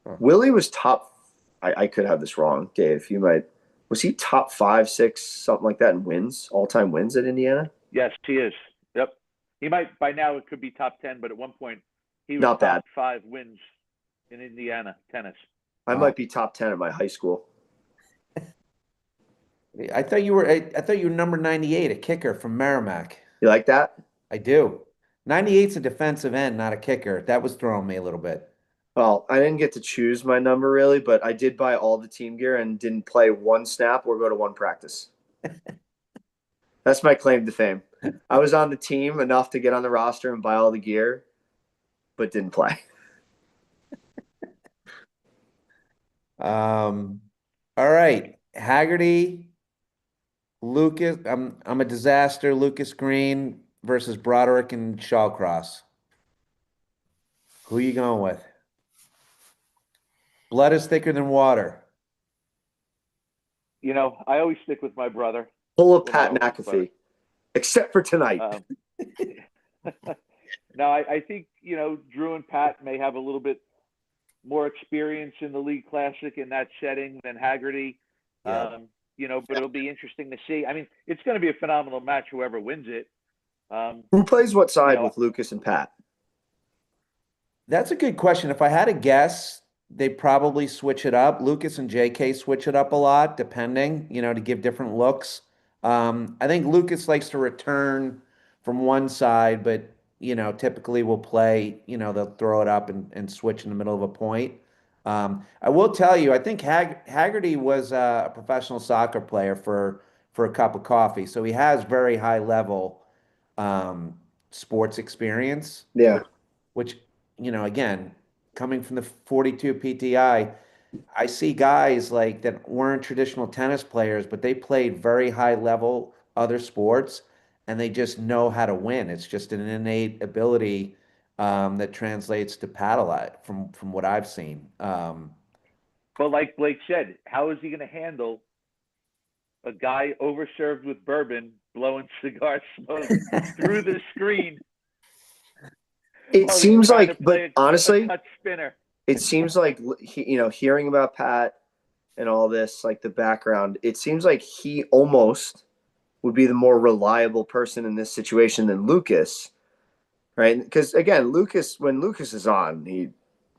[SPEAKER 3] Huh.
[SPEAKER 4] Willie was top. I could have this wrong, Dave. You might. Was he top 5, 6, something like that in wins, all-time wins at Indiana?
[SPEAKER 2] Yes, he is. Yep. He might, by now it could be top 10, but at one point he was
[SPEAKER 4] Not bad.
[SPEAKER 2] top 5 wins in Indiana tennis.
[SPEAKER 4] I might be top 10 at my high school.
[SPEAKER 3] I thought you were number 98, a kicker from Merrimack.
[SPEAKER 4] You like that?
[SPEAKER 3] I do. 98's a defensive end, not a kicker. That was throwing me a little bit.
[SPEAKER 4] Well, I didn't get to choose my number really, but I did buy all the team gear and didn't play one snap or go to one practice. That's my claim to fame. I was on the team enough to get on the roster and buy all the gear, but didn't play.
[SPEAKER 3] All right. Haggerty, Lucas. I'm a disaster. Lucas Green versus Broderick and Shawcross. Who are you going with? Blood is thicker than water.
[SPEAKER 2] You know, I always stick with my brother.
[SPEAKER 4] Pull a Pat McAfee, except for tonight.
[SPEAKER 2] No, I think, you know, Drew and Pat may have a little bit more experience in the League Classic in that setting than Haggerty.
[SPEAKER 3] Yeah.
[SPEAKER 2] You know, but it'll be interesting to see. I mean, it's going to be a phenomenal match, whoever wins it.
[SPEAKER 4] Who plays what side
[SPEAKER 2] you know,
[SPEAKER 4] with Lucas and Pat?
[SPEAKER 3] That's a good question. If I had to guess, they probably switch it up. Lucas and JK switch it up a lot, depending, you know, to give different looks. I think Lucas likes to return from one side, but, you know, typically will play, you know, they'll throw it up and switch in the middle of a point. I will tell you, I think Haggerty was a professional soccer player for a cup of coffee. So he has very high level sports experience.
[SPEAKER 4] Yeah.
[SPEAKER 3] Which, you know, again, coming from the 42 PTI, I see guys like that weren't traditional tennis players, but they played very high level other sports and they just know how to win. It's just an innate ability that translates to paddle from what I've seen.
[SPEAKER 2] but like Blake said, how is he going to handle a guy overserved with bourbon, blowing cigar smoke through the screen?
[SPEAKER 4] It
[SPEAKER 2] while he's
[SPEAKER 4] seems
[SPEAKER 2] trying
[SPEAKER 4] like,
[SPEAKER 2] to play
[SPEAKER 4] but
[SPEAKER 2] a
[SPEAKER 4] honestly,
[SPEAKER 2] touch spinner.
[SPEAKER 4] it seems like, you know, hearing about Pat and all this, like the background, it seems like he almost would be the more reliable person in this situation than Lucas, right? Because again, when Lucas is on,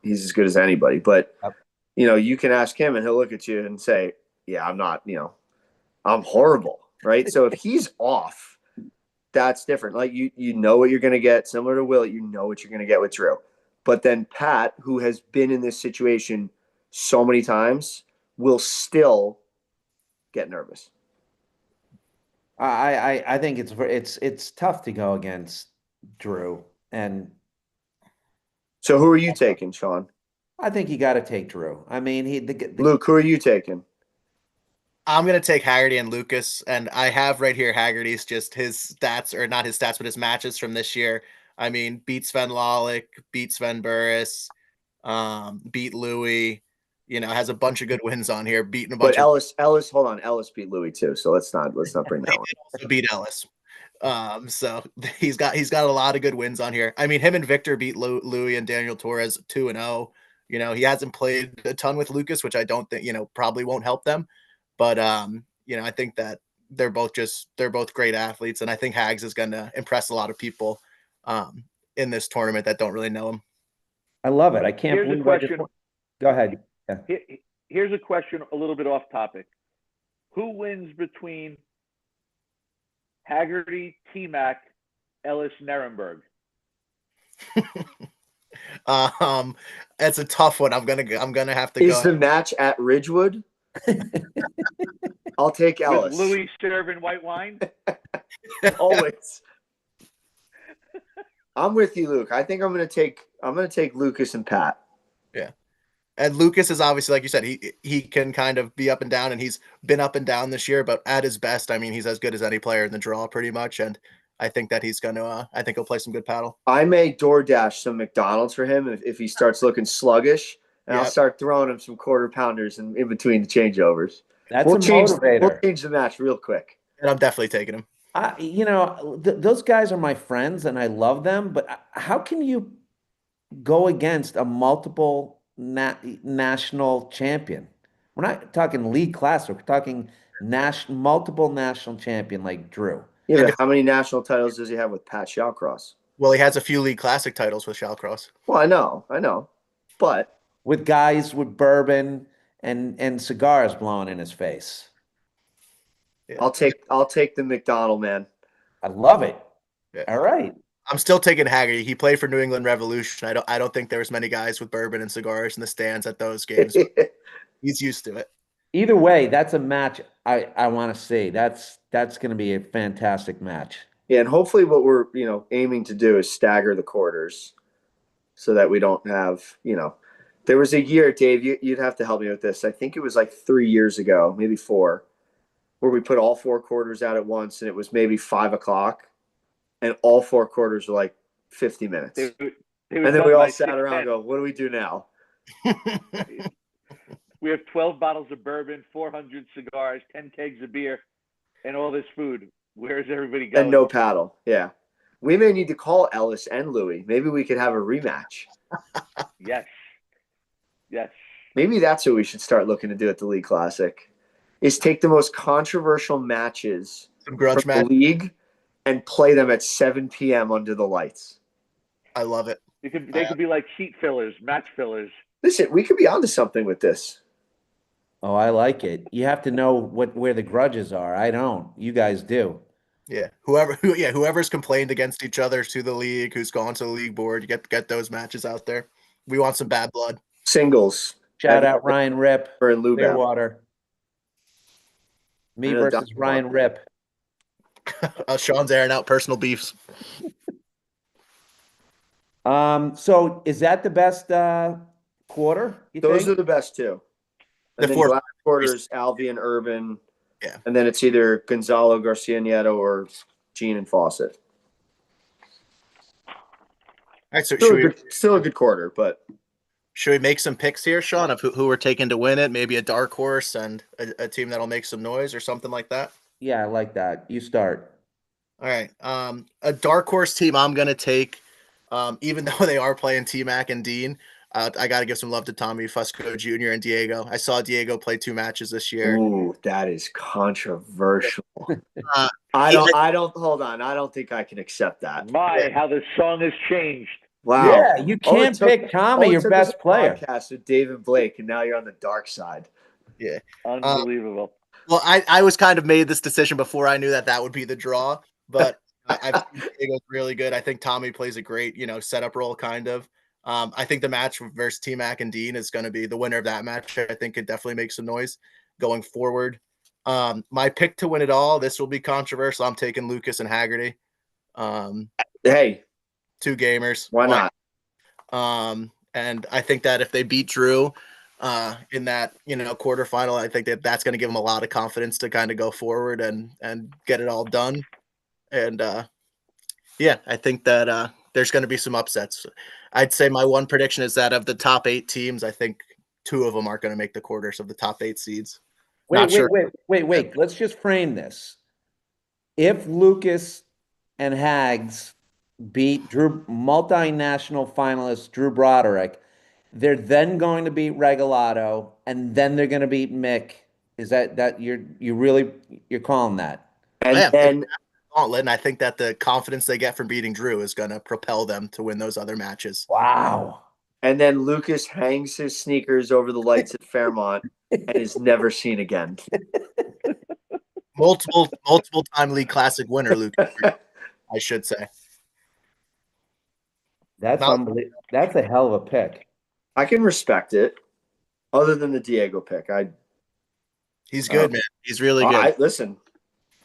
[SPEAKER 4] he's as good as anybody. But you know, you can ask him and he'll look at you and say, "Yeah, I'm not. You know, I'm horrible." Right? So if he's off, that's different. Like you know what you're going to get. Similar to Will, you know what you're going to get with Drew. But then Pat, who has been in this situation so many times, will still get nervous.
[SPEAKER 3] I think it's tough to go against Drew, and
[SPEAKER 4] So who are you taking, Sean?
[SPEAKER 3] I think you got to take Drew. I mean,
[SPEAKER 4] Luke, who are you taking?
[SPEAKER 1] I'm gonna take Haggerty and Lucas, and I have right here Haggerty's just his stats, or not his stats, but his matches from this year. I mean, beat Sven Lalick, beat Sven Burris, beat Louis. You know, has a bunch of good wins on here, beating a bunch
[SPEAKER 4] But
[SPEAKER 1] of
[SPEAKER 4] Ellis, hold on, Ellis beat Louis too. So let's not bring that one.
[SPEAKER 1] also beat Ellis. So he's got a lot of good wins on here. I mean, him and Victor beat Louis and Daniel Torres 2-0. You know, he hasn't played a ton with Lucas, which I don't think, probably won't help them. But I think that they're both great athletes, and I think Hags is going to impress a lot of people in this tournament that don't really know him.
[SPEAKER 3] I love it. I can't
[SPEAKER 2] Here's a
[SPEAKER 3] believe I just.
[SPEAKER 2] question.
[SPEAKER 3] Go ahead. Yeah.
[SPEAKER 2] Here's a question a little bit off topic. Who wins between Haggerty, T-Mac, Ellis, Nirenberg?
[SPEAKER 1] It's a tough one. I'm gonna have to
[SPEAKER 4] Is
[SPEAKER 1] go.
[SPEAKER 4] the match at Ridgewood? I'll take Ellis.
[SPEAKER 2] With Louis serving white wine?
[SPEAKER 4] Always. I'm with you, Luke. I think I'm gonna take Lucas and Pat.
[SPEAKER 1] Yeah. And Lucas is obviously, like you said, he can kind of be up and down, and he's been up and down this year, but at his best, I mean, he's as good as any player in the draw pretty much. And I think that I think he'll play some good paddle.
[SPEAKER 4] I may DoorDash some McDonald's for him if he starts looking sluggish, and I'll start throwing him some quarter pounders in between the changeovers.
[SPEAKER 3] That's a motivator.
[SPEAKER 4] We'll change the match real quick.
[SPEAKER 1] And I'm definitely taking him.
[SPEAKER 3] Those guys are my friends, and I love them. But how can you go against a multiple national champion? We're not talking league class. We're talking multiple national champion like Drew.
[SPEAKER 4] Yeah, but how many national titles does he have with Pat Shawcross?
[SPEAKER 1] Well, he has a few league classic titles with Shawcross.
[SPEAKER 4] Well, I know, but
[SPEAKER 3] with guys with bourbon and cigars blowing in his face.
[SPEAKER 4] Yeah. I'll take the McDonald, man.
[SPEAKER 3] I love it.
[SPEAKER 1] Yeah.
[SPEAKER 3] All right.
[SPEAKER 1] I'm still taking Haggerty. He played for New England Revolution. I don't think there was many guys with bourbon and cigars in the stands at those games. He's used to it.
[SPEAKER 3] Either way, that's a match I want to see. That's going to be a fantastic match.
[SPEAKER 4] Yeah, and hopefully what we're aiming to do is stagger the quarters, so that we don't have There was a year, Dave. You'd have to help me with this. I think it was like 3 years ago, maybe 4, where we put all 4 quarters out at once, and it was maybe 5 o'clock, and all 4 quarters were like 50 minutes. And then we all sat around and go, what do we do now?
[SPEAKER 2] We have 12 bottles of bourbon, 400 cigars, 10 kegs of beer, and all this food. Where's everybody going?
[SPEAKER 4] And no paddle. Yeah. We may need to call Ellis and Louis. Maybe we could have a rematch.
[SPEAKER 2] Yes.
[SPEAKER 4] Maybe that's what we should start looking to do at the League Classic, is take the most controversial matches
[SPEAKER 1] from the
[SPEAKER 4] league and play them at 7 p.m. under the lights.
[SPEAKER 1] I love it.
[SPEAKER 2] They could be like sheet fillers, match fillers.
[SPEAKER 4] Listen, we could be onto something with this.
[SPEAKER 3] Oh, I like it. You have to know where the grudges are. I don't. You guys do.
[SPEAKER 1] Yeah. Whoever's complained against each other to the league, who's gone to the league board, you get those matches out there. We want some bad blood.
[SPEAKER 4] Singles.
[SPEAKER 3] Shout out Ryan Rip
[SPEAKER 4] for
[SPEAKER 3] Clearwater. Me versus Ryan Rip.
[SPEAKER 1] Sean's airing out personal beefs.
[SPEAKER 3] So is that the best quarter?
[SPEAKER 4] Those are the best two. And then the last quarter is Albion, Urban.
[SPEAKER 1] Yeah.
[SPEAKER 4] And then it's either Gonzalo, Garcia Nieto, or Gene and Fawcett.
[SPEAKER 1] All right, so
[SPEAKER 4] still a good quarter, but
[SPEAKER 1] should we make some picks here, Sean, of who we're taking to win it? Maybe a dark horse and a team that'll make some noise or something like that?
[SPEAKER 3] Yeah, I like that. You start.
[SPEAKER 1] All right. A dark horse team I'm going to take, even though they are playing T-Mac and Dean, I got to give some love to Tommy Fusco Jr. and Diego. I saw Diego play 2 matches this year.
[SPEAKER 4] Ooh, that is controversial. I don't think I can accept that.
[SPEAKER 2] How the song has changed.
[SPEAKER 4] Wow.
[SPEAKER 3] Yeah, you can't pick Tommy, your best player.
[SPEAKER 4] Podcast with David Blake, and now you're on the dark side.
[SPEAKER 1] Yeah.
[SPEAKER 2] Unbelievable.
[SPEAKER 1] Well, I was kind of made this decision before I knew that would be the draw, but I think Diego's really good. I think Tommy plays a great, setup role kind of. I think the match versus T-Mac and Dean is going to be the winner of that match. I think it definitely makes some noise going forward. My pick to win it all, this will be controversial. I'm taking Lucas and Haggerty.
[SPEAKER 4] Hey,
[SPEAKER 1] 2 gamers.
[SPEAKER 4] why not?
[SPEAKER 1] And I think that if they beat Drew in that, quarterfinal, I think that that's going to give them a lot of confidence to kind of go forward and get it all done. And yeah, I think that there's going to be some upsets. I'd say my one prediction is that of the top 8 teams, I think 2 of them aren't going to make the quarters of the top 8 seeds. Not sure.
[SPEAKER 3] Wait. Let's just frame this. If Lucas and Hags beat multinational finalist Drew Broderick, they're then going to beat Regalado, and then they're going to beat Mick. Is that you're calling that?
[SPEAKER 4] And
[SPEAKER 1] Yeah,
[SPEAKER 4] then
[SPEAKER 1] gauntlet, and I think that the confidence they get from beating Drew is going to propel them to win those other matches.
[SPEAKER 3] Wow.
[SPEAKER 4] and then Lucas hangs his sneakers over the lights at Fairmont and is never seen again.
[SPEAKER 1] Multiple time league classic winner, Luke. I should say.
[SPEAKER 3] That's unbelievable. That's a hell of a pick.
[SPEAKER 4] I can respect it. Other than the Diego pick,
[SPEAKER 1] He's good, man. He's really good.
[SPEAKER 4] Listen,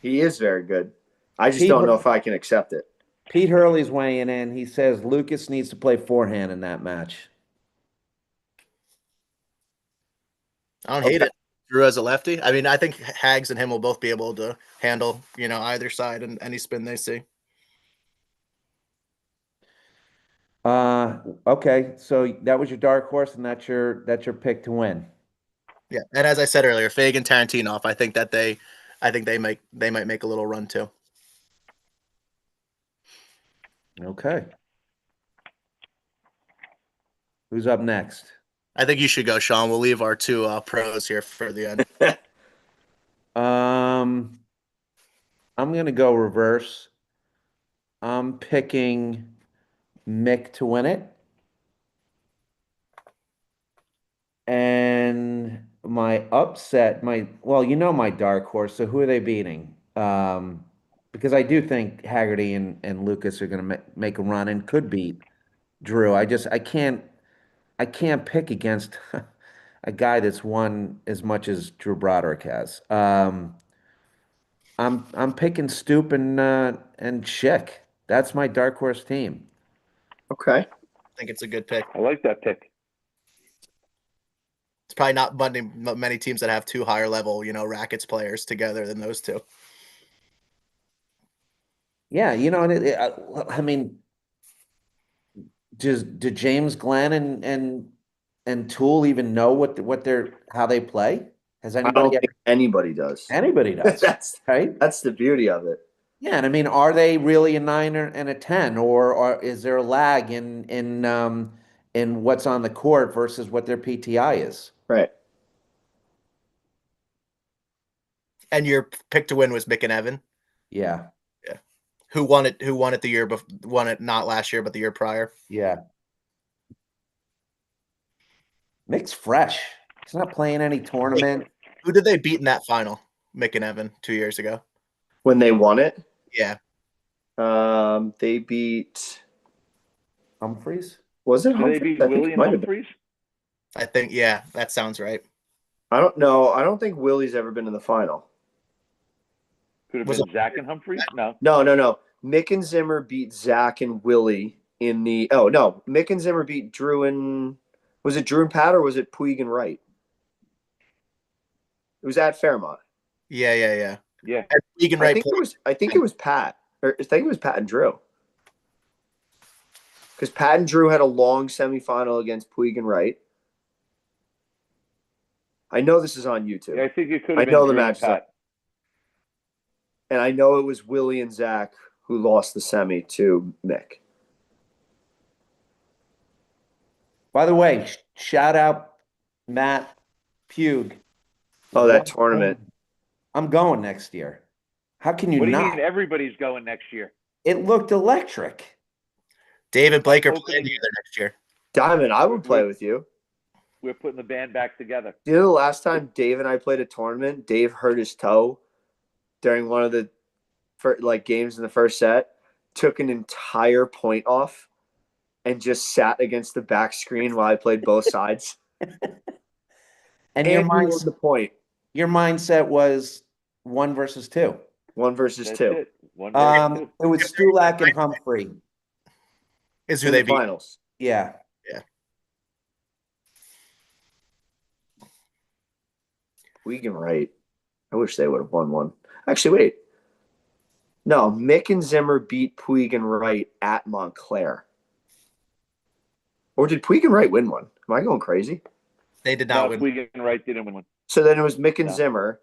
[SPEAKER 4] he is very good. I just don't know if I can accept it.
[SPEAKER 3] Pete Hurley's weighing in. He says Lucas needs to play forehand in that match.
[SPEAKER 1] I don't hate it. Drew as a lefty. I mean, I think Hags and him will both be able to handle, either side and any spin they see.
[SPEAKER 3] Okay, so that was your dark horse, and that's your pick to win.
[SPEAKER 1] Yeah, and as I said earlier, Fagan Tarantinoff. I think they might make a little run too.
[SPEAKER 3] Okay. Who's up next?
[SPEAKER 1] I think you should go, Sean. We'll leave our 2 pros here for the end.
[SPEAKER 3] I'm gonna go reverse. I'm picking Mick to win it. And my upset, my dark horse. So who are they beating? Because I do think Haggerty and Lucas are going to make a run and could beat Drew. I can't pick against a guy that's won as much as Drew Broderick has. I'm picking Stoop and Schick. That's my dark horse team.
[SPEAKER 4] Okay.
[SPEAKER 1] I think it's a good pick.
[SPEAKER 2] I like that pick.
[SPEAKER 1] It's probably not many teams that have 2 higher level, rackets players together than those 2.
[SPEAKER 3] Yeah, I mean, do James Glenn and Toole even know how they play? Has
[SPEAKER 4] I don't think anybody does.
[SPEAKER 3] Anybody does.
[SPEAKER 4] That's the beauty of it.
[SPEAKER 3] Yeah, and I mean, are they really a 9 and a 10, or is there a lag in what's on the court versus what their PTI is?
[SPEAKER 4] Right.
[SPEAKER 1] And your pick to win was Mick and Evan.
[SPEAKER 3] Yeah.
[SPEAKER 1] Yeah. Who won it the year before? Won it not last year, but the year prior.
[SPEAKER 3] Yeah. Mick's fresh. He's not playing any tournament.
[SPEAKER 1] Who did they beat in that final? Mick and Evan 2 years ago.
[SPEAKER 4] When they won it?
[SPEAKER 1] Yeah.
[SPEAKER 4] They beat
[SPEAKER 3] Humphreys.
[SPEAKER 4] Was it
[SPEAKER 2] Humphreys? Did they beat Willie and Humphreys?
[SPEAKER 1] I think, yeah, that sounds right.
[SPEAKER 4] I don't know. I don't think Willie's ever been in the final.
[SPEAKER 2] Could have been Zach and Humphreys? No.
[SPEAKER 4] No. Mick and Zimmer beat Zach and Willie in the. Oh no, Mick and Zimmer beat Drew and. Was it Drew and Pat or was it Puig and Wright? It was at Fairmont.
[SPEAKER 1] Yeah.
[SPEAKER 2] Yeah.
[SPEAKER 1] Puig and Wright.
[SPEAKER 4] I think it was Pat. Or I think it was Pat and Drew. Because Pat and Drew had a long semifinal against Puig and Wright. I know this is on YouTube.
[SPEAKER 2] Yeah, I think it could have been
[SPEAKER 4] the
[SPEAKER 2] Drew
[SPEAKER 4] match. And I know it was Willie and Zach who lost the semi to Mick.
[SPEAKER 3] By the way, shout out Matt Pugh.
[SPEAKER 4] Oh, that tournament.
[SPEAKER 3] I'm going next year. How can you not?
[SPEAKER 2] What do you mean everybody's going next year?
[SPEAKER 3] It looked electric.
[SPEAKER 1] Dave and Blake are playing together next year.
[SPEAKER 4] Diamond, I would play with you.
[SPEAKER 2] We're putting the band back together.
[SPEAKER 4] You know, the last time Dave and I played a tournament, Dave hurt his toe during one of the games in the first set, took an entire point off, and just sat against the back screen while I played both sides.
[SPEAKER 3] And your
[SPEAKER 4] the point.
[SPEAKER 3] Your mindset was 1 versus 2.
[SPEAKER 4] 1 versus
[SPEAKER 2] That's
[SPEAKER 4] 2
[SPEAKER 2] it. 1 versus 2.
[SPEAKER 3] It was Stulak and Humphrey.
[SPEAKER 1] Is who
[SPEAKER 4] in
[SPEAKER 1] they
[SPEAKER 4] the
[SPEAKER 1] beat.
[SPEAKER 4] finals.
[SPEAKER 3] Yeah.
[SPEAKER 4] Puig and Wright. I wish they would have won one. Actually, wait. No, Mick and Zimmer beat Puig and Wright at Montclair. Or did Puig and Wright win one? Am I going crazy?
[SPEAKER 1] They did
[SPEAKER 2] No,
[SPEAKER 1] not win.
[SPEAKER 2] Puig and Wright didn't win one.
[SPEAKER 4] So then it was Mick and
[SPEAKER 2] No.
[SPEAKER 4] Zimmer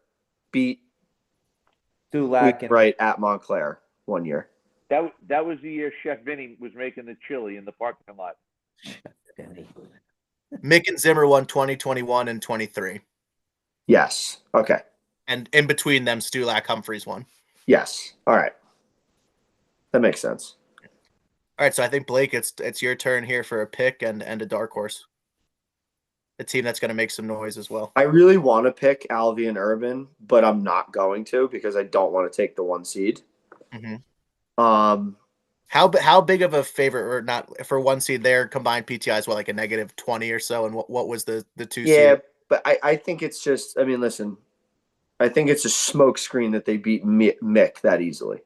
[SPEAKER 4] beat
[SPEAKER 3] Stulak
[SPEAKER 4] Puig
[SPEAKER 3] and
[SPEAKER 4] Wright at Montclair one year.
[SPEAKER 2] That was the year Chef Vinny was making the chili in the parking lot.
[SPEAKER 3] Benny.
[SPEAKER 1] Mick and Zimmer won 2021 and 23.
[SPEAKER 4] Yes. Okay.
[SPEAKER 1] And in between them, Stulak Humphreys won.
[SPEAKER 4] Yes. All right. That makes sense.
[SPEAKER 1] All right, so I think Blake, it's your turn here for a pick and a dark horse. A team that's going to make some noise as well.
[SPEAKER 4] I really want to pick Alvy and Urban, but I'm not going to because I don't want to take the 1 seed.
[SPEAKER 1] Mm-hmm. How big of a favorite or not for 1 seed? Their combined PTI is what, like a -20 or so, and what was the 2
[SPEAKER 4] Yeah,
[SPEAKER 1] seed?
[SPEAKER 4] but I think it's just. I mean, listen. I think it's a smoke screen that they beat Mick that easily.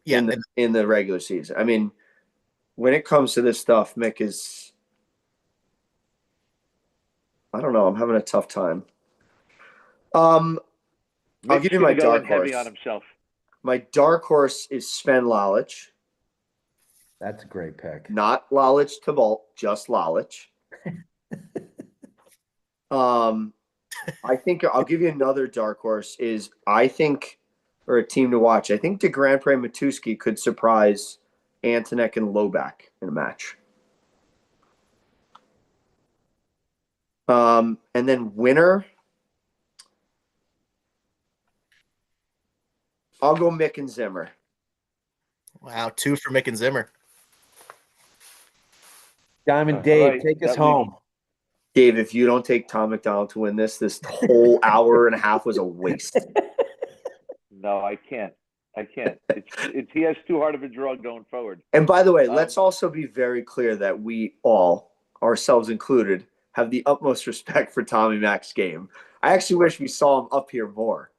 [SPEAKER 1] Yeah,
[SPEAKER 4] in the regular season. I mean, when it comes to this stuff, Mick is. I don't know. I'm having a tough time. I'll give you my dark horse.
[SPEAKER 2] Heavy on himself.
[SPEAKER 4] My dark horse is Sven Lalich.
[SPEAKER 3] That's a great pick.
[SPEAKER 4] Not Lalich to Bolt, just Lalich. I think I'll give you another dark horse or a team to watch. I think DeGrand Prey Matuski could surprise Antonek and Loback in a match. And then winner, I'll go Mick and Zimmer.
[SPEAKER 1] Wow, 2 for Mick and Zimmer.
[SPEAKER 3] Diamond Dave,
[SPEAKER 2] right,
[SPEAKER 3] take us
[SPEAKER 2] that
[SPEAKER 3] home.
[SPEAKER 4] Dave, if you don't take Tom McDonald to win this whole hour and a half was a waste.
[SPEAKER 2] No, I can't. He has too hard of a draw going forward.
[SPEAKER 4] And by the way, let's also be very clear that we all, ourselves included, have the utmost respect for Tommy Mac's game. I actually wish we saw him up here more.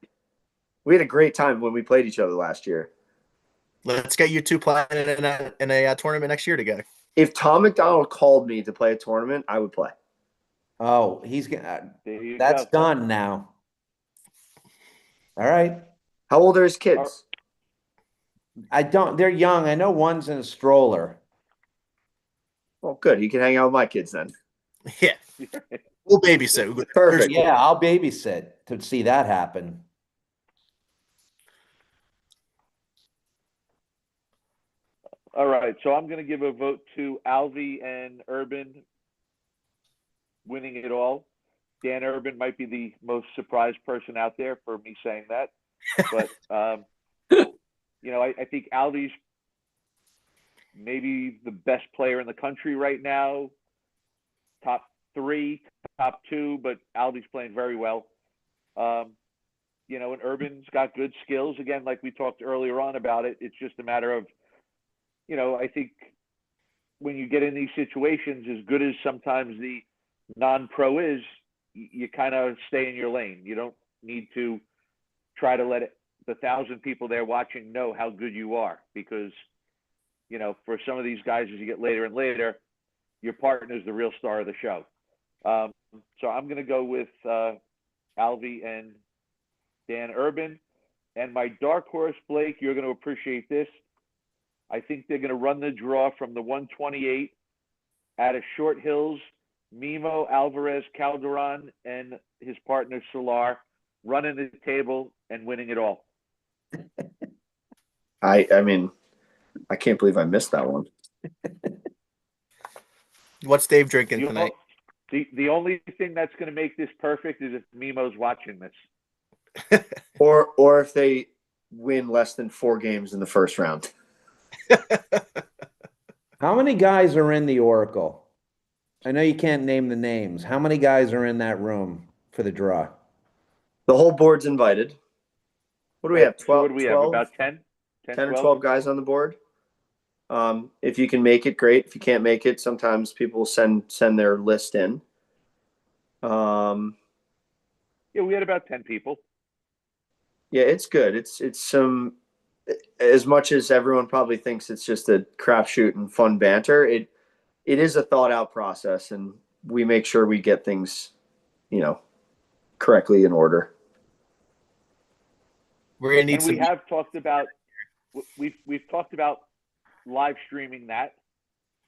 [SPEAKER 4] We had a great time when we played each other last year.
[SPEAKER 1] Let's get you 2 playing in a tournament next year together.
[SPEAKER 4] If Tom McDonald called me to play a tournament, I would play.
[SPEAKER 3] Oh, he's gonna.
[SPEAKER 2] There
[SPEAKER 3] That's
[SPEAKER 2] go.
[SPEAKER 3] done now. All right.
[SPEAKER 4] How old are his kids?
[SPEAKER 3] They're young. I know one's in a stroller.
[SPEAKER 4] Well, good. He can hang out with my kids then.
[SPEAKER 1] Yeah, we'll babysit.
[SPEAKER 4] Perfect.
[SPEAKER 3] Yeah, I'll babysit to see that happen.
[SPEAKER 2] All right, so I'm going to give a vote to Alvy and Urban winning it all. Dan Urban might be the most surprised person out there for me saying that, but I think Alvy's maybe the best player in the country right now, top 3, top 2, but Alvy's playing very well. And Urban's got good skills. Again, like we talked earlier on about it, it's just a matter of, I think when you get in these situations, as good as sometimes the non-pro is, you kind of stay in your lane. You don't need to try to let the 1,000 people there watching know how good you are, because, for some of these guys, as you get later and later, your partner's the real star of the show. So I'm going to go with Alvy and Dan Urban. And my dark horse, Blake, you're going to appreciate this. I think they're going to run the draw from the 128 out of Short Hills. Mimo Alvarez Calderon and his partner Solar running the table and winning it all.
[SPEAKER 4] I mean, I can't believe I missed that one.
[SPEAKER 1] What's Dave drinking tonight?
[SPEAKER 2] The only thing that's going to make this perfect is if Mimo's watching this.
[SPEAKER 4] or if they win less than 4 games in the first round.
[SPEAKER 3] How many guys are in the Oracle? I know you can't name the names. How many guys are in that room for the draw?
[SPEAKER 4] The whole board's invited. What do we have? 12?
[SPEAKER 2] What do we have? About 10?
[SPEAKER 4] 10 or 12 guys on the board. If you can make it, great. If you can't make it, sometimes people will send their list in.
[SPEAKER 2] Yeah, we had about 10 people.
[SPEAKER 4] Yeah, it's good. It's some, as much as everyone probably thinks it's just a crapshoot and fun banter, it is a thought out process, and we make sure we get things, correctly in order.
[SPEAKER 1] We're gonna need
[SPEAKER 2] And we
[SPEAKER 1] some.
[SPEAKER 2] have talked about we've talked about live streaming that,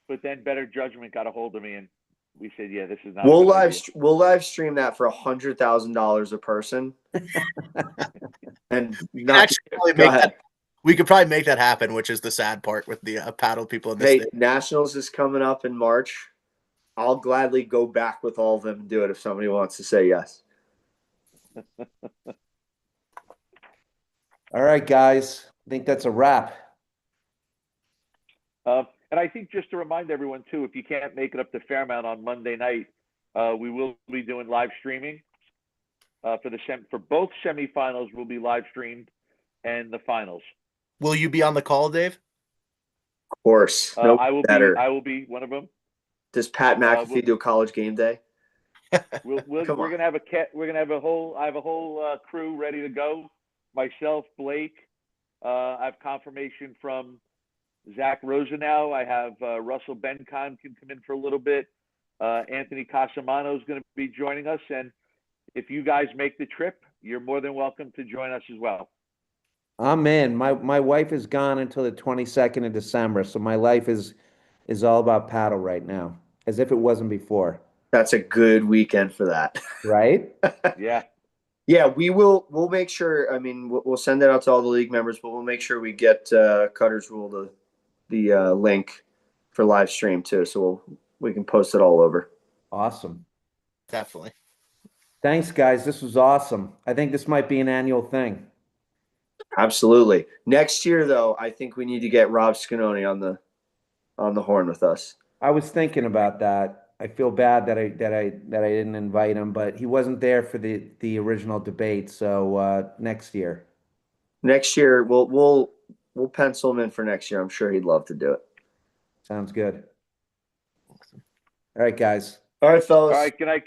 [SPEAKER 2] but then Better Judgment got a hold of me and we said, yeah, this is not.
[SPEAKER 4] We'll live stream that for $100,000 a person, and not.
[SPEAKER 1] Actually, probably
[SPEAKER 4] Go
[SPEAKER 1] make
[SPEAKER 4] ahead.
[SPEAKER 1] that. We could probably make that happen, which is the sad part with the paddle people in this
[SPEAKER 4] Hey,
[SPEAKER 1] thing.
[SPEAKER 4] Nationals is coming up in March. I'll gladly go back with all of them and do it if somebody wants to say yes.
[SPEAKER 3] All right, guys. I think that's a wrap.
[SPEAKER 2] And I think just to remind everyone too, if you can't make it up to Fairmount on Monday night, we will be doing live streaming for both semifinals. Will be live streamed, and the finals.
[SPEAKER 1] Will you be on the call, Dave?
[SPEAKER 4] Of course. No
[SPEAKER 2] I will
[SPEAKER 4] better.
[SPEAKER 2] be. I will be one of them.
[SPEAKER 4] Does Pat McAfee do a college game day?
[SPEAKER 2] We're gonna have I have a whole crew ready to go. Myself, Blake. I have confirmation from Zach Rosenau. I have Russell Bencon can come in for a little bit. Anthony Casamano is going to be joining us, and if you guys make the trip, you're more than welcome to join us as well.
[SPEAKER 3] I'm in. My wife is gone until the 22nd of December, so my life is all about paddle right now, as if it wasn't before.
[SPEAKER 4] That's a good weekend for that.
[SPEAKER 3] Right?
[SPEAKER 2] Yeah.
[SPEAKER 4] Yeah, we'll make sure. I mean, we'll send it out to all the league members, but we'll make sure we get Cutter's Rule the link for live stream too, so we can post it all over.
[SPEAKER 3] Awesome.
[SPEAKER 1] Definitely.
[SPEAKER 3] Thanks, guys. This was awesome. I think this might be an annual thing.
[SPEAKER 4] Absolutely. Next year, though, I think we need to get Rob Scanoni on the horn with us.
[SPEAKER 3] I was thinking about that. I feel bad that I didn't invite him, but he wasn't there for the original debate. So next year.
[SPEAKER 4] Next year, we'll pencil him in for next year. I'm sure he'd love to do it.
[SPEAKER 3] Sounds good. All right, guys.
[SPEAKER 4] All right, fellas.
[SPEAKER 2] All right. Good night.